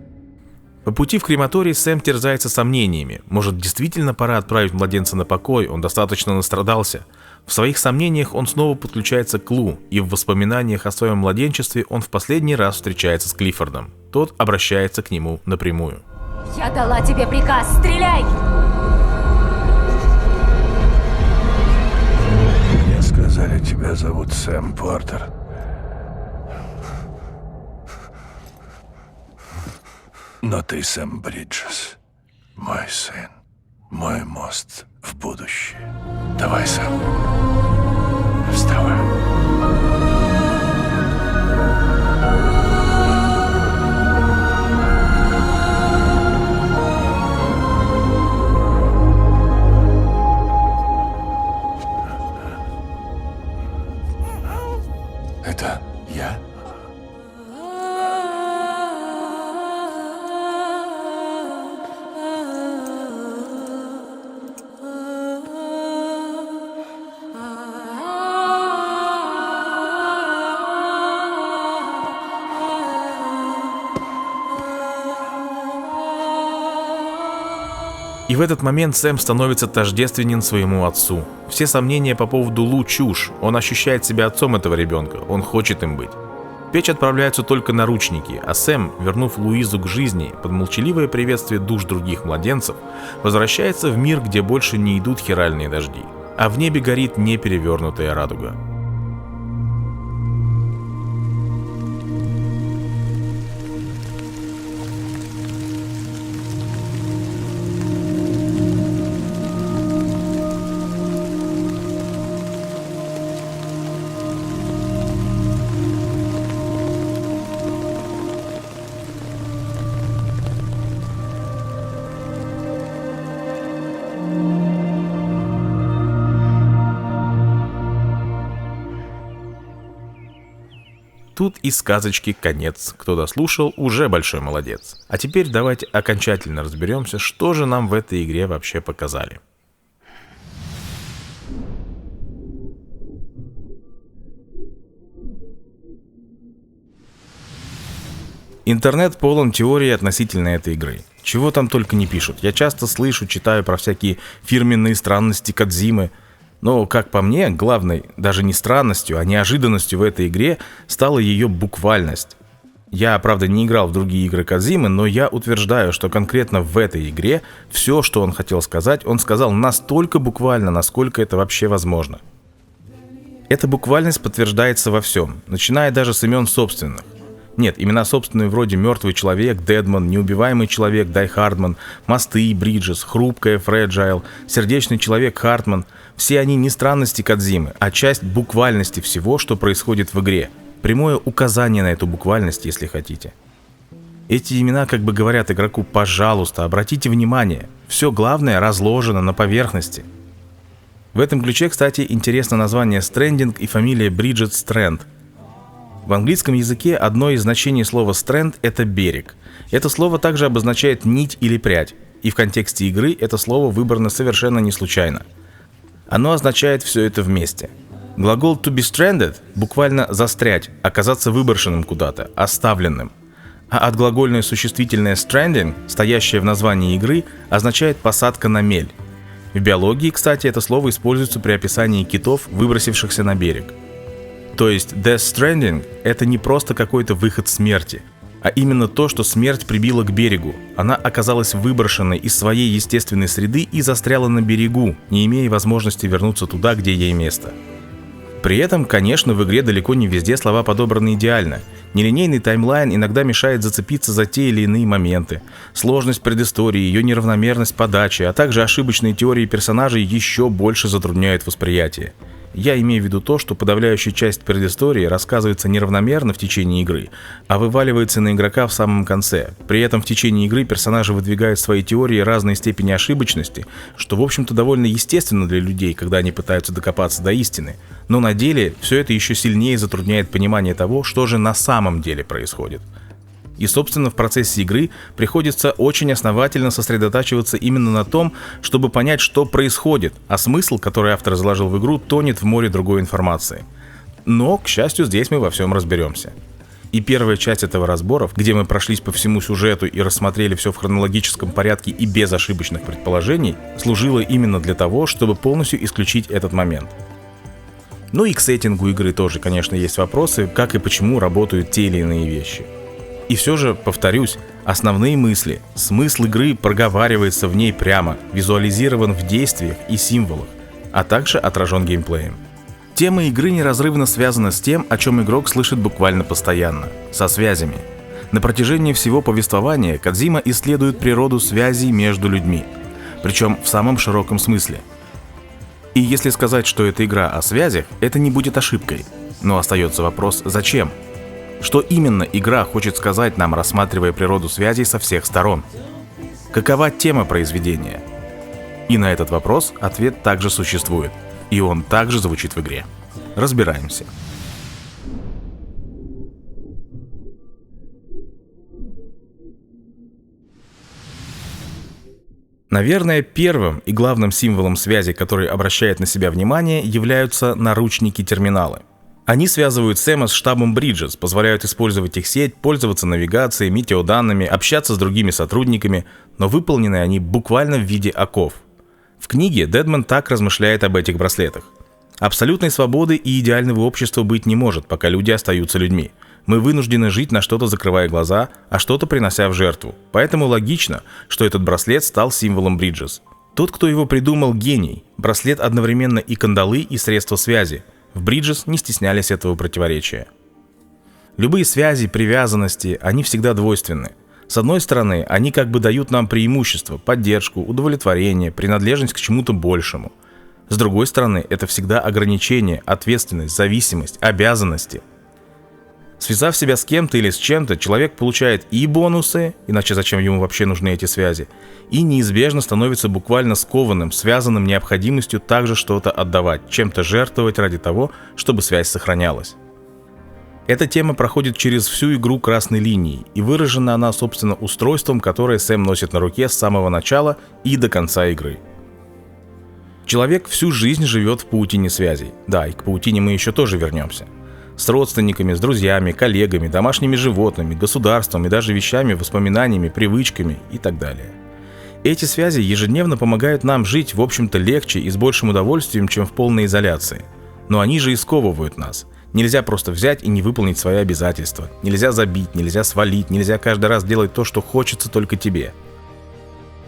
По пути в крематорий Сэм терзается сомнениями. Может, действительно пора отправить младенца на покой, он достаточно настрадался. В своих сомнениях он снова подключается к Лу, и в воспоминаниях о своем младенчестве он в последний раз встречается с Клиффордом. Тот обращается к нему напрямую. Я дала тебе приказ, стреляй! Мне сказали, тебя зовут Сэм Портер. Но ты Сэм Бриджес, мой сын, мой мост в будущее. Давай, Сэм, вставай. Это я? И в этот момент Сэм становится тождественен своему отцу. Все сомнения по поводу Лу – чушь. Он ощущает себя отцом этого ребенка, он хочет им быть. В печь отправляются только наручники, а Сэм, вернув Луизу к жизни под молчаливое приветствие душ других младенцев, возвращается в мир, где больше не идут хиральные дожди, а в небе горит неперевернутая радуга. Тут и сказочки конец. Кто дослушал, уже большой молодец. А теперь давайте окончательно разберемся, что же нам в этой игре вообще показали. Интернет полон теорий относительно этой игры. Чего там только не пишут. Я часто слышу, читаю про всякие фирменные странности Кодзимы. Но, как по мне, главной даже не странностью, а неожиданностью в этой игре стала ее буквальность. Я, правда, не играл в другие игры Кодзимы, но я утверждаю, что конкретно в этой игре все, что он хотел сказать, он сказал настолько буквально, насколько это вообще возможно. Эта буквальность подтверждается во всем, начиная даже с имен собственных. Нет, имена собственные вроде «Мертвый человек», «Дедман», «Неубиваемый человек», «Дай Хардман», «Мосты», «Бриджес», «Хрупкая», «Фрэджайл», «Сердечный человек», «Хартман». Все они не странности Кодзимы, а часть буквальности всего, что происходит в игре. Прямое указание на эту буквальность, если хотите. Эти имена как бы говорят игроку: пожалуйста, обратите внимание, все главное разложено на поверхности. В этом ключе, кстати, интересно название Stranding и фамилия Бриджет Стрэнд. В английском языке одно из значений слова «стрэнд» — это «берег». Это слово также обозначает «нить» или «прядь», и в контексте игры это слово выбрано совершенно не случайно. Оно означает все это вместе. Глагол «to be stranded» буквально «застрять», оказаться выброшенным куда-то, оставленным. А отглагольное существительное stranding, стоящее в названии игры, означает «посадка на мель». В биологии, кстати, это слово используется при описании китов, выбросившихся на берег. То есть Death Stranding — это не просто какой-то выход смерти, а именно то, что смерть прибила к берегу. Она оказалась выброшенной из своей естественной среды и застряла на берегу, не имея возможности вернуться туда, где ей место. При этом, конечно, в игре далеко не везде слова подобраны идеально. Нелинейный таймлайн иногда мешает зацепиться за те или иные моменты. Сложность предыстории, ее неравномерность подачи, а также ошибочные теории персонажей еще больше затрудняют восприятие. Я имею в виду то, что подавляющая часть предыстории рассказывается неравномерно в течение игры, а вываливается на игрока в самом конце. При этом в течение игры персонажи выдвигают свои теории разной степени ошибочности, что в общем-то довольно естественно для людей, когда они пытаются докопаться до истины. Но на деле все это еще сильнее затрудняет понимание того, что же на самом деле происходит. И, собственно, в процессе игры приходится очень основательно сосредотачиваться именно на том, чтобы понять, что происходит, а смысл, который автор заложил в игру, тонет в море другой информации. Но, к счастью, здесь мы во всем разберемся. И первая часть этого разбора, где мы прошлись по всему сюжету и рассмотрели все в хронологическом порядке и без ошибочных предположений, служила именно для того, чтобы полностью исключить этот момент. Ну и к сеттингу игры тоже, конечно, есть вопросы, как и почему работают те или иные вещи. И все же, повторюсь, основные мысли, смысл игры проговаривается в ней прямо, визуализирован в действиях и символах, а также отражен геймплеем. Тема игры неразрывно связана с тем, о чем игрок слышит буквально постоянно – со связями. На протяжении всего повествования Кодзима исследует природу связей между людьми, причем в самом широком смысле. И если сказать, что это игра о связях, это не будет ошибкой. Но остается вопрос – зачем? Что именно игра хочет сказать нам, рассматривая природу связей со всех сторон? Какова тема произведения? И на этот вопрос ответ также существует, и он также звучит в игре. Разбираемся. Наверное, первым и главным символом связи, который обращает на себя внимание, являются наручники-терминалы. Они связывают Сэма с штабом Бриджес, позволяют использовать их сеть, пользоваться навигацией, метеоданными, общаться с другими сотрудниками, но выполнены они буквально в виде оков. В книге Дедман так размышляет об этих браслетах. Абсолютной свободы и идеального общества быть не может, пока люди остаются людьми. Мы вынуждены жить, на что-то закрывая глаза, а что-то принося в жертву. Поэтому логично, что этот браслет стал символом Бриджес. Тот, кто его придумал, гений. Браслет одновременно и кандалы, и средство связи. В Бриджес не стеснялись этого противоречия. Любые связи, привязанности, они всегда двойственны. С одной стороны, они как бы дают нам преимущество, поддержку, удовлетворение, принадлежность к чему-то большему. С другой стороны, это всегда ограничение, ответственность, зависимость, обязанности. Связав себя с кем-то или с чем-то, человек получает и бонусы, иначе зачем ему вообще нужны эти связи, и неизбежно становится буквально скованным, связанным необходимостью также что-то отдавать, чем-то жертвовать ради того, чтобы связь сохранялась. Эта тема проходит через всю игру красной линией, и выражена она, собственно, устройством, которое Сэм носит на руке с самого начала и до конца игры. Человек всю жизнь живет в паутине связей. Да, и к паутине мы еще тоже вернемся. С родственниками, с друзьями, коллегами, домашними животными, государством и даже вещами, воспоминаниями, привычками и так далее. Эти связи ежедневно помогают нам жить, в общем-то, легче и с большим удовольствием, чем в полной изоляции. Но они же и сковывают нас. Нельзя просто взять и не выполнить свои обязательства. Нельзя забить, нельзя свалить, нельзя каждый раз делать то, что хочется только тебе.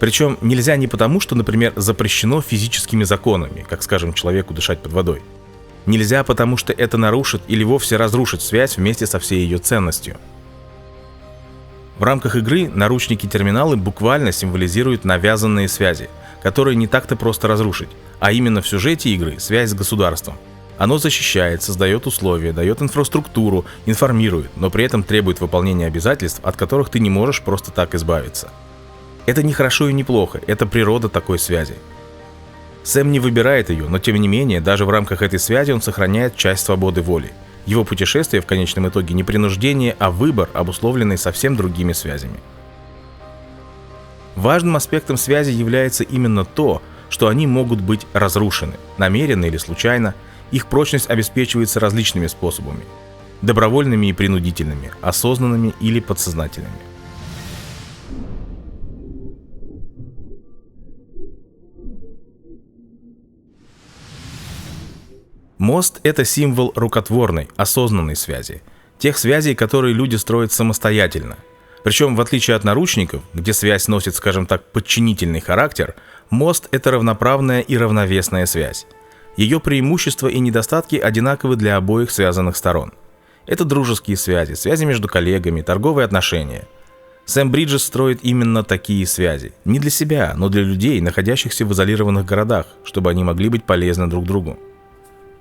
Причем нельзя не потому, что, например, запрещено физическими законами, как, скажем, человеку дышать под водой. Нельзя, потому что это нарушит или вовсе разрушит связь вместе со всей ее ценностью. В рамках игры наручники-терминалы буквально символизируют навязанные связи, которые не так-то просто разрушить, а именно в сюжете игры связь с государством. Оно защищает, создает условия, дает инфраструктуру, информирует, но при этом требует выполнения обязательств, от которых ты не можешь просто так избавиться. Это не хорошо и не плохо, это природа такой связи. Сэм не выбирает ее, но тем не менее, даже в рамках этой связи он сохраняет часть свободы воли. Его путешествие в конечном итоге не принуждение, а выбор, обусловленный совсем другими связями. Важным аспектом связи является именно то, что они могут быть разрушены, намеренно или случайно. Их прочность обеспечивается различными способами. добровольными и принудительными, осознанными или подсознательными. Мост — это символ рукотворной, осознанной связи. Тех связей, которые люди строят самостоятельно. Причем, в отличие от наручников, где связь носит, скажем так, подчинительный характер, мост — это равноправная и равновесная связь. Ее преимущества и недостатки одинаковы для обоих связанных сторон. Это дружеские связи, связи между коллегами, торговые отношения. Сэм Бриджес строит именно такие связи. Не для себя, но для людей, находящихся в изолированных городах, чтобы они могли быть полезны друг другу.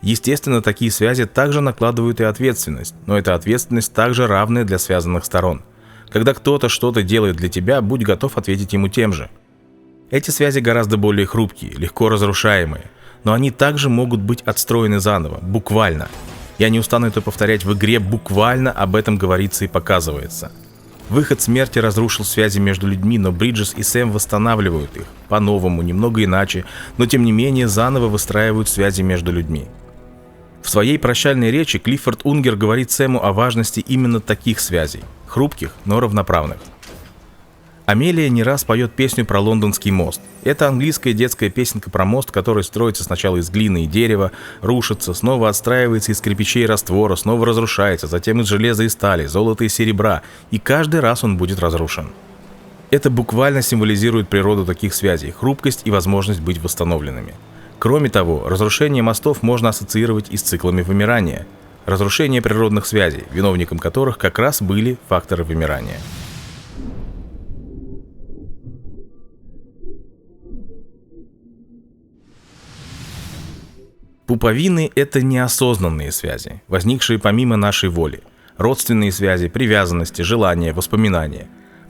Естественно, такие связи также накладывают и ответственность, но эта ответственность также равная для связанных сторон. Когда кто-то что-то делает для тебя, будь готов ответить ему тем же. Эти связи гораздо более хрупкие, легко разрушаемые, но они также могут быть отстроены заново, буквально. Я не устану это повторять, в игре буквально об этом говорится и показывается. Выход смерти разрушил связи между людьми, но Бриджес и Сэм восстанавливают их, по-новому, немного иначе, но тем не менее заново выстраивают связи между людьми. В своей прощальной речи Клиффорд Унгер говорит Сэму о важности именно таких связей, хрупких, но равноправных. Амелия не раз поет песню про лондонский мост. Это английская детская песенка про мост, который строится сначала из глины и дерева, рушится, снова отстраивается из кирпичей и раствора, снова разрушается, затем из железа и стали, золота и серебра, и каждый раз он будет разрушен. Это буквально символизирует природу таких связей, хрупкость и возможность быть восстановленными. Кроме того, разрушение мостов можно ассоциировать и с циклами вымирания. Разрушение природных связей, виновником которых как раз были факторы вымирания. Пуповины — это неосознанные связи, возникшие помимо нашей воли. Родственные связи, привязанности, желания, воспоминания.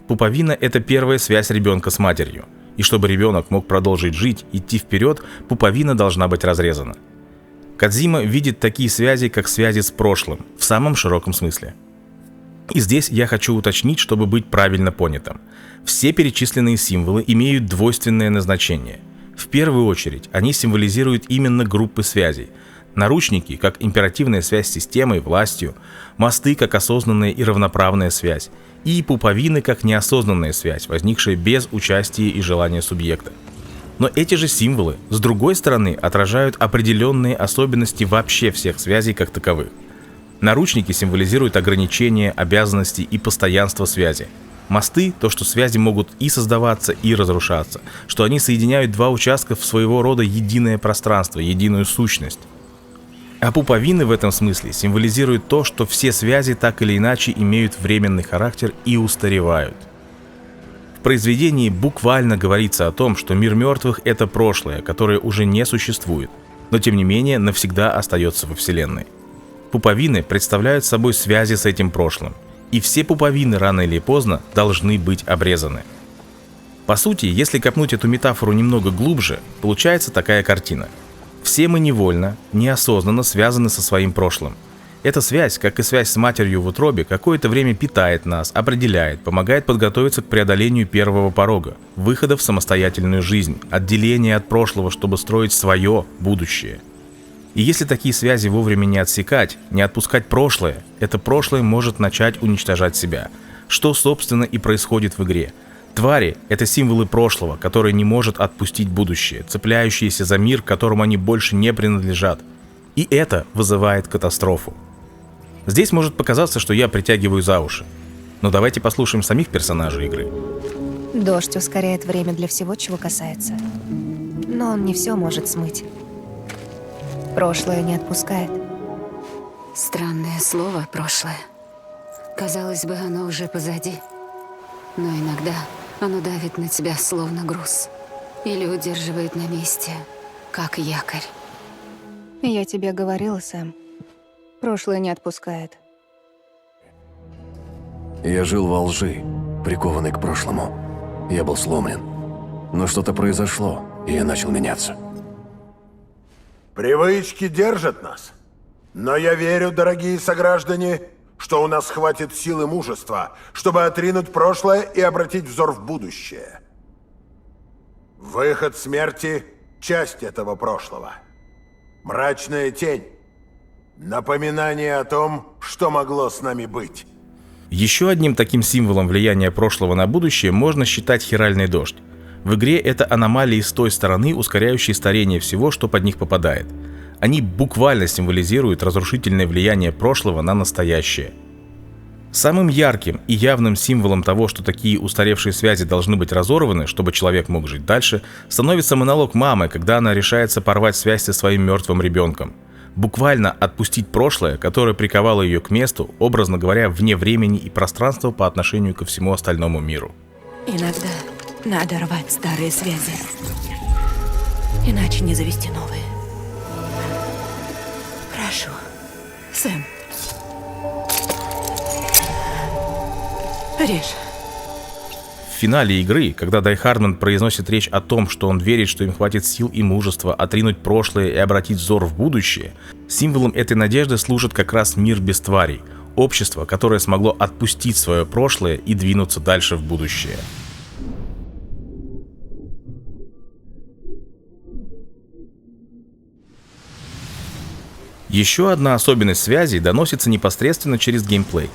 Пуповина — это первая связь ребенка с матерью. И чтобы ребенок мог продолжить жить, идти вперед, пуповина должна быть разрезана. Кодзима видит такие связи, как связи с прошлым, в самом широком смысле. И здесь я хочу уточнить, чтобы быть правильно понятым. Все перечисленные символы имеют двойственное назначение. В первую очередь, они символизируют именно группы связей. Наручники, как императивная связь с системой, властью, мосты, как осознанная и равноправная связь, и пуповины, как неосознанная связь, возникшая без участия и желания субъекта. Но эти же символы, с другой стороны, отражают определенные особенности вообще всех связей как таковых. Наручники символизируют ограничения, обязанности и постоянство связи. Мосты — то, что связи могут и создаваться, и разрушаться, что они соединяют два участка в своего рода единое пространство, единую сущность. А пуповины в этом смысле символизируют то, что все связи так или иначе имеют временный характер и устаревают. В произведении буквально говорится о том, что мир мертвых — это прошлое, которое уже не существует, но тем не менее навсегда остается во Вселенной. Пуповины представляют собой связи с этим прошлым, и все пуповины рано или поздно должны быть обрезаны. По сути, если копнуть эту метафору немного глубже, получается такая картина. Все мы невольно, неосознанно связаны со своим прошлым. Эта связь, как и связь с матерью в утробе, какое-то время питает нас, определяет, помогает подготовиться к преодолению первого порога, выхода в самостоятельную жизнь, отделения от прошлого, чтобы строить свое будущее. И если такие связи вовремя не отсекать, не отпускать прошлое, это прошлое может начать уничтожать себя, что, собственно, и происходит в игре. Твари — это символы прошлого, которые не может отпустить будущее, цепляющиеся за мир, которому они больше не принадлежат. И это вызывает катастрофу. Здесь может показаться, что я притягиваю за уши. Но давайте послушаем самих персонажей игры. Дождь ускоряет время для всего, чего касается. Но он не все может смыть. Прошлое не отпускает. Странное слово «прошлое». Казалось бы, оно уже позади. Но иногда оно давит на тебя словно груз. Или удерживает на месте, как якорь. Я тебе говорила, Сэм. Прошлое не отпускает. Я жил во лжи, прикованный к прошлому. Я был сломлен. Но что-то произошло, и я начал меняться. Привычки держат нас. Но я верю, дорогие сограждане, что у нас хватит сил и мужества, чтобы отринуть прошлое и обратить взор в будущее. Выход смерти — часть этого прошлого. Мрачная тень. Напоминание о том, что могло с нами быть. Еще одним таким символом влияния прошлого на будущее можно считать хиральный дождь. В игре это аномалии с той стороны, ускоряющие старение всего, что под них попадает. Они буквально символизируют разрушительное влияние прошлого на настоящее. Самым ярким и явным символом того, что такие устаревшие связи должны быть разорваны, чтобы человек мог жить дальше, становится монолог мамы, когда она решается порвать связь со своим мертвым ребенком. Буквально отпустить прошлое, которое приковало ее к месту, образно говоря, вне времени и пространства по отношению ко всему остальному миру. Иногда надо рвать старые связи, иначе не завести новые. Прошу, Сэм. Режь. В финале игры, когда Дай Хардман произносит речь о том, что он верит, что им хватит сил и мужества отринуть прошлое и обратить взор в будущее, символом этой надежды служит как раз мир без тварей, общество, которое смогло отпустить свое прошлое и двинуться дальше в будущее. Еще одна особенность связи доносится непосредственно через геймплей.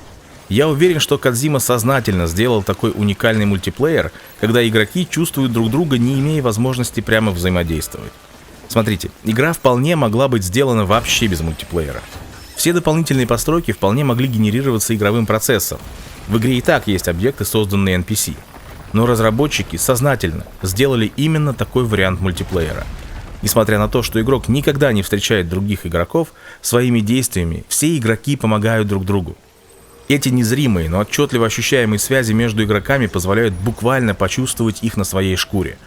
Я уверен, что Кодзима сознательно сделал такой уникальный мультиплеер, когда игроки чувствуют друг друга, не имея возможности прямо взаимодействовать. Смотрите, игра вполне могла быть сделана вообще без мультиплеера. Все дополнительные постройки вполне могли генерироваться игровым процессом. В игре и так есть объекты, созданные NPC. Но разработчики сознательно сделали именно такой вариант мультиплеера. Несмотря на то, что игрок никогда не встречает других игроков, своими действиями все игроки помогают друг другу. Эти незримые, но отчетливо ощущаемые связи между игроками позволяют буквально почувствовать их на своей шкуре.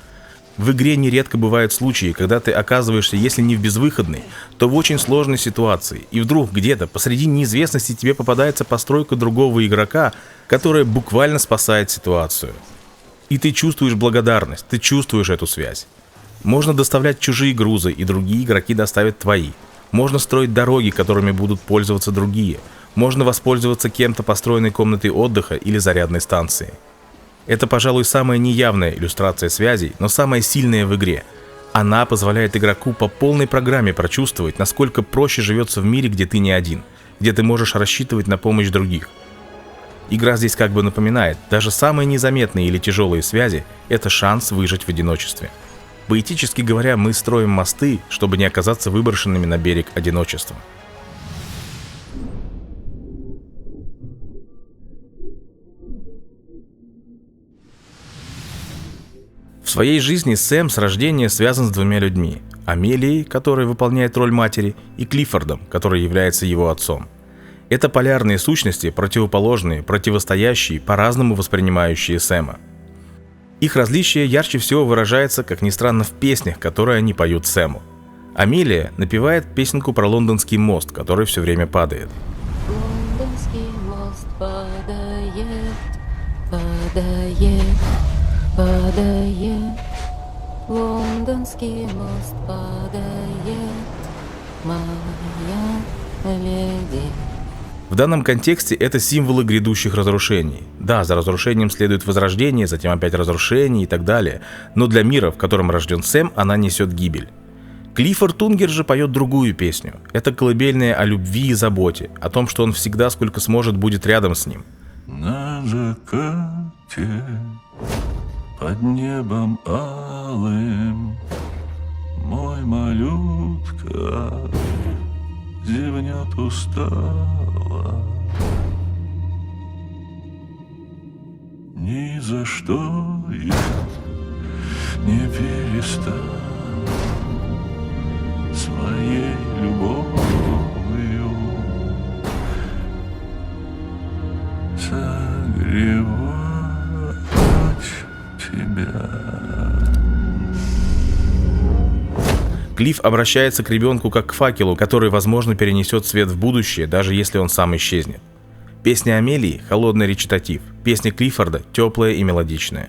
В игре нередко бывают случаи, когда ты оказываешься, если не в безвыходной, то в очень сложной ситуации, и вдруг где-то посреди неизвестности тебе попадается постройка другого игрока, которая буквально спасает ситуацию. И ты чувствуешь благодарность, ты чувствуешь эту связь. Можно доставлять чужие грузы, и другие игроки доставят твои. Можно строить дороги, которыми будут пользоваться другие. Можно воспользоваться кем-то построенной комнатой отдыха или зарядной станцией. Это, пожалуй, самая неявная иллюстрация связей, но самая сильная в игре. Она позволяет игроку по полной программе прочувствовать, насколько проще живется в мире, где ты не один, где ты можешь рассчитывать на помощь других. Игра здесь как бы напоминает, даже самые незаметные или тяжелые связи – это шанс выжить в одиночестве. Поэтически говоря, мы строим мосты, чтобы не оказаться выброшенными на берег одиночества. В своей жизни Сэм с рождения связан с двумя людьми – Амелией, которая выполняет роль матери, и Клиффордом, который является его отцом. Это полярные сущности, противоположные, противостоящие, по-разному воспринимающие Сэма. Их различие ярче всего выражается, как ни странно, в песнях, которые они поют Сэму. Амелия напевает песенку про лондонский мост, который все время падает. Лондонский мост падает, падает, падает. Лондонский мост падает, моя леди. В данном контексте это символы грядущих разрушений. Да, за разрушением следует возрождение, затем опять разрушение и так далее, но для мира, в котором рожден Сэм, она несет гибель. Клиффорд Унгер же поет другую песню. Это колыбельная о любви и заботе, о том, что он всегда, сколько сможет, будет рядом с ним. На закате, под небом алым, мой малютка зевнет устало. Ни за что я не перестану своей любовью согревать тебя. Клифф обращается к ребенку как к факелу, который, возможно, перенесет свет в будущее, даже если он сам исчезнет. Песня Амелии – холодный речитатив, песня Клиффорда – теплая и мелодичная.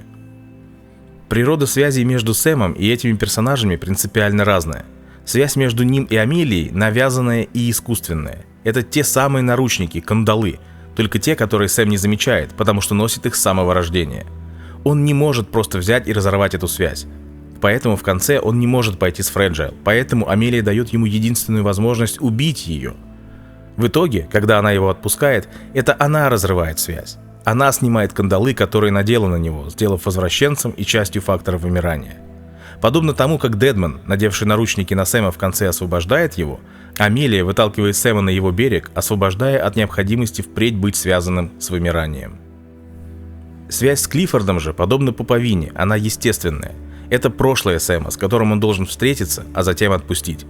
Природа связей между Сэмом и этими персонажами принципиально разная. Связь между ним и Амелией навязанная и искусственная. Это те самые наручники, кандалы, только те, которые Сэм не замечает, потому что носит их с самого рождения. Он не может просто взять и разорвать эту связь. Поэтому в конце он не может пойти с Фреджайл, поэтому Амелия дает ему единственную возможность убить ее. В итоге, когда она его отпускает, это она разрывает связь. Она снимает кандалы, которые надела на него, сделав возвращенцем и частью фактора вымирания. Подобно тому, как Дедман, надевший наручники на Сэма в конце, освобождает его, Амелия выталкивает Сэма на его берег, освобождая от необходимости впредь быть связанным с вымиранием. Связь с Клиффордом же подобна пуповине, она естественная. Это прошлое Сэма, с которым он должен встретиться, а затем отпустить.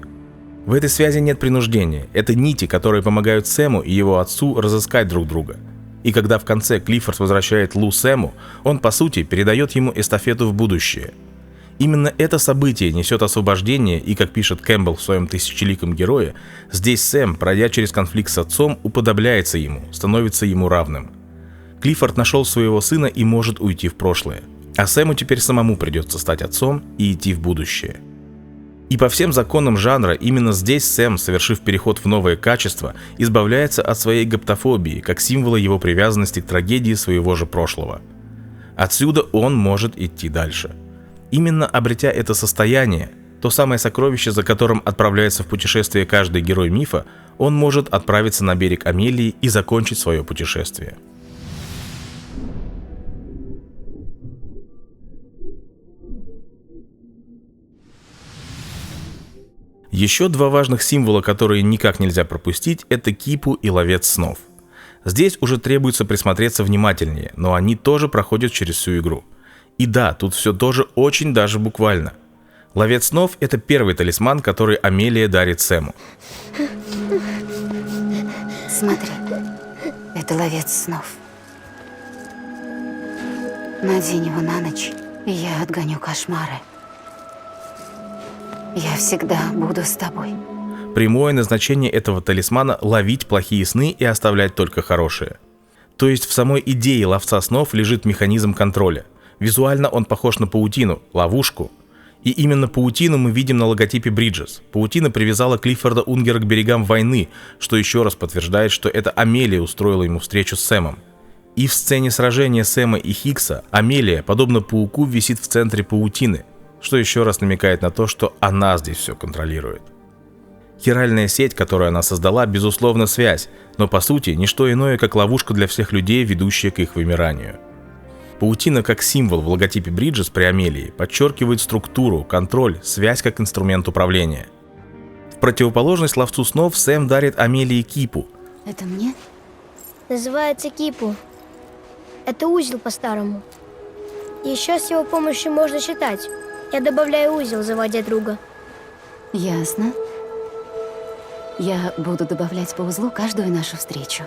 В этой связи нет принуждения, это нити, которые помогают Сэму и его отцу разыскать друг друга. И когда в конце Клиффорд возвращает Лу Сэму, он по сути передает ему эстафету в будущее. Именно это событие несет освобождение, и, как пишет Кэмпбелл в своем «Тысячеликом герое», здесь Сэм, пройдя через конфликт с отцом, уподобляется ему, становится ему равным. Клиффорд нашел своего сына и может уйти в прошлое, а Сэму теперь самому придется стать отцом и идти в будущее. И по всем законам жанра именно здесь Сэм, совершив переход в новое качество, избавляется от своей гаптофобии, как символа его привязанности к трагедии своего же прошлого. Отсюда он может идти дальше. Именно обретя это состояние, то самое сокровище, за которым отправляется в путешествие каждый герой мифа, он может отправиться на берег Амелии и закончить свое путешествие. Еще два важных символа, которые никак нельзя пропустить, это Кипу и Ловец снов. Здесь уже требуется присмотреться внимательнее, но они тоже проходят через всю игру. И да, тут все тоже очень даже буквально. Ловец снов — это первый талисман, который Амелия дарит Сэму. Смотри, это ловец снов. Надень его на ночь, и я отгоню кошмары. Я всегда буду с тобой. Прямое назначение этого талисмана — ловить плохие сны и оставлять только хорошие. То есть в самой идее ловца снов лежит механизм контроля. Визуально он похож на паутину, ловушку. И именно паутину мы видим на логотипе Бриджес. Паутина привязала Клиффорда Унгера к берегам войны, что еще раз подтверждает, что это Амелия устроила ему встречу с Сэмом. И в сцене сражения Сэма и Хикса Амелия, подобно пауку, висит в центре паутины, что еще раз намекает на то, что она здесь все контролирует. Хиральная сеть, которую она создала, безусловно связь, но по сути не что иное, как ловушка для всех людей, ведущая к их вымиранию. Паутина как символ в логотипе Бриджес при Амелии подчеркивает структуру, контроль, связь как инструмент управления. В противоположность ловцу снов Сэм дарит Амелии кипу. Это мне? Называется кипу. Это узел по-старому. Еще с его помощью можно считать. Я добавляю узел, заводя друга. Ясно. Я буду добавлять по узлу каждую нашу встречу.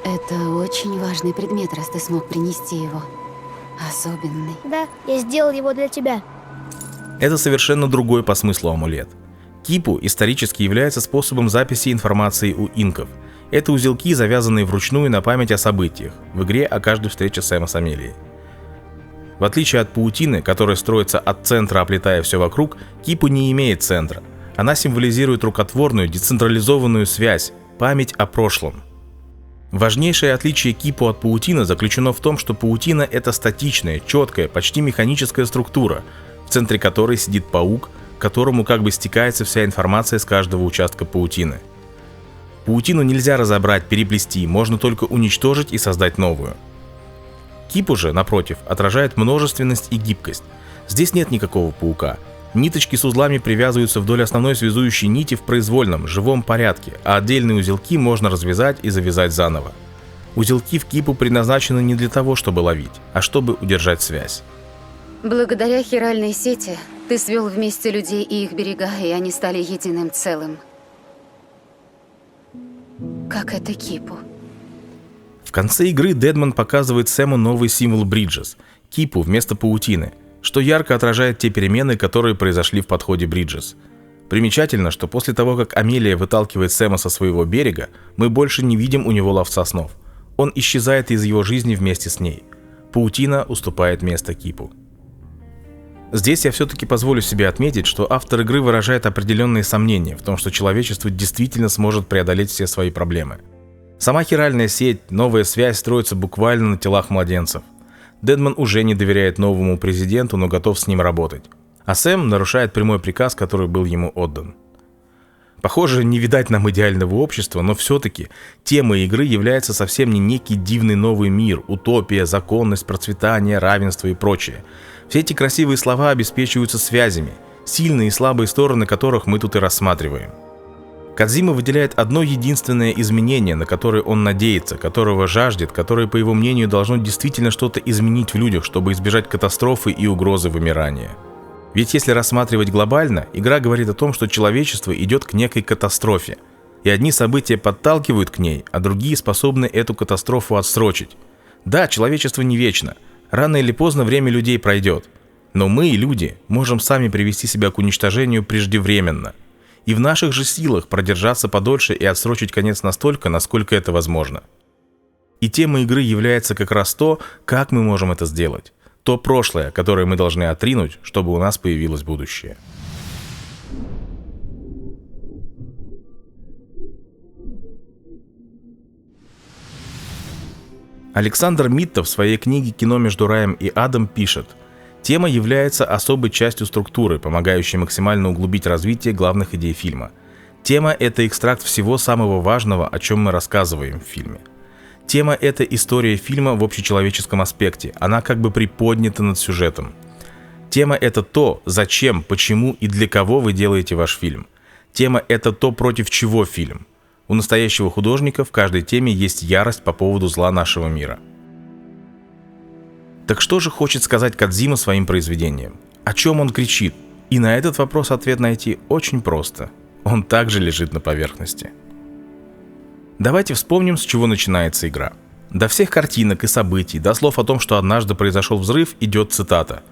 Это очень важный предмет, раз ты смог принести его. Особенный. Да, я сделал его для тебя. Это совершенно другой по смыслу амулет. Кипу исторически является способом записи информации у инков. Это узелки, завязанные вручную на память о событиях, в игре о каждой встрече Сэма с Амелией. В отличие от паутины, которая строится от центра, оплетая все вокруг, кипу не имеет центра. Она символизирует рукотворную, децентрализованную связь, память о прошлом. Важнейшее отличие кипу от паутины заключено в том, что паутина — это статичная, четкая, почти механическая структура, в центре которой сидит паук, к которому как бы стекается вся информация с каждого участка паутины. Паутину нельзя разобрать, переплести, можно только уничтожить и создать новую. Кипу же, напротив, отражает множественность и гибкость. Здесь нет никакого паука. Ниточки с узлами привязываются вдоль основной связующей нити в произвольном, живом порядке, а отдельные узелки можно развязать и завязать заново. Узелки в кипу предназначены не для того, чтобы ловить, а чтобы удержать связь. Благодаря хиральной сети ты свел вместе людей и их берега, и они стали единым целым. Как это кипу. В конце игры Дедман показывает Сэму новый символ Бриджес — кипу вместо паутины, что ярко отражает те перемены, которые произошли в подходе Бриджес. Примечательно, что после того, как Амелия выталкивает Сэма со своего берега, мы больше не видим у него ловца снов. Он исчезает из его жизни вместе с ней. Паутина уступает место кипу. Здесь я все-таки позволю себе отметить, что автор игры выражает определенные сомнения в том, что человечество действительно сможет преодолеть все свои проблемы. Сама хиральная сеть, новая связь строится буквально на телах младенцев. Дедман уже не доверяет новому президенту, но готов с ним работать. А Сэм нарушает прямой приказ, который был ему отдан. Похоже, не видать нам идеального общества, но все-таки тема игры является совсем не некий дивный новый мир, утопия, законность, процветание, равенство и прочее. Все эти красивые слова обеспечиваются связями, сильные и слабые стороны которых мы тут и рассматриваем. Кодзима выделяет одно единственное изменение, на которое он надеется, которого жаждет, которое, по его мнению, должно действительно что-то изменить в людях, чтобы избежать катастрофы и угрозы вымирания. Ведь если рассматривать глобально, игра говорит о том, что человечество идет к некой катастрофе, и одни события подталкивают к ней, а другие способны эту катастрофу отсрочить. Да, человечество не вечно, рано или поздно время людей пройдет, но мы, люди, можем сами привести себя к уничтожению преждевременно. И в наших же силах продержаться подольше и отсрочить конец настолько, насколько это возможно. И темой игры является как раз то, как мы можем это сделать. То прошлое, которое мы должны отринуть, чтобы у нас появилось будущее. Александр Митта в своей книге «Кино между раем и адом» пишет: «Тема является особой частью структуры, помогающей максимально углубить развитие главных идей фильма. Тема — это экстракт всего самого важного, о чем мы рассказываем в фильме. Тема — это история фильма в общечеловеческом аспекте, она как бы приподнята над сюжетом. Тема — это то, зачем, почему и для кого вы делаете ваш фильм. Тема — это то, против чего фильм. У настоящего художника в каждой теме есть ярость по поводу зла нашего мира». Так что же хочет сказать Кодзима своим произведением? О чем он кричит? И на этот вопрос ответ найти очень просто. Он также лежит на поверхности. Давайте вспомним, с чего начинается игра. До всех картинок и событий, до слов о том, что однажды произошел взрыв, идет цитата.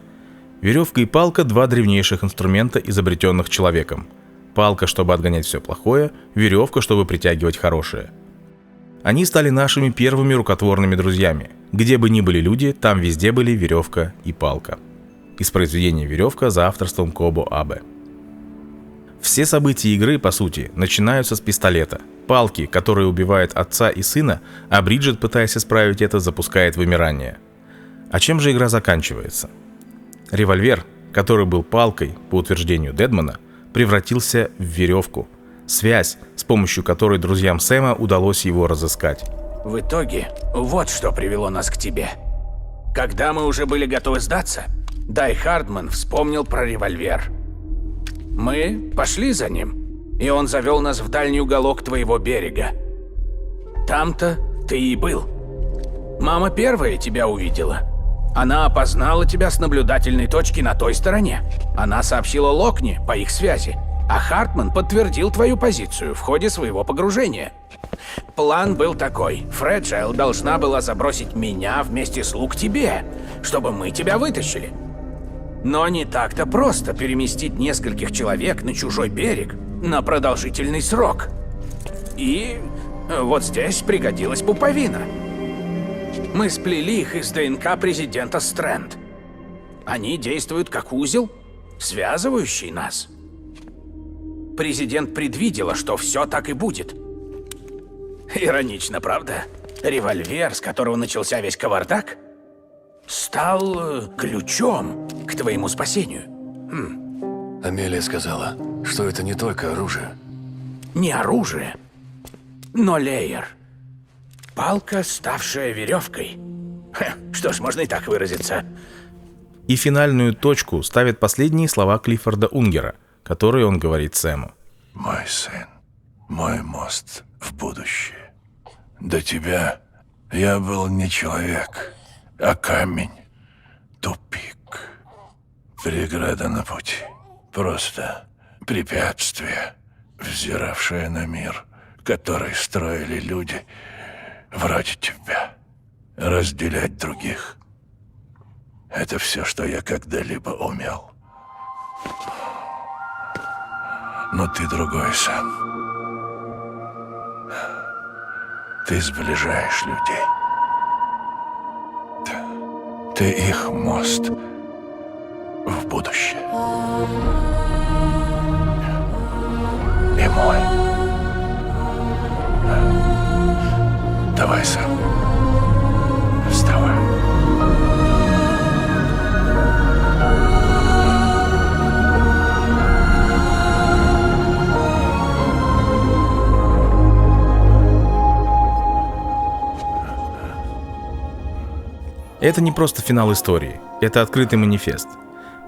«Веревка и палка – два древнейших инструмента, изобретенных человеком. Палка, чтобы отгонять все плохое, веревка, чтобы притягивать хорошее. Они стали нашими первыми рукотворными друзьями. Где бы ни были люди, там везде были веревка и палка». Из произведения «Веревка» за авторством Кобо Абе. Все события игры, по сути, начинаются с пистолета, палки, которая убивает отца и сына, а Бриджит, пытаясь исправить это, запускает вымирание. А чем же игра заканчивается? Револьвер, который был палкой, по утверждению Дедмана, превратился в веревку. Связь, с помощью которой друзьям Сэма удалось его разыскать. В итоге, вот что привело нас к тебе. Когда мы уже были готовы сдаться, Дай Хардман вспомнил про револьвер. Мы пошли за ним, и он завел нас в дальний уголок твоего берега. Там-то ты и был. Мама первая тебя увидела. Она опознала тебя с наблюдательной точки на той стороне. Она сообщила Локни по их связи, а Хартман подтвердил твою позицию в ходе своего погружения. План был такой. Фреджайл должна была забросить меня вместе с Лу к тебе, чтобы мы тебя вытащили. Но не так-то просто переместить нескольких человек на чужой берег на продолжительный срок. И вот здесь пригодилась пуповина. Мы сплели их из ДНК президента Стрэнд. Они действуют как узел, связывающий нас. Президент предвидела, что все так и будет. Иронично, правда? Револьвер, с которого начался весь кавардак, стал ключом к твоему спасению. Амелия сказала, что это не только оружие. Не оружие, но леер. Палка, ставшая веревкой. Что ж, можно и так выразиться. И финальную точку ставят последние слова Клиффорда Унгера, которые он говорит Сэму. «Мой сын, мой мост в будущее. До тебя я был не человек, а камень, тупик, преграда на пути, просто препятствие, взиравшее на мир, который строили люди вроде тебя. Разделять других — это все, что я когда-либо умел. Но ты другой, Сэм. Ты сближаешь людей. Ты их мост в будущее. И мой. Давай, Сэм. Вставай. Это не просто финал истории, это открытый манифест.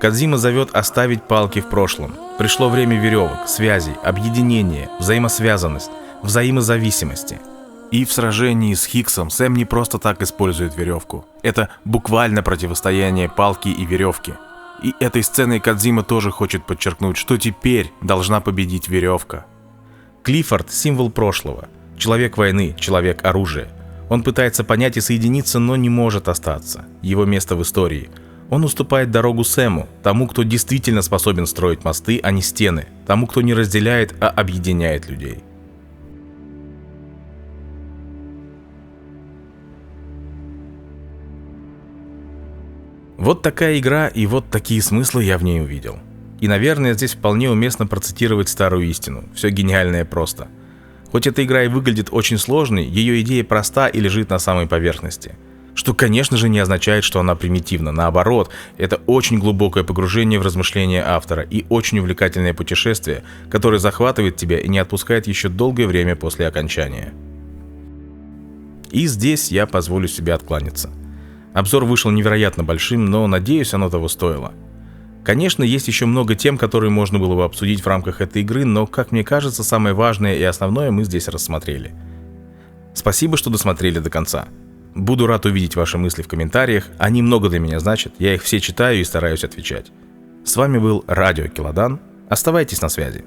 Кодзима зовет оставить палки в прошлом. Пришло время веревок, связей, объединения, взаимосвязанность, взаимозависимости. И в сражении с Хиксом Сэм не просто так использует веревку. Это буквально противостояние палки и веревки. И этой сценой Кодзима тоже хочет подчеркнуть, что теперь должна победить веревка. Клиффорд – символ прошлого. Человек войны, человек оружия. Он пытается понять и соединиться, но не может остаться. Его место в истории. Он уступает дорогу Сэму, тому, кто действительно способен строить мосты, а не стены. Тому, кто не разделяет, а объединяет людей. Вот такая игра и вот такие смыслы я в ней увидел. И, наверное, здесь вполне уместно процитировать старую истину. Все гениальное просто. Хоть эта игра и выглядит очень сложной, ее идея проста и лежит на самой поверхности. Что, конечно же, не означает, что она примитивна. Наоборот, это очень глубокое погружение в размышления автора и очень увлекательное путешествие, которое захватывает тебя и не отпускает еще долгое время после окончания. И здесь я позволю себе откланяться. Обзор вышел невероятно большим, но, надеюсь, оно того стоило. Конечно, есть еще много тем, которые можно было бы обсудить в рамках этой игры, но, как мне кажется, самое важное и основное мы здесь рассмотрели. Спасибо, что досмотрели до конца. Буду рад увидеть ваши мысли в комментариях, они много для меня значат, я их все читаю и стараюсь отвечать. С вами был Радио Келодан, оставайтесь на связи.